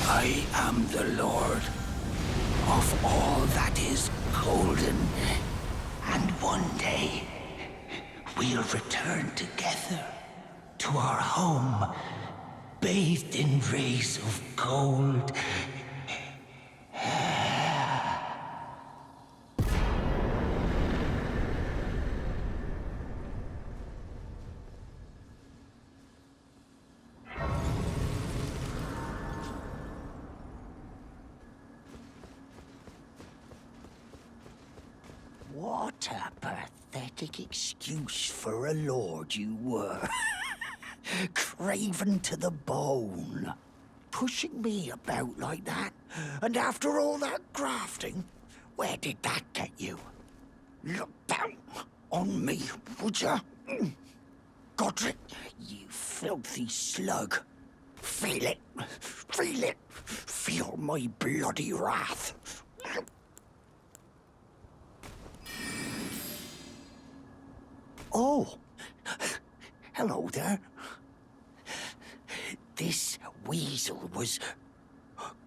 I am the Lord of all that is golden, and one day we'll return together to our home, bathed in rays of gold. What a pathetic excuse for a lord you were. Craven to the bone. Pushing me about like that. And after all that grafting, where did that get you? Look down on me, would ya? Godric, you filthy slug. Feel it. Feel it. Feel my bloody wrath. Oh, hello there. This weasel was...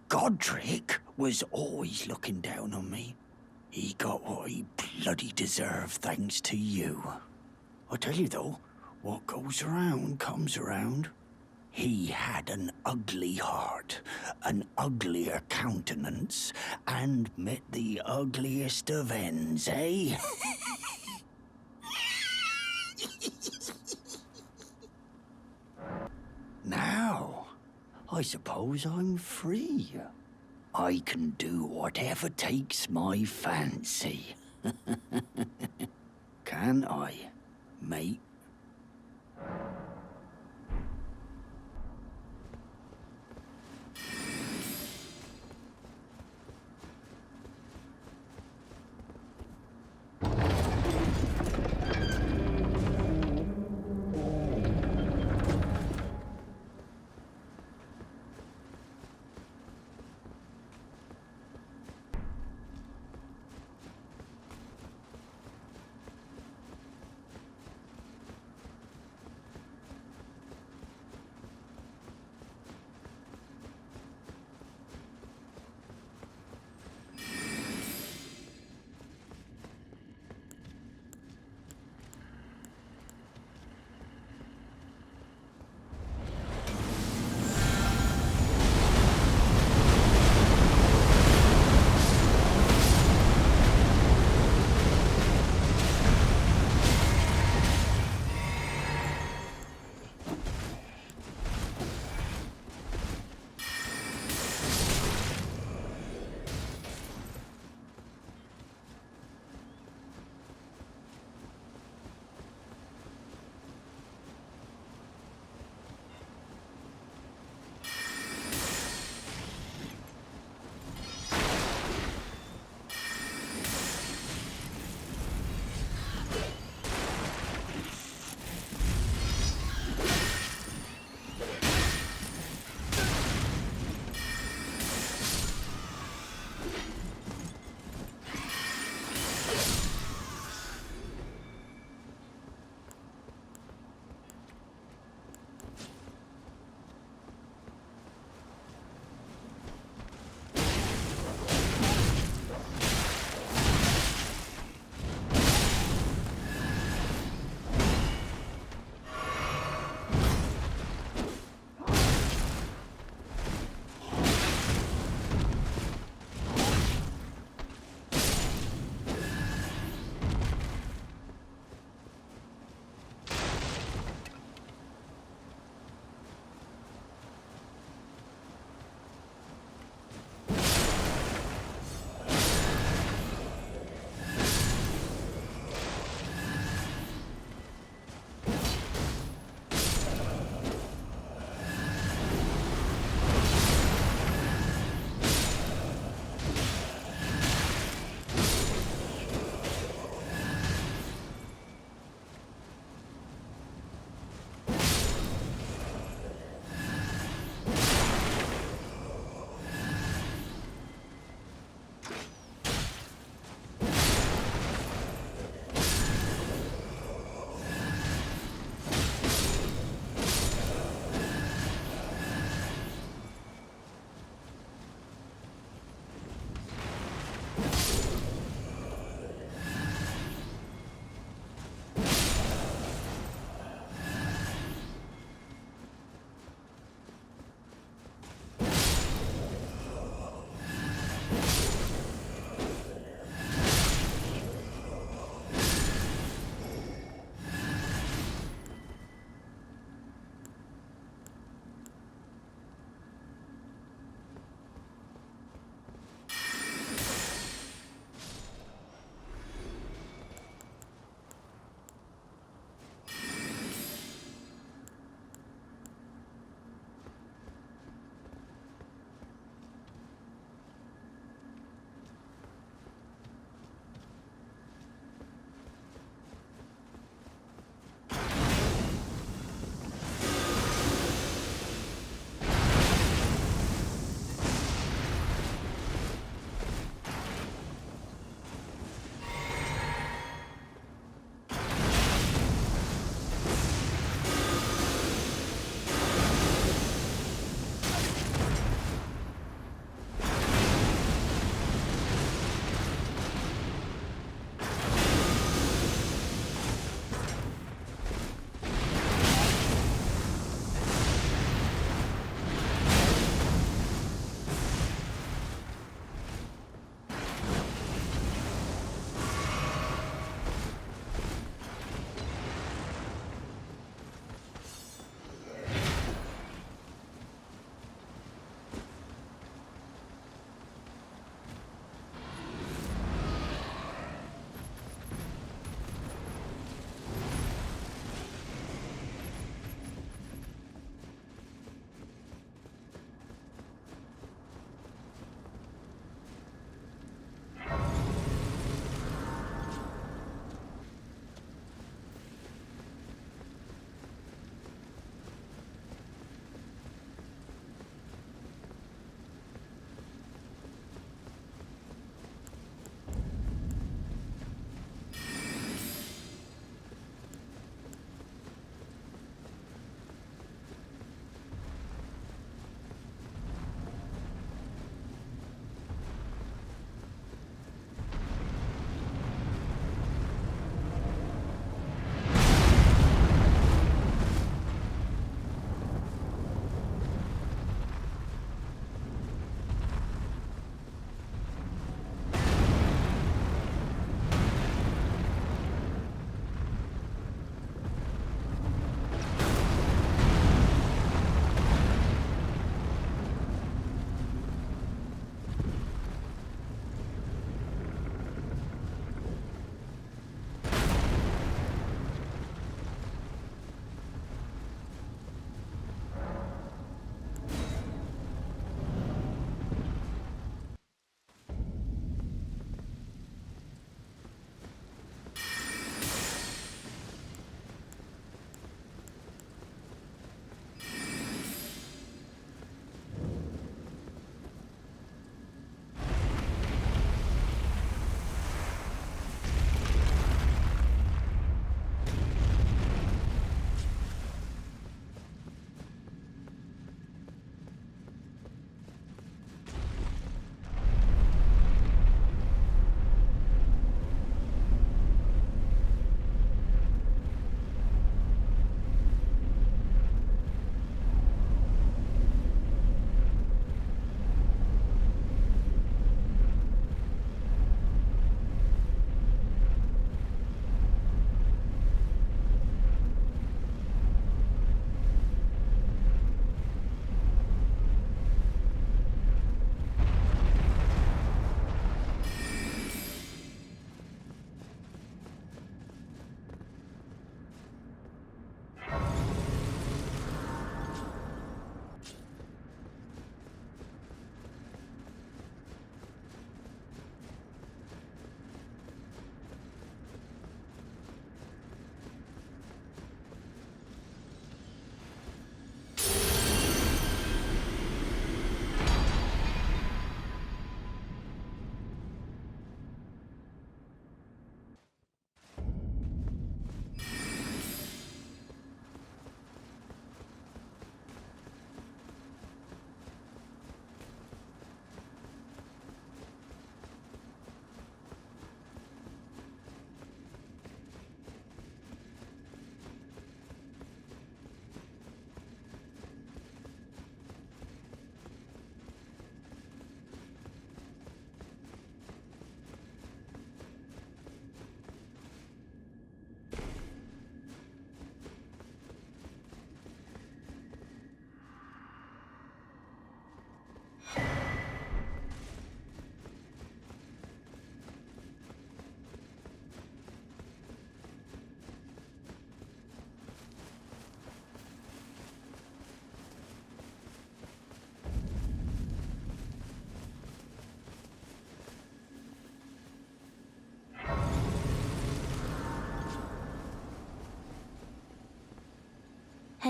Godric was always looking down on me. He got what he bloody deserved thanks to you. I tell you though, what goes around comes around. He had an ugly heart, an uglier countenance, and met the ugliest of ends, eh? Now, I suppose I'm free. I can do whatever takes my fancy. Can I, mate?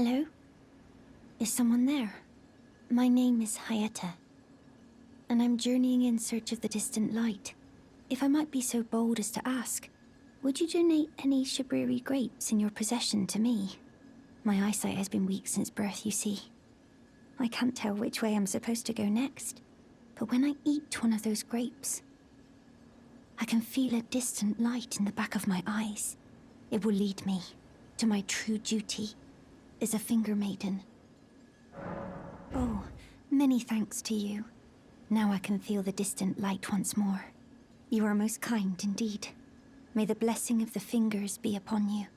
Hello? Is someone there? My name is Hayata, and I'm journeying in search of the distant light. If I might be so bold as to ask, would you donate any Shabriri grapes in your possession to me? My eyesight has been weak since birth, you see. I can't tell which way I'm supposed to go next, but when I eat one of those grapes, I can feel a distant light in the back of my eyes. It will lead me to my true duty as a finger maiden. Oh, many thanks to you. Now I can feel the distant light once more. You are most kind indeed. May the blessing of the fingers be upon you.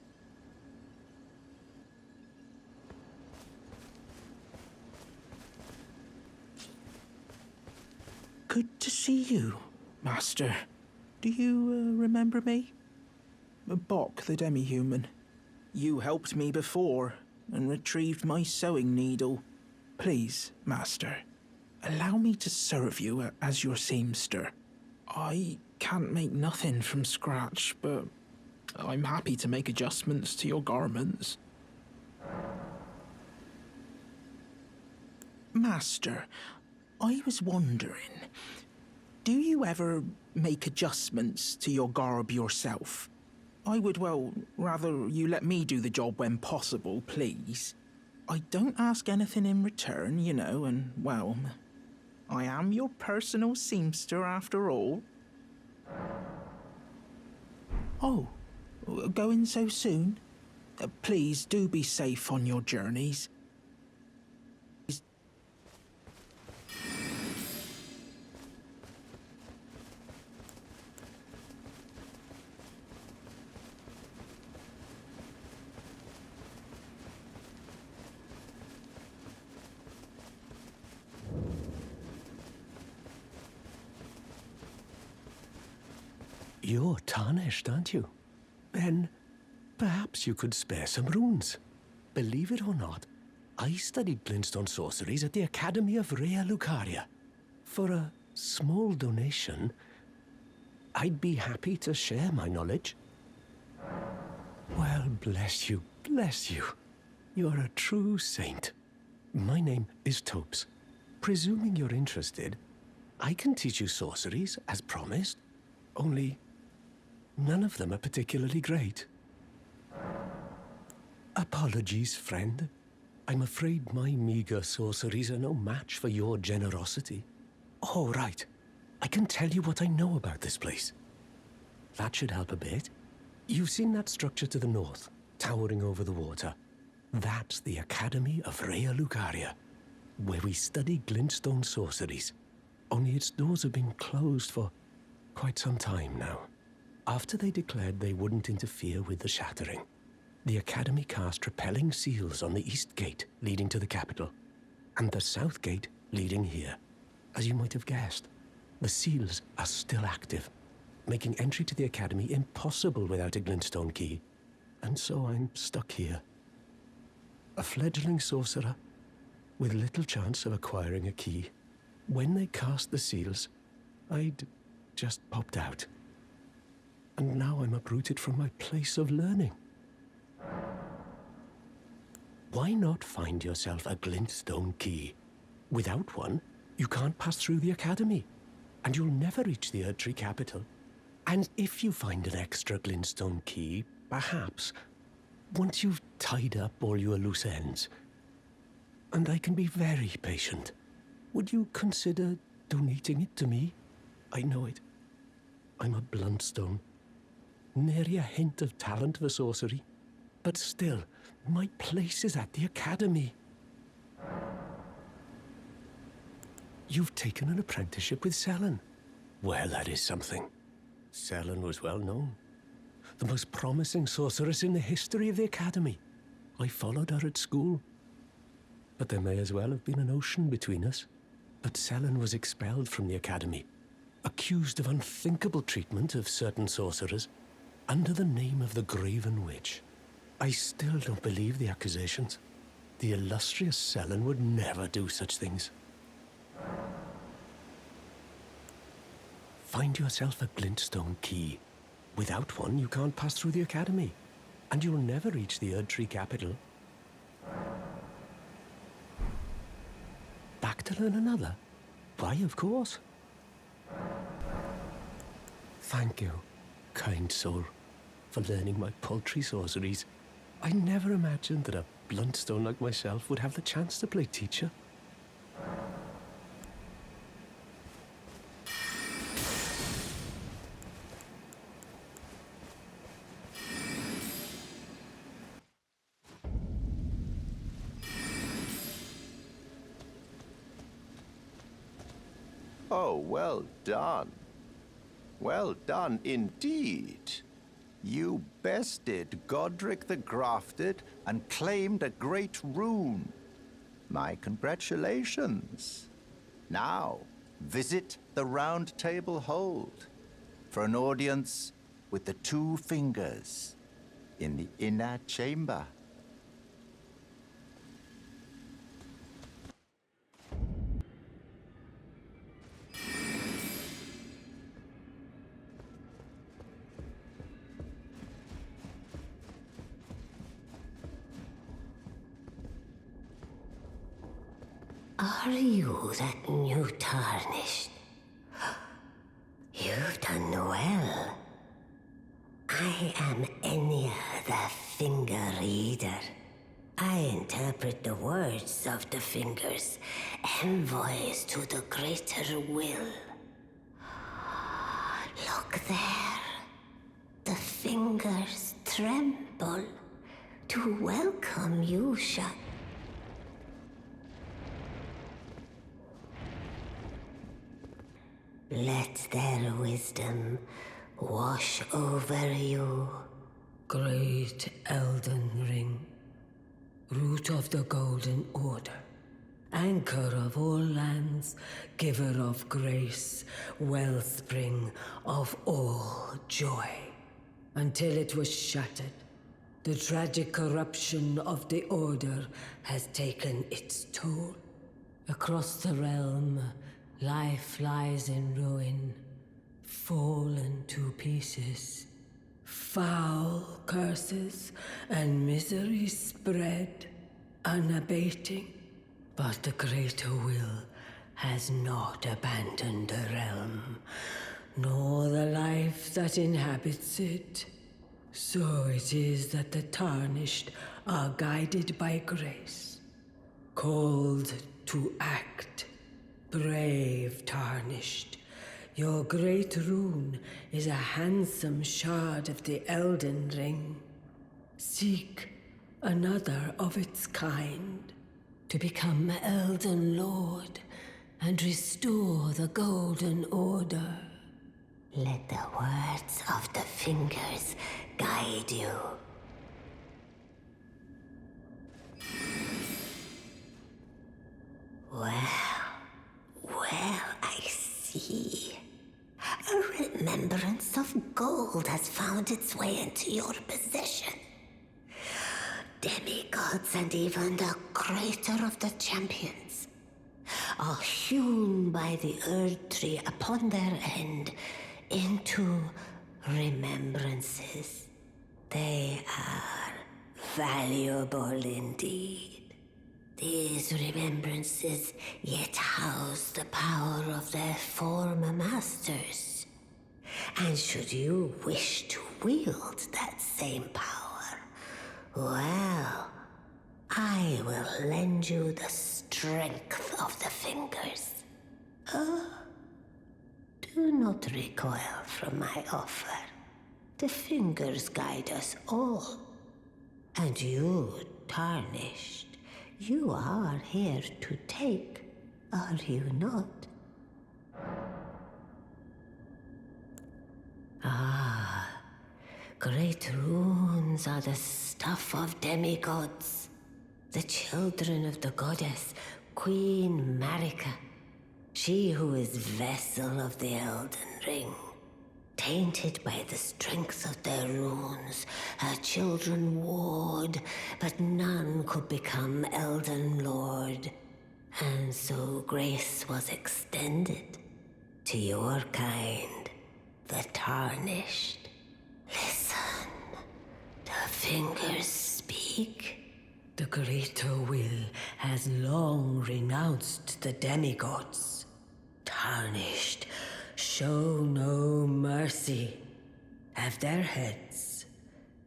Good to see you, Master. Do you remember me? Bok, the demi-human. You helped me before and retrieved my sewing needle. Please, Master, allow me to serve you as your seamster. I can't make nothing from scratch, but I'm happy to make adjustments to your garments. Master, I was wondering, do you ever make adjustments to your garb yourself? I would, well, rather you let me do the job when possible, please. I don't ask anything in return, you know, and, well, I am your personal seamster after all. Oh, going so soon? Please do be safe on your journeys. You're tarnished, aren't you? Then perhaps you could spare some runes. Believe it or not, I studied glintstone sorceries at the Academy of Rea Lucaria. For a small donation, I'd be happy to share my knowledge. Well, bless you, bless you. You're a true saint. My name is Topes. Presuming you're interested, I can teach you sorceries, as promised. Only none of them are particularly great. Apologies, friend. I'm afraid my meager sorceries are no match for your generosity. Oh, right. I can tell you what I know about this place. That should help a bit. You've seen that structure to the north, towering over the water. That's the Academy of Rea Lucaria, where we study glintstone sorceries. Only its doors have been closed for quite some time now. After they declared they wouldn't interfere with the shattering, the Academy cast repelling seals on the east gate leading to the capital, and the south gate leading here. As you might have guessed, the seals are still active, making entry to the Academy impossible without a glintstone key. And so I'm stuck here. A fledgling sorcerer with little chance of acquiring a key. When they cast the seals, I'd just popped out. And now I'm uprooted from my place of learning. Why not find yourself a glintstone key? Without one, you can't pass through the Academy, and you'll never reach the Erdtree capital. And if you find an extra glintstone key, perhaps, once you've tied up all your loose ends, and I can be very patient, would you consider donating it to me? I know it. I'm a bluntstone. Nary a hint of talent for sorcery. But still, my place is at the Academy. You've taken an apprenticeship with Selen. Well, that is something. Selen was well known. The most promising sorceress in the history of the Academy. I followed her at school. But there may as well have been an ocean between us. But Selen was expelled from the Academy, accused of unthinkable treatment of certain sorcerers, under the name of the Graven Witch. I still don't believe the accusations. The illustrious Selen would never do such things. Find yourself a glintstone key. Without one, you can't pass through the Academy, and you'll never reach the Erdtree capital. back to learn another? Why, of course. Thank you, kind soul, for learning my paltry sorceries. I never imagined that a bluntstone like myself would have the chance to play teacher. Oh, well done. Well done indeed. You bested Godric the Grafted and claimed a great rune. My congratulations. Now, visit the Round Table Hold for an audience with the two fingers in the inner chamber. Are you that new tarnished? You've done well. I am Enya, the Finger Reader. I interpret the words of the fingers, envoys to the greater will. Look there. The fingers tremble to welcome you, Shut. Let their wisdom wash over you. Great Elden Ring, root of the Golden Order, anchor of all lands, giver of grace, wellspring of all joy. Until it was shattered, the tragic corruption of the Order has taken its toll. Across the realm, life lies in ruin, fallen to pieces. Foul curses and misery spread, unabating. But the greater will has not abandoned the realm, nor the life that inhabits it. So it is that the tarnished are guided by grace, called to act. Brave tarnished, your great rune is a handsome shard of the Elden Ring. Seek another of its kind to become Elden Lord and restore the Golden Order. Let the words of the fingers guide you. Well, I see. A remembrance of gold has found its way into your possession. Demigods and even the greater of the champions are hewn by the Earth Tree upon their end into remembrances. They are valuable indeed. These remembrances yet house the power of their former masters. And should you wish to wield that same power, well, I will lend you the strength of the fingers. Do not recoil from my offer. The fingers guide us all. And you, tarnished, you are here to take, are you not? Great runes are the stuff of demigods, the children of the goddess, Queen Marika, she who is vessel of the Elden Ring. Tainted by the strength of their runes, her children warred, but none could become Elden Lord. And so grace was extended to your kind, the tarnished. Listen, the fingers speak. The greater will has long renounced the demigods. Tarnished, show no mercy. Have their heads,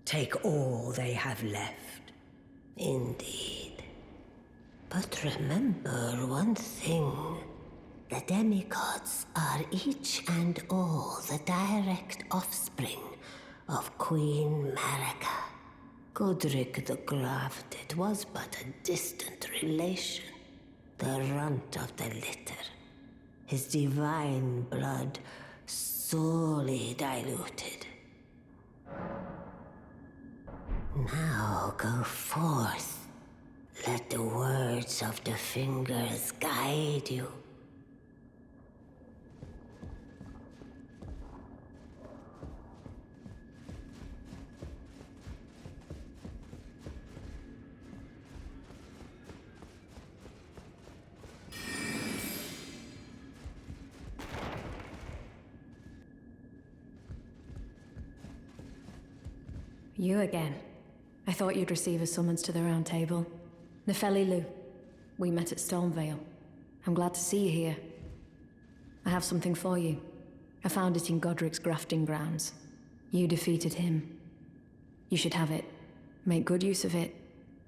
take all they have left. Indeed. But remember one thing. The demigods are each and all the direct offspring of Queen Marika. Godric the Grafted was but a distant relation, the runt of the litter. His divine blood sorely diluted. Now go forth. Let the words of the fingers guide you. You again. I thought you'd receive a summons to the Round Table. Nefeli Lu. We met at Stormvale. I'm glad to see you here. I have something for you. I found it in Godric's grafting grounds. You defeated him. You should have it. Make good use of it.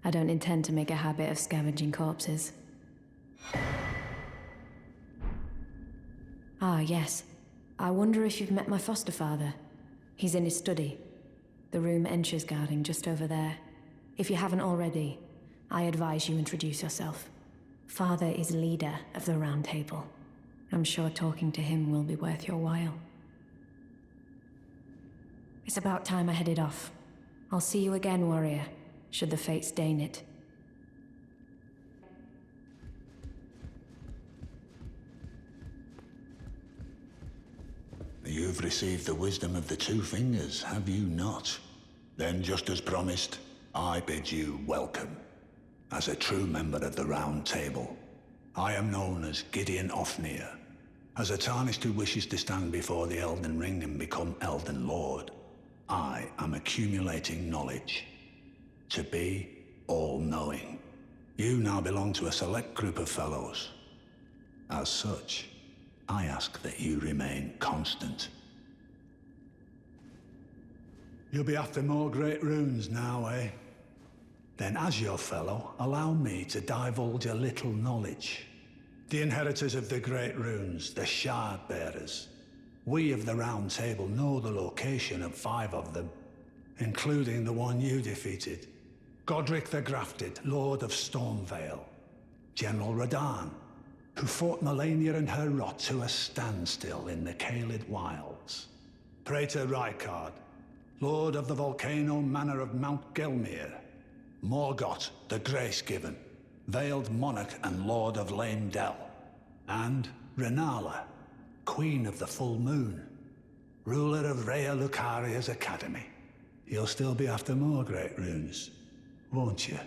I don't intend to make a habit of scavenging corpses. Ah, yes. I wonder if you've met my foster father. He's in his study. The room Ensha's guarding just over there. If you haven't already, I advise you introduce yourself. Father is leader of the Round Table. I'm sure talking to him will be worth your while. It's about time I headed off. I'll see you again, warrior, should the fates deign it. You've received the wisdom of the Two Fingers, have you not? Then, just as promised, I bid you welcome. As a true member of the Round Table, I am known as Gideon Ofnir. As a Tarnished who wishes to stand before the Elden Ring and become Elden Lord, I am accumulating knowledge. To be all-knowing. You now belong to a select group of fellows. As such, I ask that you remain constant. You'll be after more great runes now, eh? Then as your fellow, allow me to divulge a little knowledge. The inheritors of the great runes, the Shard Bearers. We of the Round Table know the location of 5 of them, including the one you defeated. Godric the Grafted, Lord of Stormvale. General Radahn, who fought Melania and her rot to a standstill in the Caelid Wilds. Praetor Rykard, Lord of the Volcano Manor of Mount Gelmir. Morgoth, the Grace-Given, Veiled Monarch and Lord of Lame Dell. And Renala, Queen of the Full Moon, ruler of Rhea Lucaria's Academy. You'll still be after more great runes, won't you?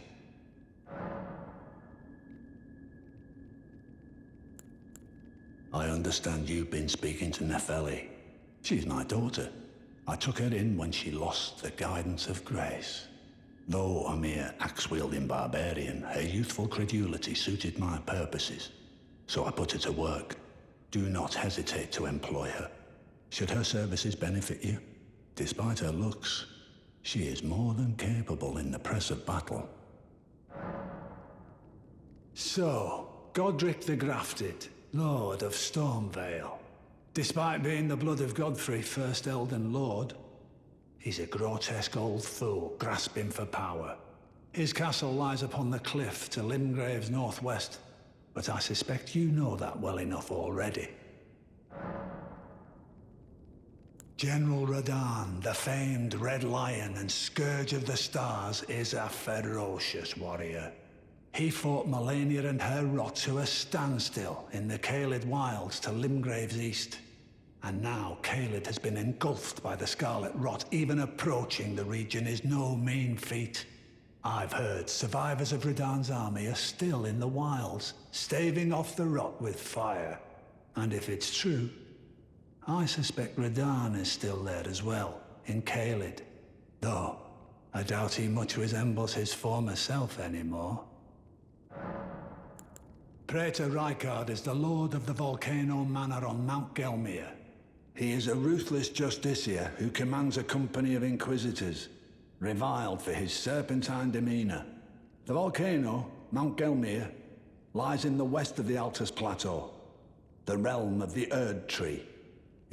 I understand you've been speaking to Nefeli. She's my daughter. I took her in when she lost the guidance of grace. Though a mere axe-wielding barbarian, her youthful credulity suited my purposes. So I put her to work. Do not hesitate to employ her. Should her services benefit you, despite her looks, she is more than capable in the press of battle. So, Godric the Grafted, Lord of Stormvale. Despite being the blood of Godfrey, first Elden Lord, he's a grotesque old fool grasping for power. His castle lies upon the cliff to Limgrave's northwest, but I suspect you know that well enough already. General Radahn, the famed Red Lion and Scourge of the Stars, is a ferocious warrior. He fought Melania and her rot to a standstill in the Caelid Wilds to Limgrave's east. And now Caelid has been engulfed by the Scarlet Rot. Even approaching the region is no mean feat. I've heard survivors of Radahn's army are still in the wilds, staving off the rot with fire. And if it's true, I suspect Radahn is still there as well, in Caelid. Though, I doubt he much resembles his former self anymore. Praetor Rykard is the lord of the Volcano Manor on Mount Gelmir. He is a ruthless justiciar who commands a company of inquisitors, reviled for his serpentine demeanor. The volcano, Mount Gelmir, lies in the west of the Altus Plateau, the realm of the Erd Tree.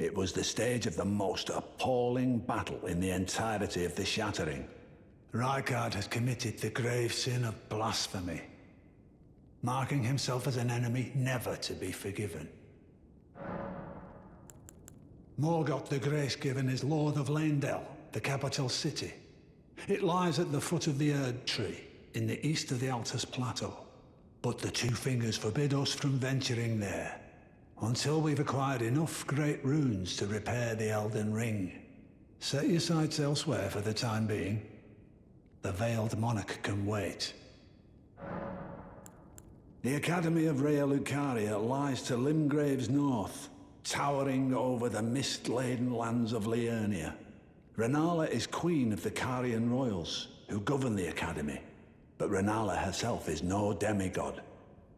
It was the stage of the most appalling battle in the entirety of the Shattering. Rykard has committed the grave sin of blasphemy, marking himself as an enemy never to be forgiven. Morgoth the Grace-Given is Lord of Leyndell, the capital city. It lies at the foot of the Erd Tree, in the east of the Altus Plateau. But the Two Fingers forbid us from venturing there, until we've acquired enough great runes to repair the Elden Ring. Set your sights elsewhere for the time being. The Veiled Monarch can wait. The Academy of Raya Lucaria lies to Limgrave's north, towering over the mist-laden lands of Liurnia. Renala is queen of the Carian royals, who govern the Academy. But Renala herself is no demigod.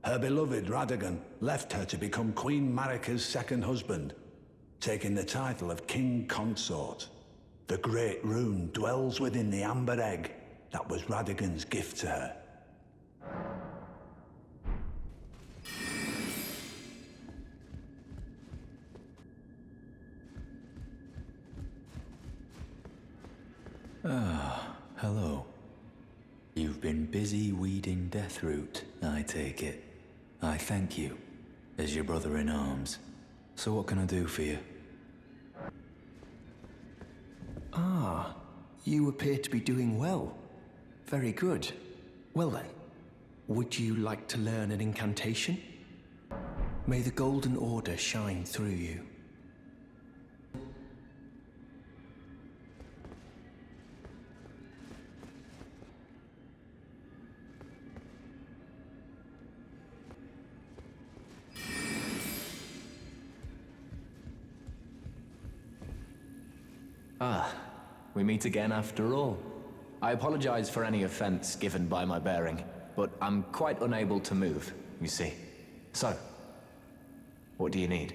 Her beloved Radagon left her to become Queen Marika's second husband, taking the title of King Consort. The Great Rune dwells within the Amber Egg that was Radagon's gift to her. Ah, hello. You've been busy weeding Deathroot, I take it. I thank you, as your brother-in-arms. So what can I do for you? Ah, you appear to be doing well. Very good. Well then, would you like to learn an incantation? May the Golden Order shine through you. Ah, we meet again after all. I apologize for any offense given by my bearing, but I'm quite unable to move, you see. So, what do you need?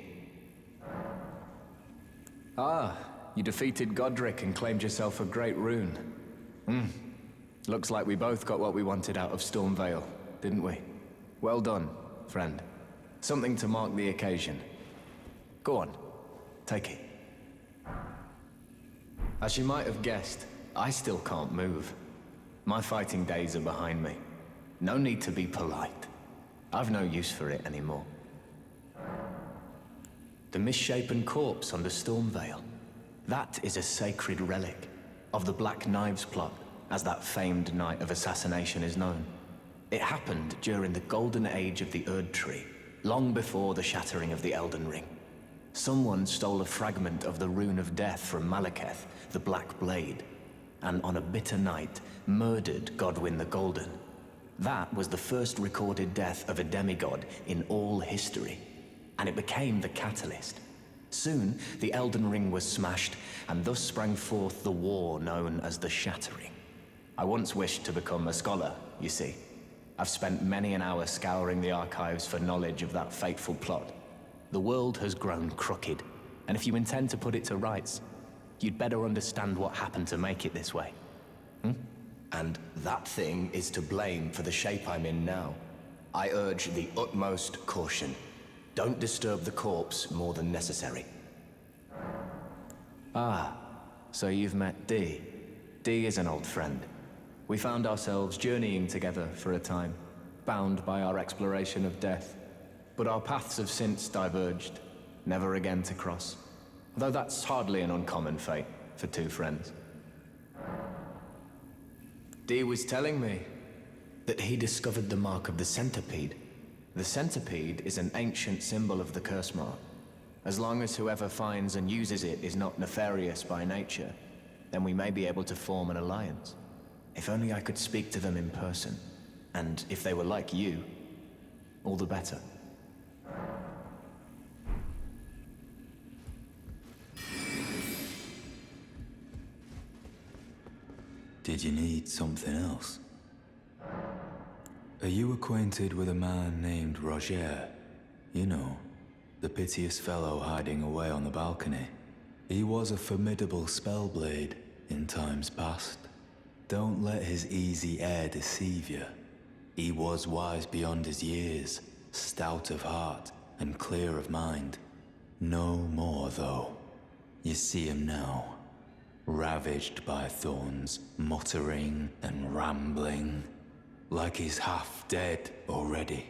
Ah, you defeated Godric and claimed yourself a great rune. Looks like we both got what we wanted out of Stormvale, didn't we? Well done, friend. Something to mark the occasion. Go on, take it. As you might have guessed, I still can't move. My fighting days are behind me. No need to be polite. I've no use for it anymore. The misshapen corpse under Stormvale. That is a sacred relic of the Black Knives plot, as that famed night of assassination is known. It happened during the golden age of the Erd Tree, long before the shattering of the Elden Ring. Someone stole a fragment of the Rune of Death from Malekith, the Black Blade, and on a bitter night, murdered Godwyn the Golden. That was the first recorded death of a demigod in all history, and it became the catalyst. Soon, the Elden Ring was smashed, and thus sprang forth the war known as the Shattering. I once wished to become a scholar, you see. I've spent many an hour scouring the archives for knowledge of that fateful plot. The world has grown crooked, and if you intend to put it to rights, you'd better understand what happened to make it this way. And that thing is to blame for the shape I'm in now. I urge the utmost caution. Don't disturb the corpse more than necessary. Ah, so you've met Dee. Dee is an old friend. We found ourselves journeying together for a time, bound by our exploration of death. But our paths have since diverged, never again to cross. Though that's hardly an uncommon fate for two friends. Dee was telling me that he discovered the mark of the centipede. The centipede is an ancient symbol of the curse mark. As long as whoever finds and uses it is not nefarious by nature, then we may be able to form an alliance. If only I could speak to them in person. And if they were like you, all the better. Did you need something else? Are you acquainted with a man named Roger? You know, the piteous fellow hiding away on the balcony. He was a formidable spellblade in times past. Don't let his easy air deceive you. He was wise beyond his years, stout of heart and clear of mind. No more, though. You see him now, ravaged by thorns, muttering and rambling, like he's half dead already.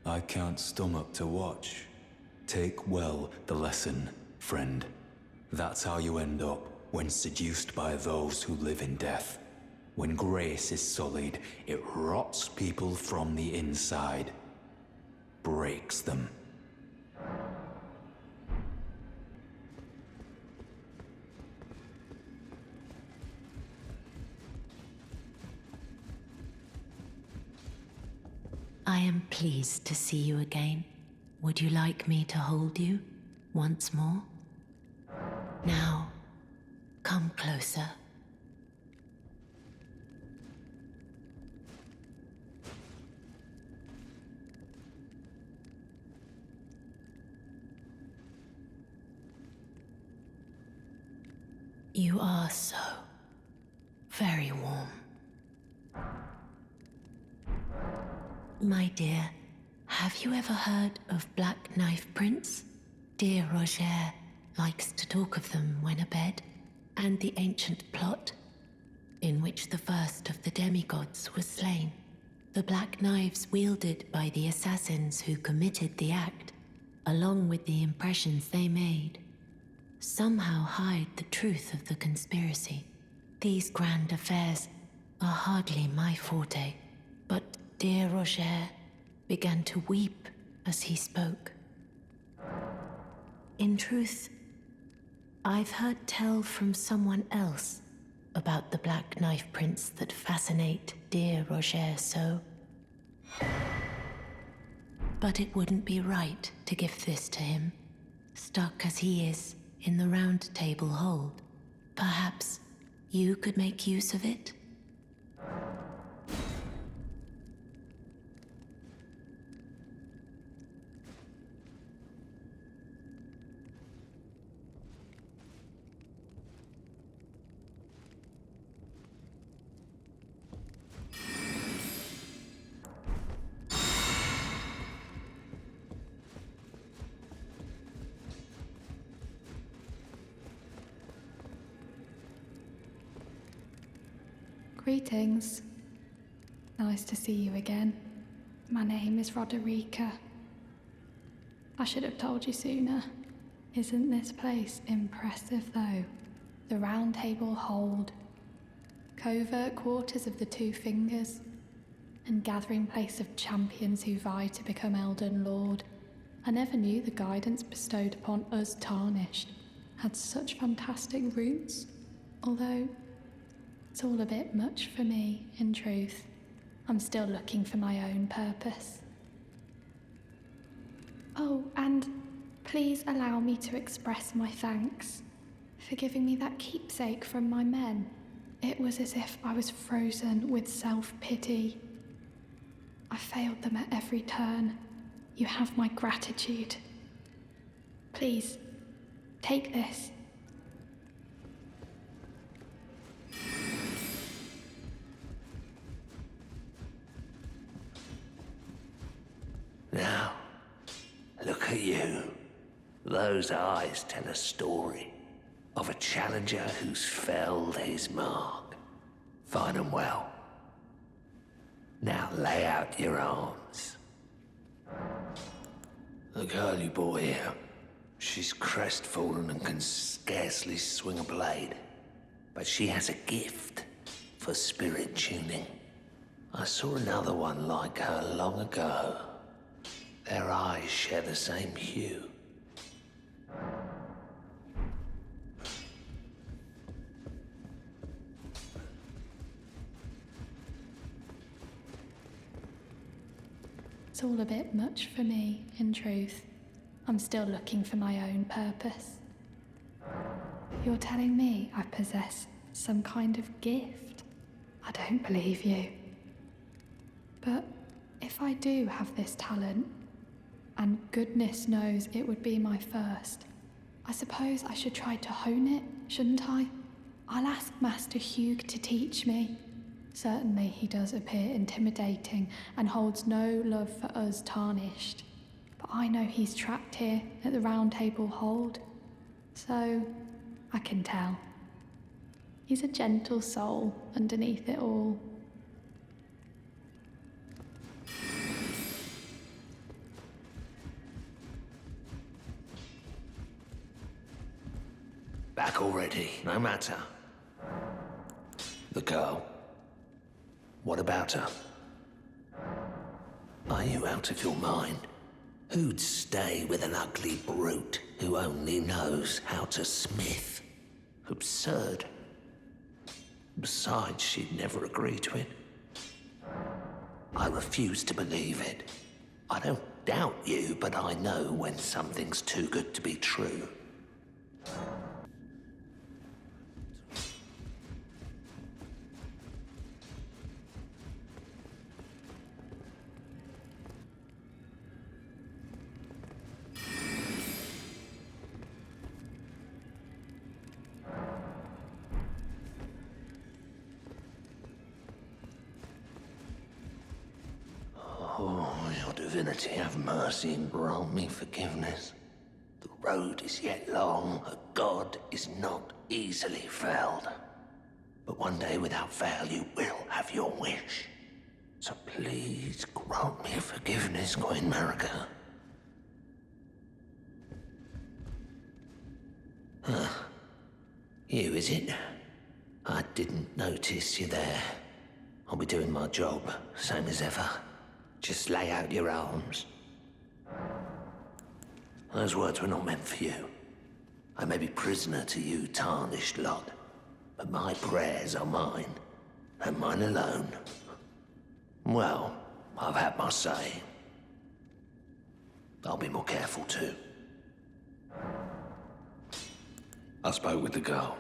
I can't stomach to watch. Take well the lesson, friend. That's how you end up when seduced by those who live in death. When grace is sullied, it rots people from the inside, breaks them. I am pleased to see you again. Would you like me to hold you once more? Now, come closer. You are so very warm. My dear, have you ever heard of Black Knife Prince? Dear Roger likes to talk of them when abed, and the ancient plot in which the first of the demigods was slain. The black knives wielded by the assassins who committed the act, along with the impressions they made, somehow hide the truth of the conspiracy. These grand affairs are hardly my forte, but dear Roger began to weep as he spoke. In truth, I've heard tell from someone else about the Black Knife Prince that fascinate dear Roger so. But it wouldn't be right to give this to him, stuck as he is in the Round Table hold. Perhaps you could make use of it? Greetings. Nice to see you again. My name is Roderika. I should have told you sooner. Isn't this place impressive, though? The Round Table hold, covert quarters of the Two Fingers, and gathering place of champions who vie to become Elden Lord. I never knew the guidance bestowed upon us Tarnished had such fantastic roots, although it's all a bit much for me, in truth. I'm still looking for my own purpose. Oh, and please allow me to express my thanks for giving me that keepsake from my men. It was as if I was frozen with self-pity. I failed them at every turn. You have my gratitude. Please, take this. Now, look at you. Those eyes tell a story of a challenger who's felled his mark. Find them well. Now lay out your arms. The girl you brought here, she's crestfallen and can scarcely swing a blade. But she has a gift for spirit tuning. I saw another one like her long ago. Their eyes share the same hue. It's all a bit much for me, in truth. I'm still looking for my own purpose. You're telling me I possess Some kind of gift? I don't believe you. But if I do have this talent, and goodness knows it would be my first, I suppose I should try to hone it, shouldn't I? I'll ask Master Hugh to teach me. Certainly he does appear intimidating and holds no love for us tarnished. But I know he's trapped here at the Round Table Hold, so I can tell. He's a gentle soul underneath it all. Back already, no matter. The girl. What about her? Are you out of your mind? Who'd stay with an ugly brute who only knows how to smith? Absurd. Besides, she'd never agree to it. I refuse to believe it. I don't doubt you, but I know when something's too good to be true. Oh, your divinity, have mercy and grant me forgiveness. The road is yet long, a god is not easily felled. But one day without fail you will have your wish. So please grant me forgiveness, Queen Marika. You, is it? I didn't notice you there. I'll be doing my job, same as ever. Just lay out your arms. Those words were not meant for you. I may be prisoner to you, tarnished lot, but my prayers are mine, and mine alone. Well, I've had my say. I'll be more careful too. I spoke with the girl.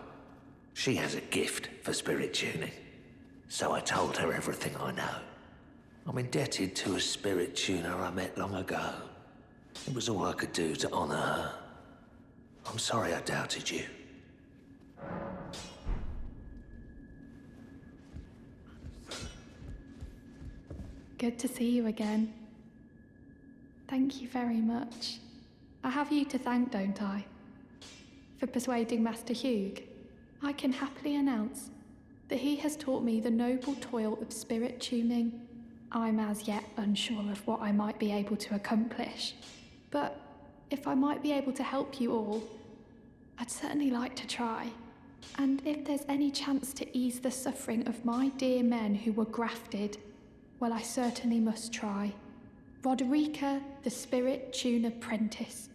She has a gift for spirit tuning, so I told her everything I know. I'm indebted to a spirit tuner I met long ago. It was all I could do to honor her. I'm sorry I doubted you. Good to see you again. Thank you very much. I have you to thank, don't I? For persuading Master Hugh. I can happily announce that he has taught me the noble toil of spirit tuning. I'm as yet unsure of what I might be able to accomplish, but if I might be able to help you all, I'd certainly like to try. And if there's any chance to ease the suffering of my dear men who were grafted, well, I certainly must try. Roderika, the Spirit Tuner Apprentice.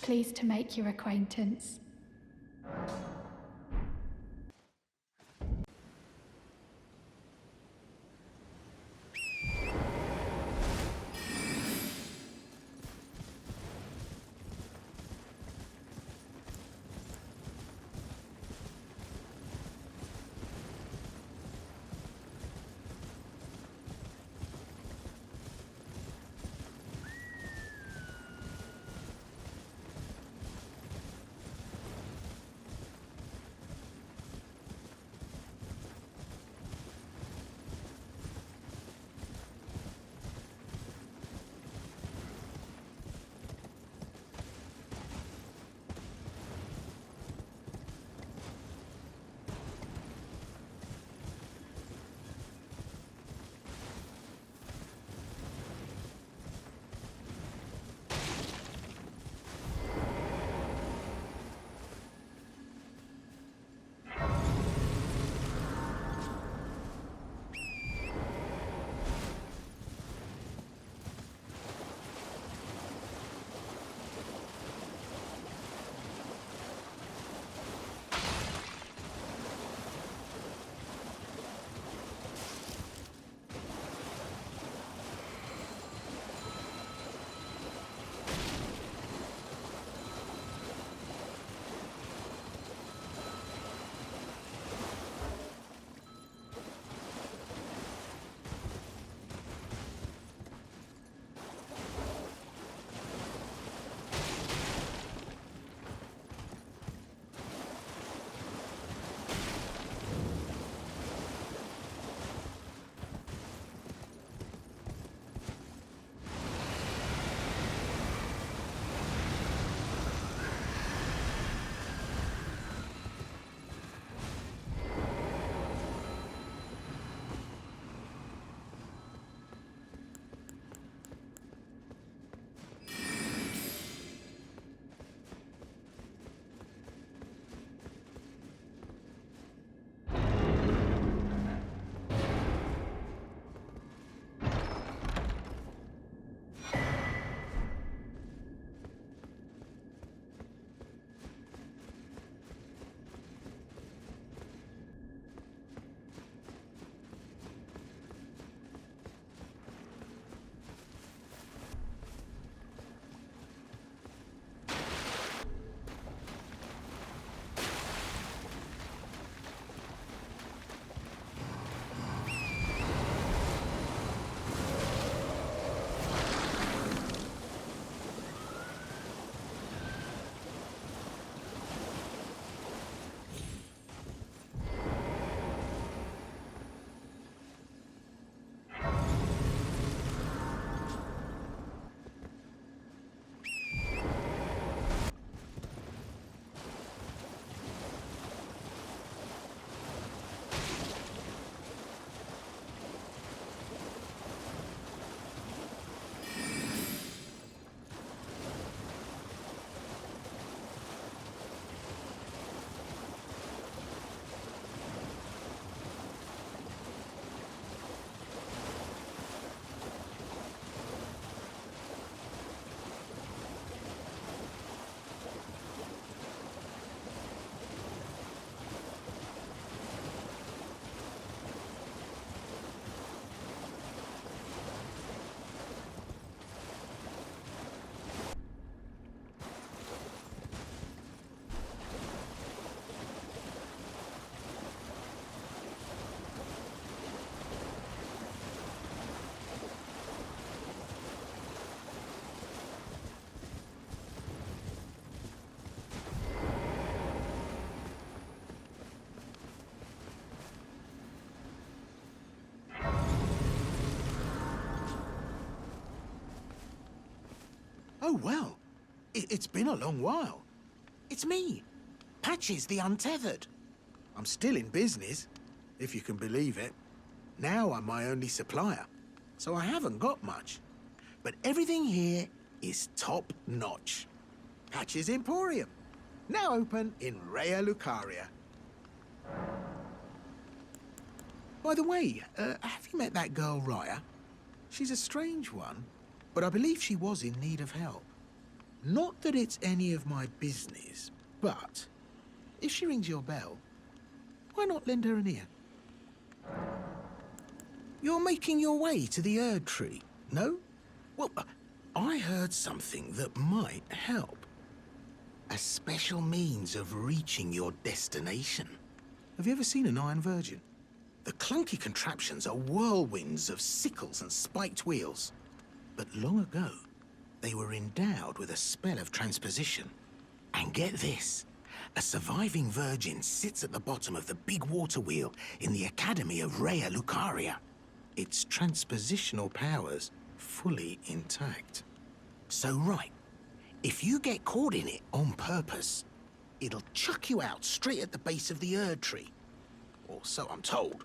Pleased to make your acquaintance. Oh, well. It's been a long while. It's me, Patches the Untethered. I'm still in business, if you can believe it. Now I'm my only supplier, so I haven't got much. But everything here is top-notch. Patches Emporium, now open in Rea Lucaria. By the way, have you met that girl, Raya? She's a strange one, but I believe she was in need of help. Not that it's any of my business, but if she rings your bell, why not lend her an ear? You're making your way to the Erd Tree, no? Well, I heard something that might help. A special means of reaching your destination. Have you ever seen an Iron Virgin? The clunky contraptions are whirlwinds of sickles and spiked wheels. But long ago, they were endowed with a spell of transposition. And get this, a surviving virgin sits at the bottom of the big water wheel in the Academy of Rea Lucaria. Its transpositional powers fully intact. So right, if you get caught in it on purpose, it'll chuck you out straight at the base of the Erd Tree. Or so I'm told.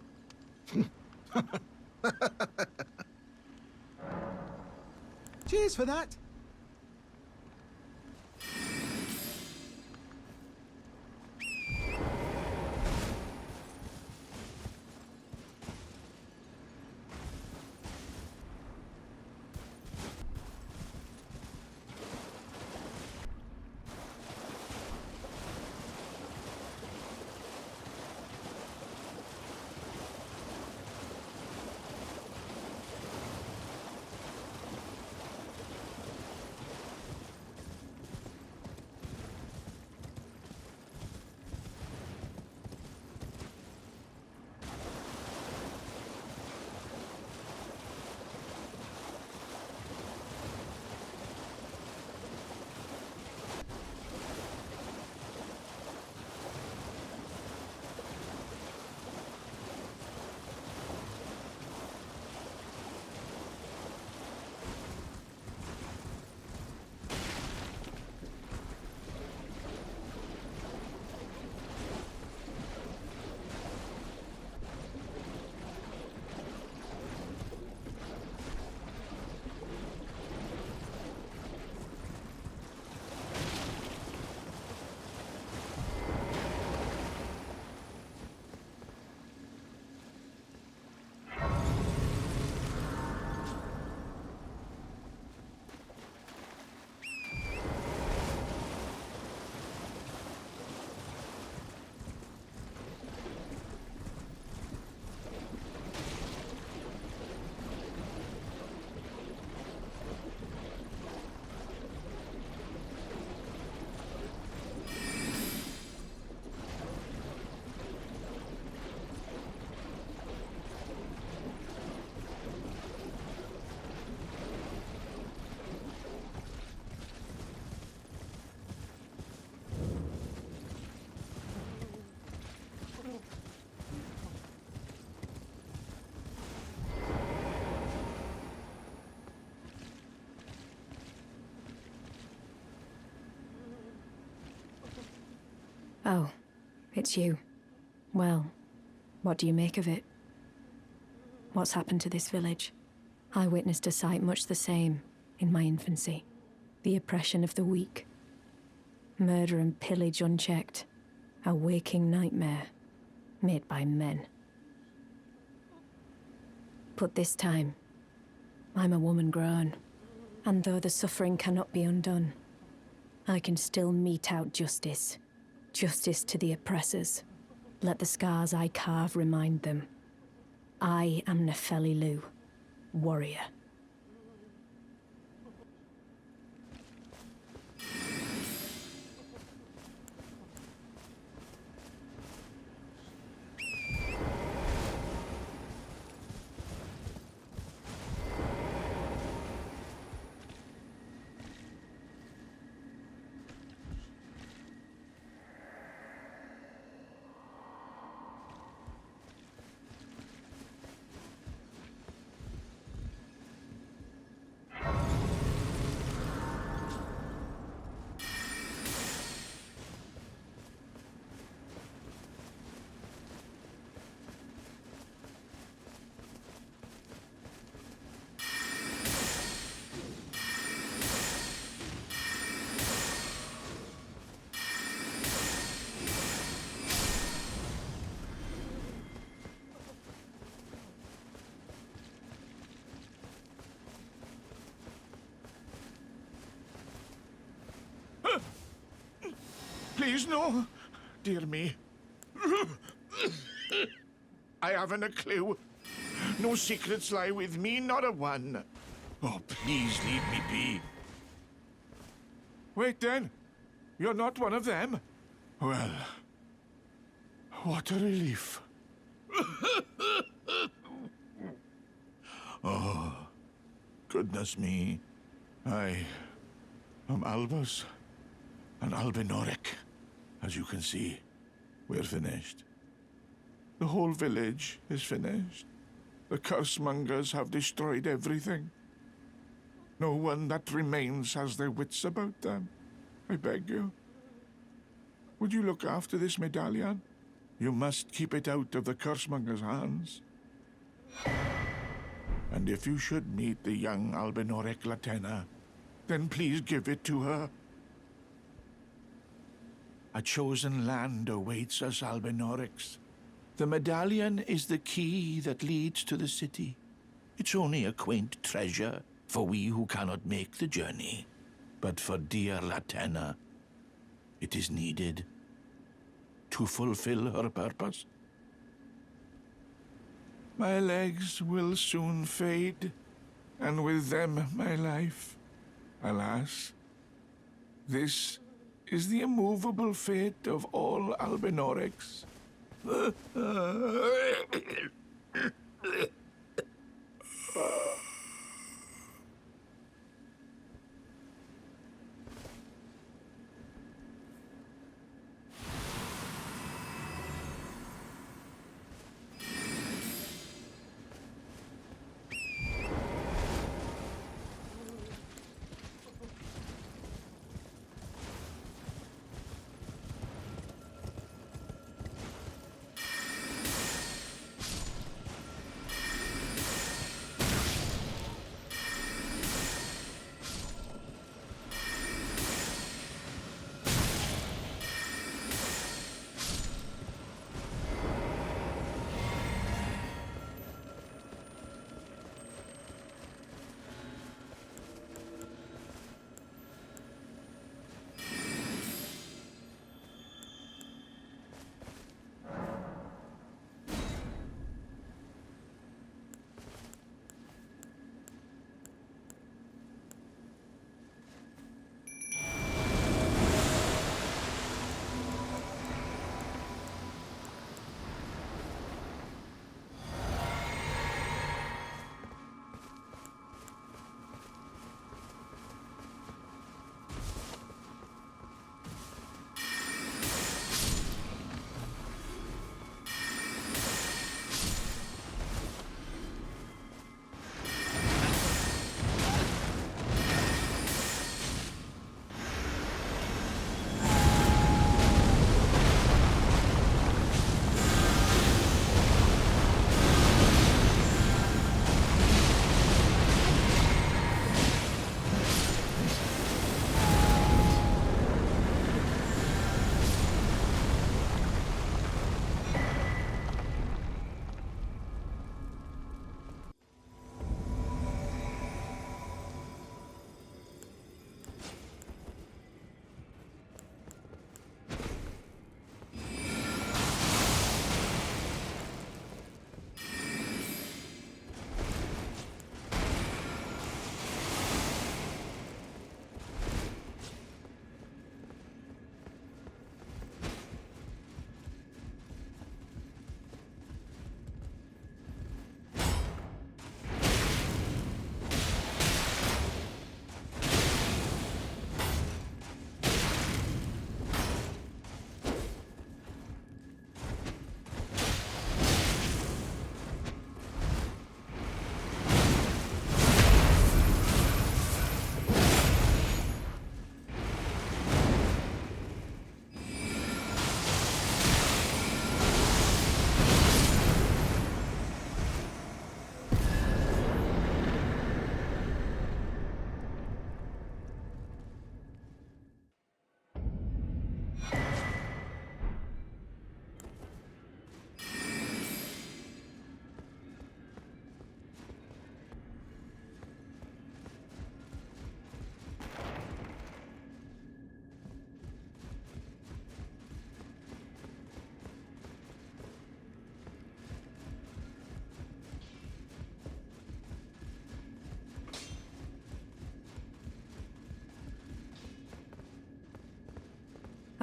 Cheers for that. Oh, it's you. Well, what do you make of it? What's happened to this village? I witnessed a sight much the same in my infancy. The oppression of the weak. Murder and pillage unchecked. A waking nightmare made by men. But this time, I'm a woman grown. And though the suffering cannot be undone, I can still mete out justice. Justice to the oppressors. Let the scars I carve remind them. I am Nefeli Lu, warrior. please, no. Dear me. I haven't a clue. No secrets lie with me, not a one. Oh, please leave me be. Wait then. You're not one of them? Well, what a relief. Oh, goodness me. I am Albus and Albinoric. As you can see, we're finished. The whole village is finished. The cursemongers have destroyed everything. No one that remains has their wits about them. I beg you. Would you look after this medallion? You must keep it out of the cursemongers' hands. And if you should meet the young Albinoric Latena, then please give it to her. A chosen land awaits us, Albinorics. The medallion is the key that leads to the city. It's only a quaint treasure for we who cannot make the journey. But for dear Latena, it is needed to fulfill her purpose. My legs will soon fade, and with them my life. Alas, this is the immovable fate of all Albinorics.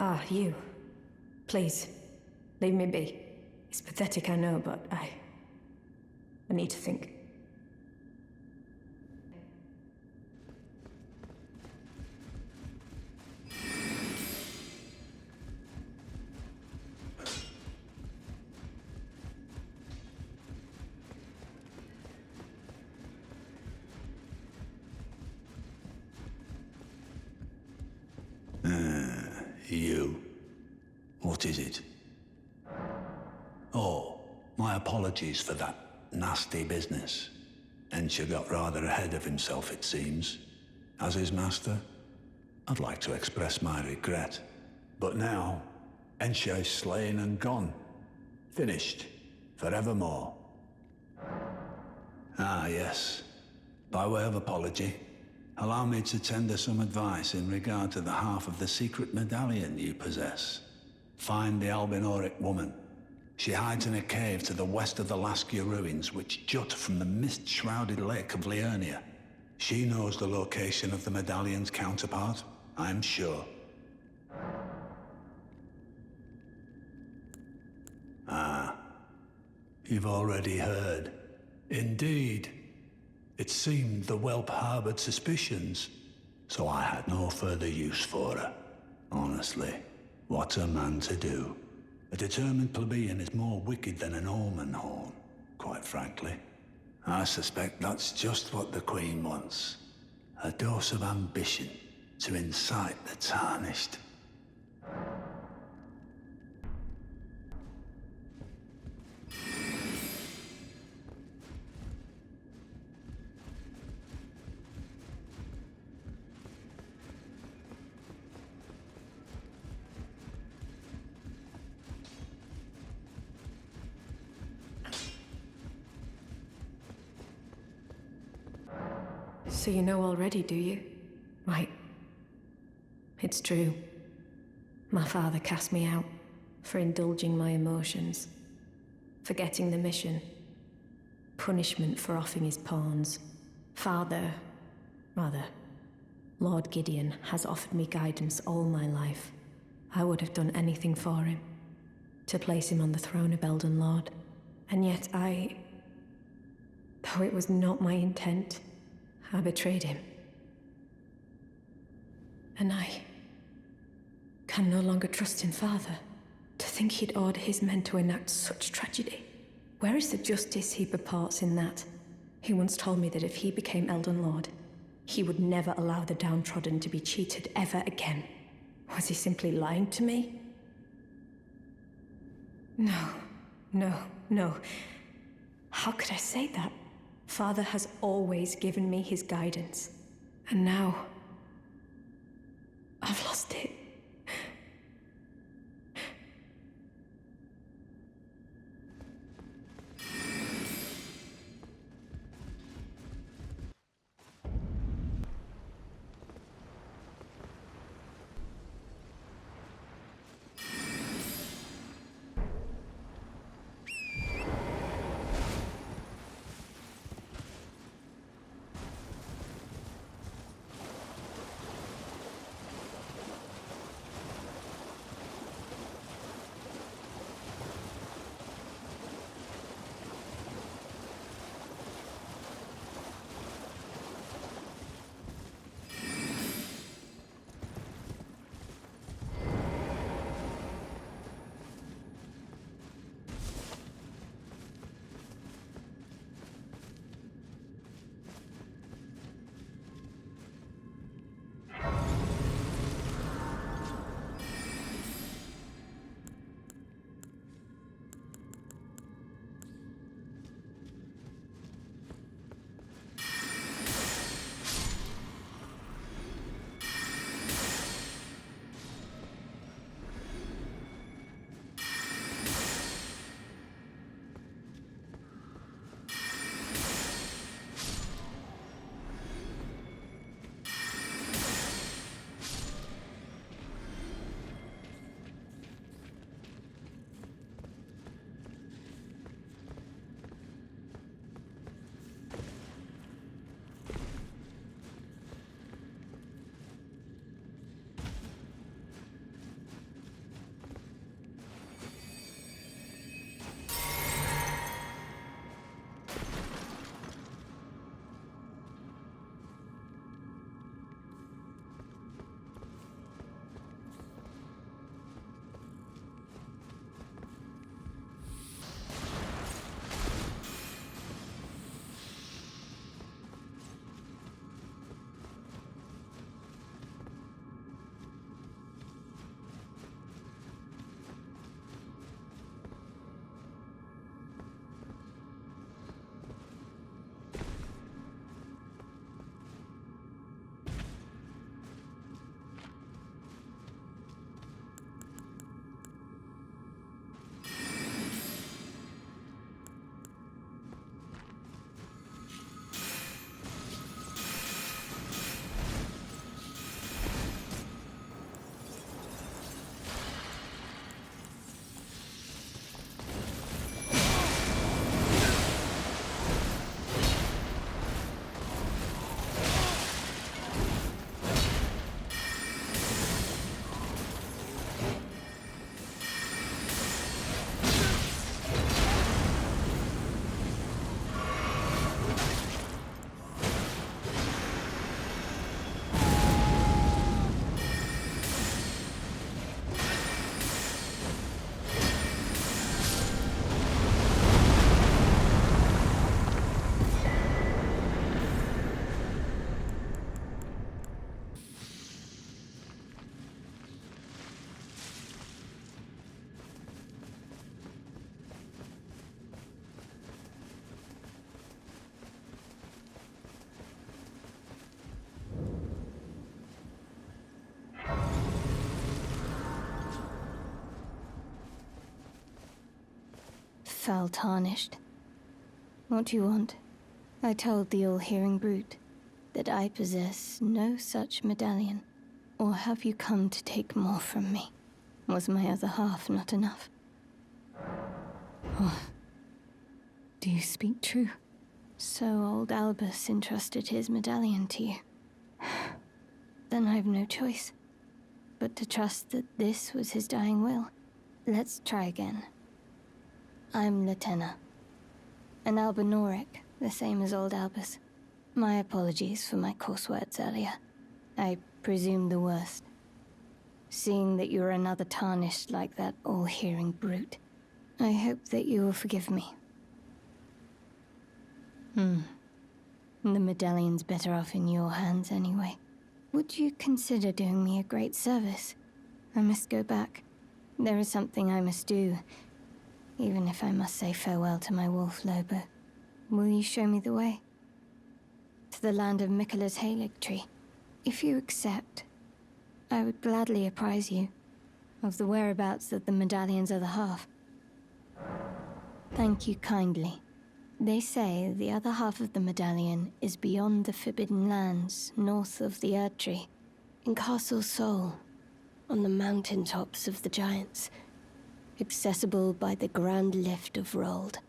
Ah, you. Please, leave me be. It's pathetic, I know, but I need to think. You. What is it? Oh, my apologies for that nasty business. Ensha got rather ahead of himself, it seems. As his master, I'd like to express my regret. But now, Ensha is slain and gone. Finished. Forevermore. Ah, yes. By way of apology, allow me to tender some advice in regard to the half of the secret medallion you possess. Find the Albinoric woman. She hides in a cave to the west of the Laskia ruins, which jut from the mist-shrouded lake of Liurnia. She knows the location of the medallion's counterpart, I'm sure. Ah, you've already heard. Indeed. It seemed the whelp harbored suspicions, so I had no further use for her. Honestly, what's a man to do? A determined plebeian is more wicked than an omen horn, quite frankly. I suspect that's just what the Queen wants. A dose of ambition to incite the tarnished. So you know already, do you? Right. It's true. My father cast me out for indulging my emotions, forgetting the mission, punishment for offing his pawns. Lord Gideon has offered me guidance all my life. I would have done anything for him, to place him on the throne of Elden Lord. And yet though it was not my intent, I betrayed him. And I can no longer trust in Father. To think he'd order his men to enact such tragedy. Where is the justice he purports in that? He once told me that if he became Elden Lord, he would never allow the downtrodden to be cheated ever again. Was he simply lying to me? No. How could I say that? Father has always given me his guidance. And now, I've lost it. foul tarnished. What do you want? I told the all-hearing brute that I possess no such medallion. Or have you come to take more from me? Was my other half not enough? Oh, do you speak true? So old Albus entrusted his medallion to you. Then I've no choice but to trust that this was his dying will. Let's try again. I'm Latenna, an Albinoric, the same as old Albus. My apologies for my coarse words earlier. I presume the worst. Seeing that you're another tarnished like that all-hearing brute, I hope that you will forgive me. The medallion's better off in your hands anyway. Would you consider doing me a great service? I must go back. There is something I must do, even if I must say farewell to my wolf Lobo. Will you show me the way? To the land of Mikkela's Halig tree. If you accept, I would gladly apprise you of the whereabouts of the medallion's other half. Thank you kindly. They say the other half of the medallion is beyond the Forbidden Lands, north of the Erd Tree, in Castle Sol, on the mountaintops of the Giants, accessible by the Grand Lift of Rold.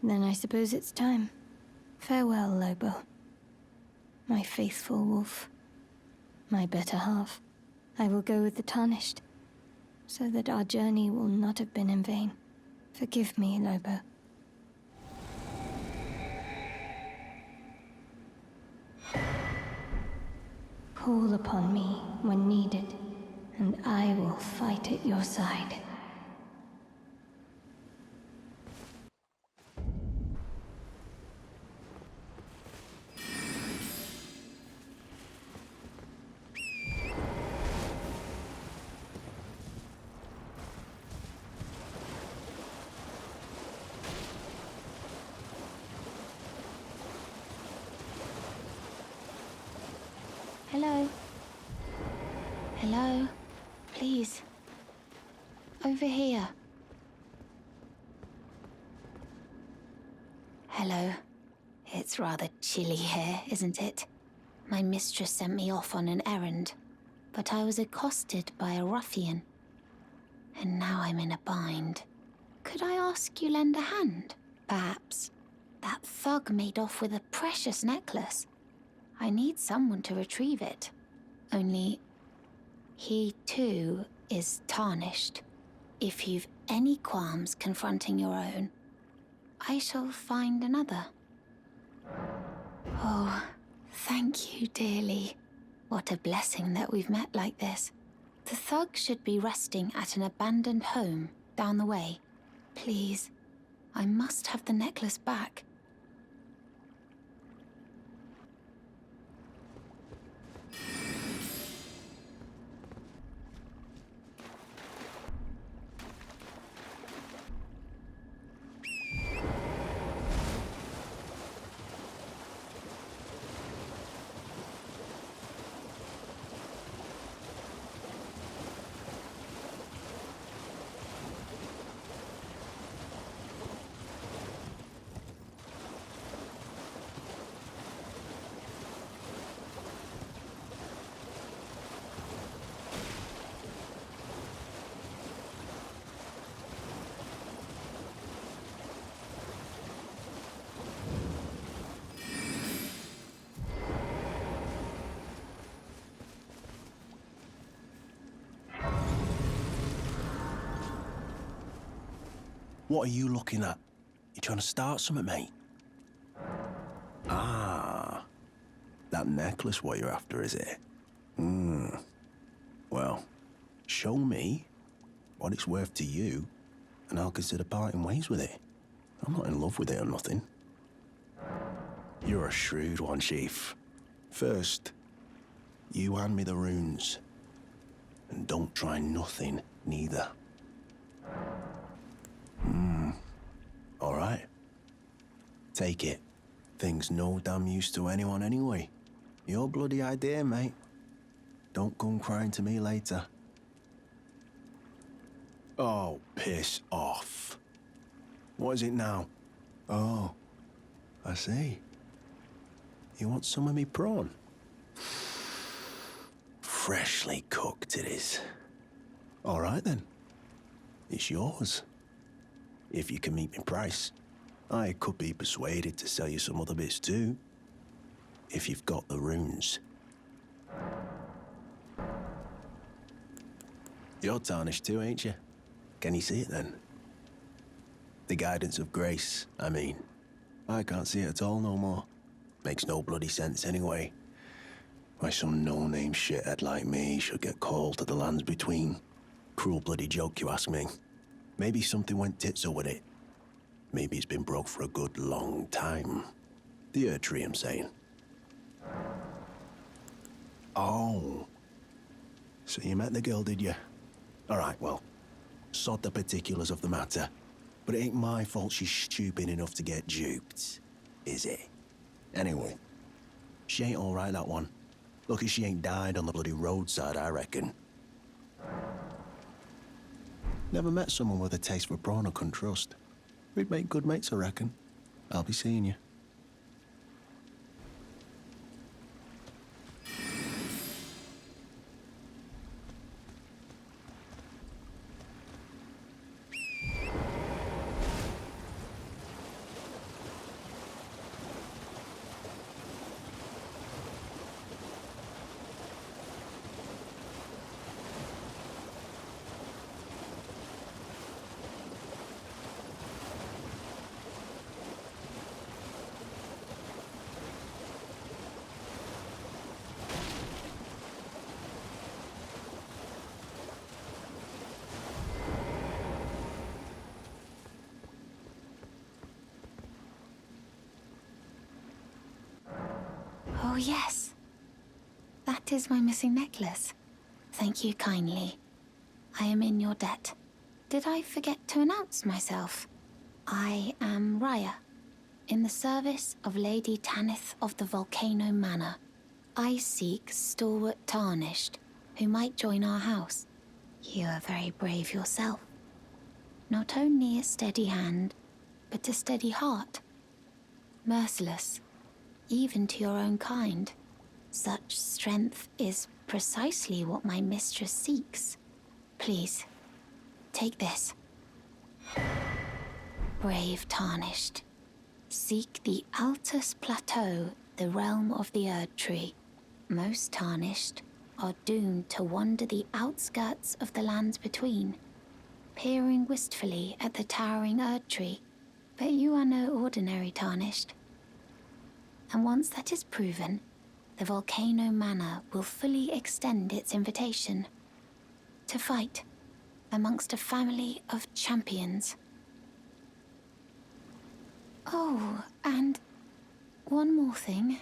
Then I suppose it's time. Farewell, Lobo. My faithful wolf. My better half. I will go with the Tarnished, so that our journey will not have been in vain. Forgive me, Lobo. Call upon me when needed, and I will fight at your side. Hello? Hello? Please. Over here. Hello. It's rather chilly here, isn't it? My mistress sent me off on an errand, but I was accosted by a ruffian. And now I'm in a bind. Could I ask you lend a hand? Perhaps. That thug made off with a precious necklace. I need someone to retrieve it. Only, he too is tarnished. If you've any qualms confronting your own, I shall find another. Oh, thank you dearly. What a blessing that we've met like this. The thug should be resting at an abandoned home down the way. Please, I must have the necklace back. What are you looking at? You trying to start something, mate? Ah, that necklace what you're after, is it? Well, show me what it's worth to you, and I'll consider parting ways with it. I'm not in love with it or nothing. You're a shrewd one, Chief. First, you hand me the runes, and don't try nothing, neither. All right. Take it. Thing's no damn use to anyone anyway. Your bloody idea, mate. Don't come crying to me later. Oh, piss off. What is it now? Oh, I see. You want some of me prawn? Freshly cooked it is. All right then. It's yours. If you can meet me price. I could be persuaded to sell you some other bits too. If you've got the runes. You're tarnished too, ain't you? Can you see it then? The guidance of grace, I mean. I can't see it at all no more. Makes no bloody sense anyway. Why some no-name shithead like me should get called to the lands between. Cruel bloody joke, you ask me. Maybe something went tits up with it. Maybe it's been broke for a good long time. The Erd tree, I'm saying. Oh. So you met the girl, did you? All right, well, sod the particulars of the matter. But it ain't my fault she's stupid enough to get duped, is it? Anyway, she ain't all right, that one. Lucky she ain't died on the bloody roadside, I reckon. Never met someone with a taste for prawn I couldn't trust. We'd make good mates, I reckon. I'll be seeing you. Oh, yes. That is my missing necklace. Thank you kindly. I am in your debt. Did I forget to announce myself? I am Raya, in the service of Lady Tanith of the Volcano Manor. I seek stalwart Tarnished, who might join our house. You are very brave yourself. Not only a steady hand, but a steady heart. Merciless, even to your own kind. Such strength is precisely what my mistress seeks. Please, take this. Brave Tarnished, seek the Altus Plateau, the realm of the Erd Tree. Most Tarnished are doomed to wander the outskirts of the lands between, peering wistfully at the towering Erd Tree. But you are no ordinary Tarnished. And once that is proven, the Volcano Manor will fully extend its invitation to fight amongst a family of champions. Oh, and one more thing.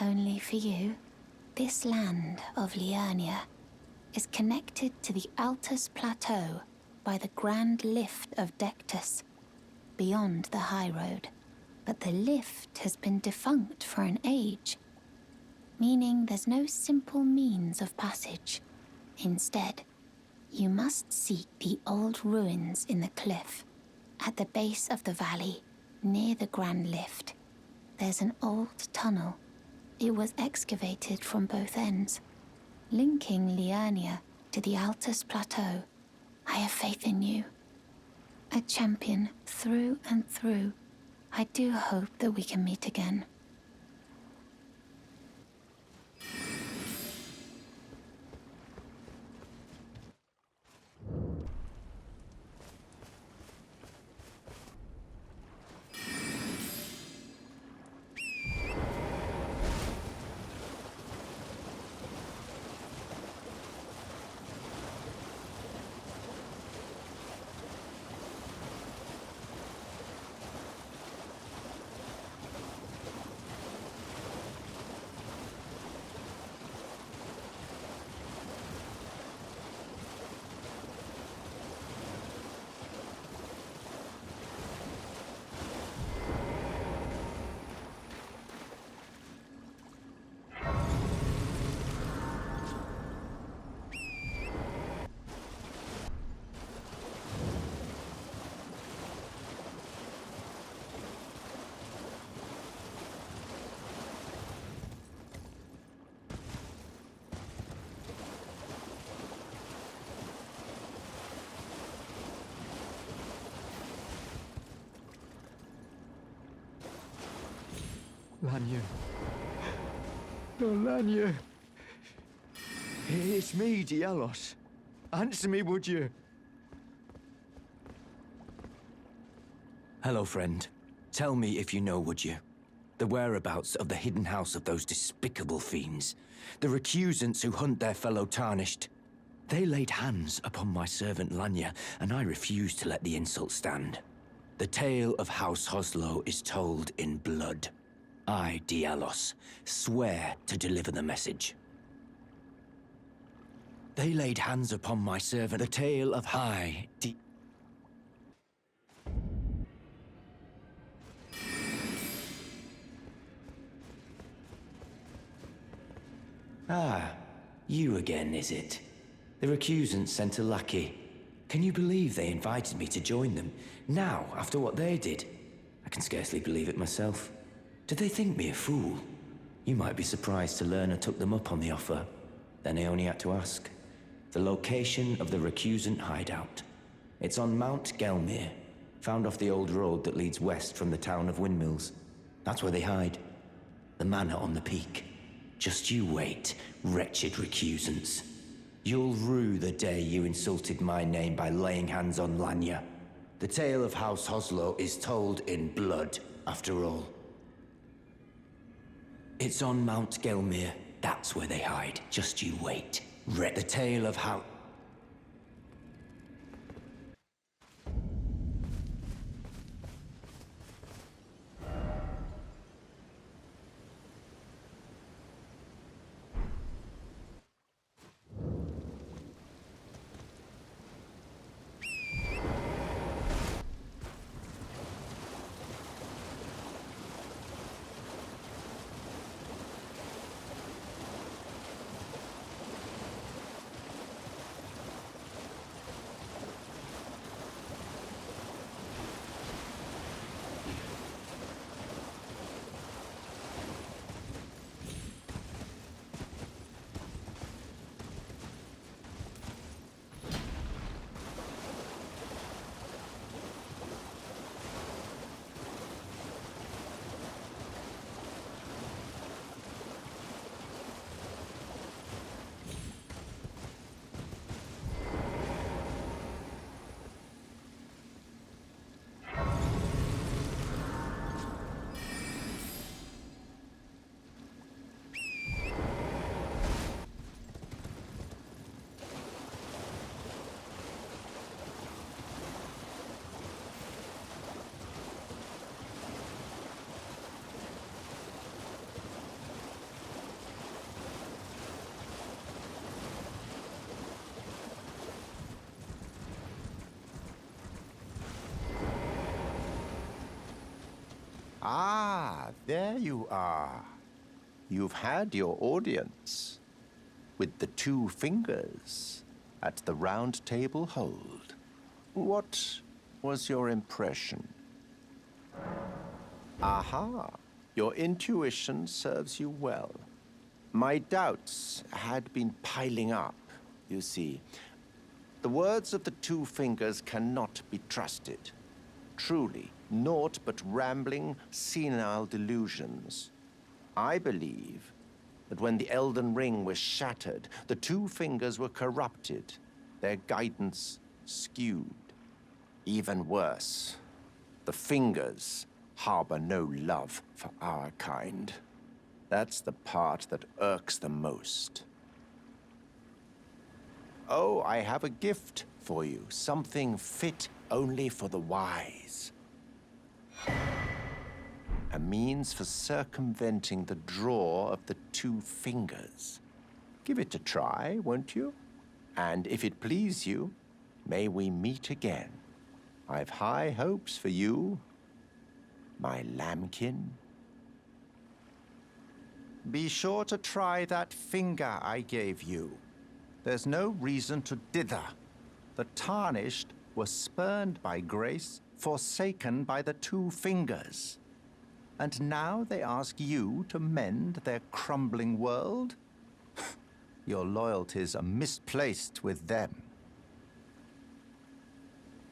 Only for you, this land of Liurnia is connected to the Altus Plateau by the Grand Lift of Dectus, beyond the high road. But the lift has been defunct for an age, meaning there's no simple means of passage. Instead, you must seek the old ruins in the cliff. At the base of the valley, near the Grand Lift, there's an old tunnel. It was excavated from both ends, linking Liurnia to the Altus Plateau. I have faith in you. A champion through and through. I do hope that we can meet again. Lanya. Oh, Lanya. It's me, Dialos. Answer me, would you? Hello, friend. Tell me if you know, would you? The whereabouts of the hidden house of those despicable fiends. The recusants who hunt their fellow tarnished. They laid hands upon my servant Lanya, and I refused to let the insult stand. The tale of House Hoslo is told in blood. I, Dialos, swear to deliver the message. They laid hands upon my servant. The tale of Ah, you again, is it? The recusants sent a lackey. Can you believe they invited me to join them? Now, after what they did? I can scarcely believe it myself. Did they think me a fool? You might be surprised to learn I took them up on the offer. Then I only had to ask. The location of the recusant hideout. It's on Mount Gelmir, found off the old road that leads west from the town of Windmills. That's where they hide. The manor on the peak. Just you wait, wretched recusants. You'll rue the day you insulted my name by laying hands on Lanya. The tale of House Hoslo is told in blood, after all. It's on Mount Gelmir. That's where they hide. Just you wait. The tale of how... Ah, there you are. You've had your audience with the two fingers at the round table hold. What was your impression? Aha, your intuition serves you well. My doubts had been piling up, you see. The words of the two fingers cannot be trusted. Truly, naught but rambling, senile delusions. I believe that when the Elden Ring was shattered, the two fingers were corrupted, their guidance skewed. Even worse, the fingers harbor no love for our kind. That's the part that irks the most. Oh, I have a gift for you, something fit only for the wise. A means for circumventing the draw of the two fingers. Give it a try, won't you? And if it please you, may we meet again. I've high hopes for you, my lambkin. Be sure to try that finger I gave you. There's no reason to dither. The tarnished were spurned by grace, forsaken by the two fingers. And now they ask you to mend their crumbling world? Your loyalties are misplaced with them.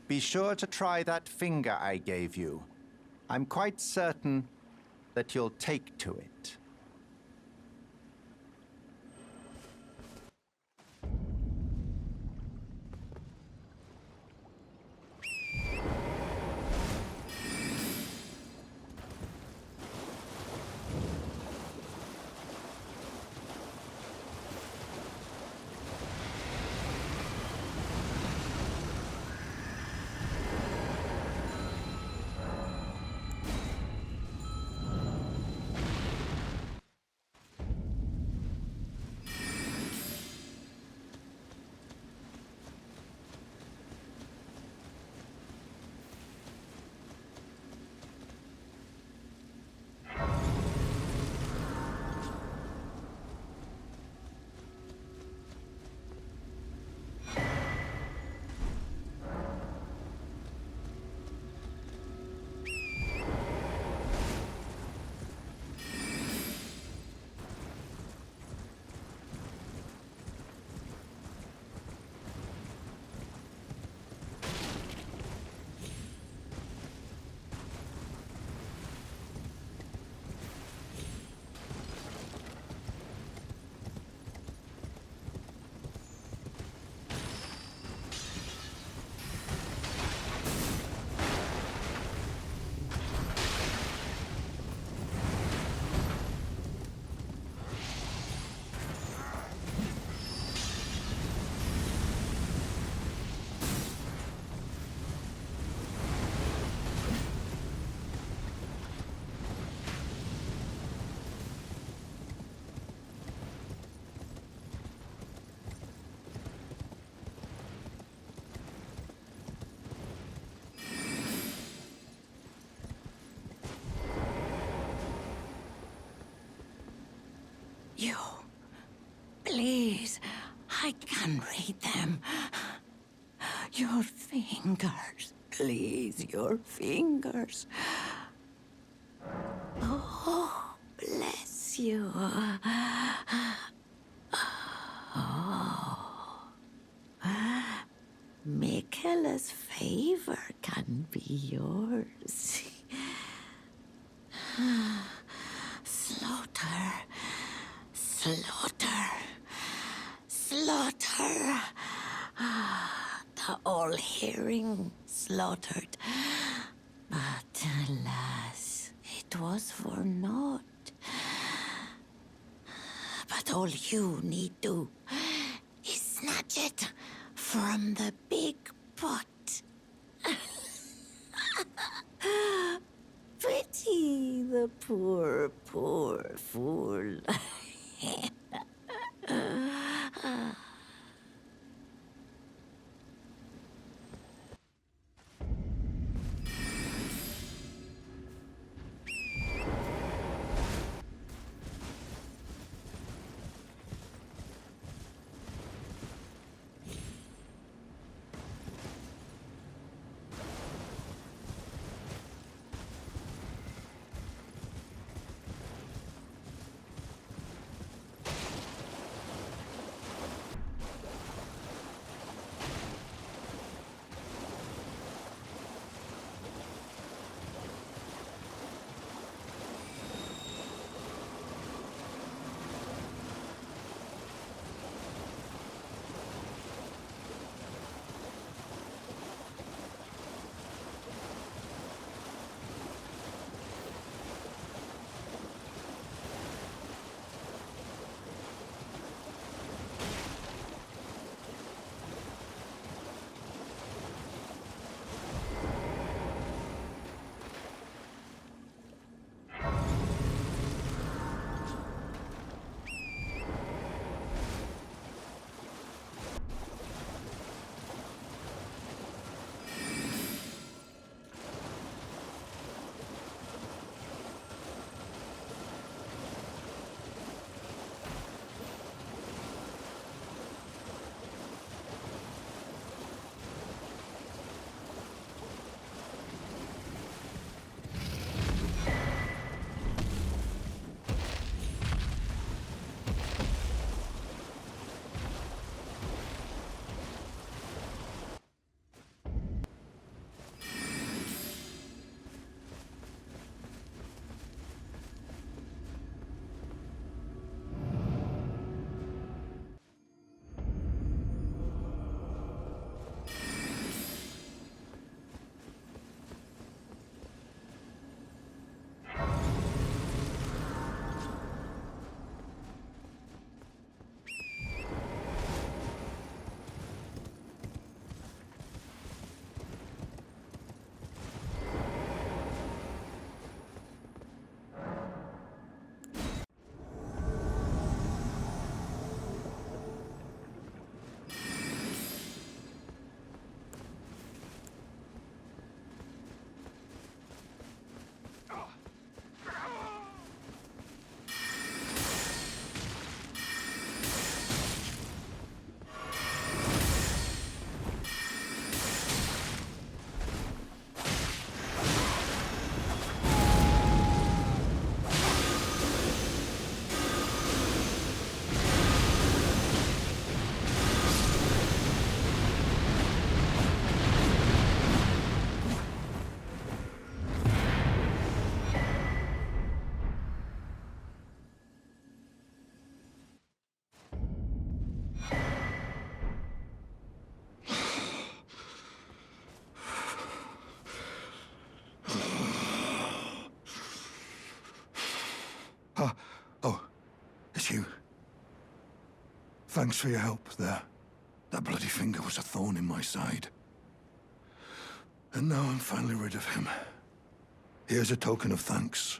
Be sure to try that finger I gave you. I'm quite certain that you'll take to it. You, please, I can read them. Your fingers, please, your fingers. Oh, bless you. Oh. Michaela's favor can be yours. Slaughter. Slaughter. Slaughter. The all-hearing slaughtered. But alas, it was for naught. But all you need do is snatch it from the big pot. Pity the poor, poor fool. Oh, it's you. Thanks for your help there. That bloody finger was a thorn in my side. And now I'm finally rid of him. Here's a token of thanks.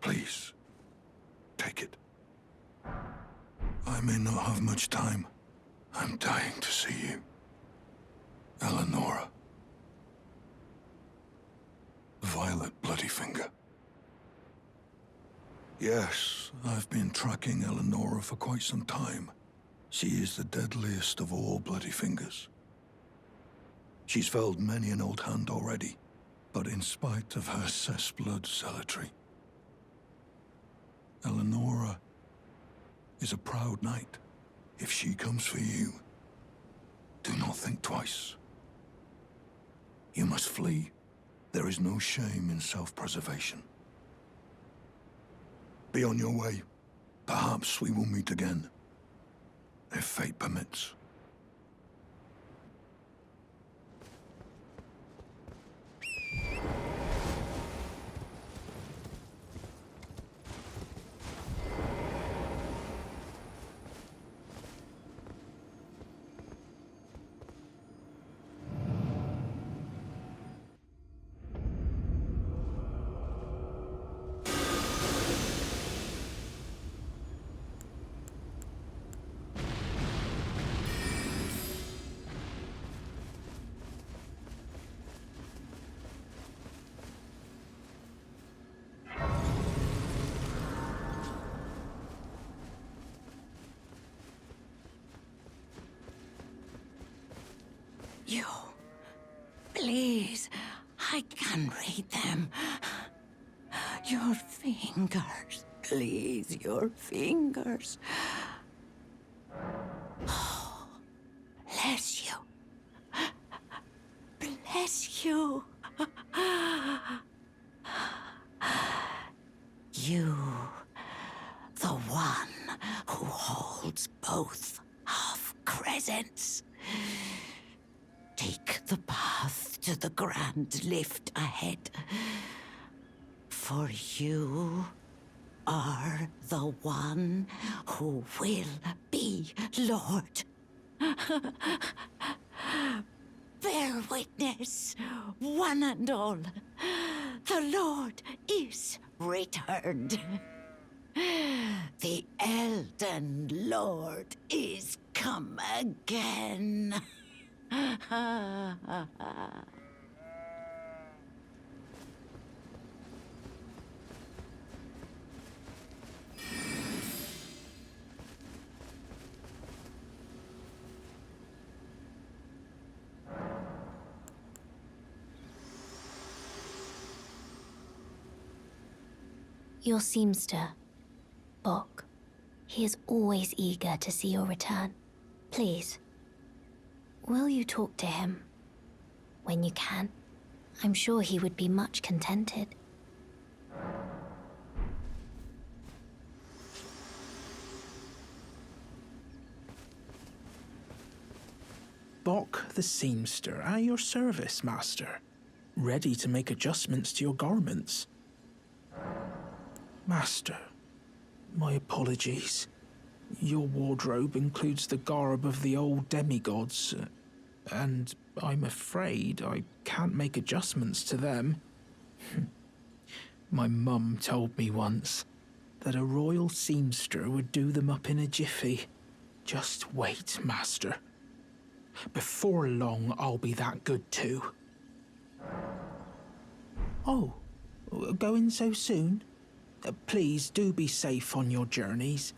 Please, take it. I may not have much time. I'm dying to see you. Eleonora. Violet Bloody Finger. Yes, I've been tracking Eleonora for quite some time. She is the deadliest of all Bloody Fingers. She's felled many an old hand already, but in spite of her cessblood zealotry, Eleonora is a proud knight. If she comes for you, do not think twice. You must flee. There is no shame in self-preservation. Be on your way. Perhaps we will meet again, if fate permits. You, please, I can read them. Your fingers, please, your fingers. Oh, bless you. Bless you. You, the one who holds both half-crescents. Take the path to the grand lift ahead. For you are the one who will be Lord. Bear witness, one and all. The Lord is returned. The Elden Lord is come again. Your seamster, Bok. He is always eager to see your return. Please, will you talk to him when you can? I'm sure he would be much contented. Bok the seamster, at your service, master. Ready to make adjustments to your garments. Master, my apologies. Your wardrobe includes the garb of the old demigods, and I'm afraid I can't make adjustments to them. My mum told me once that a royal seamster would do them up in a jiffy. Just wait, master. Before long, I'll be that good too. Oh, going so soon? Please do be safe on your journeys.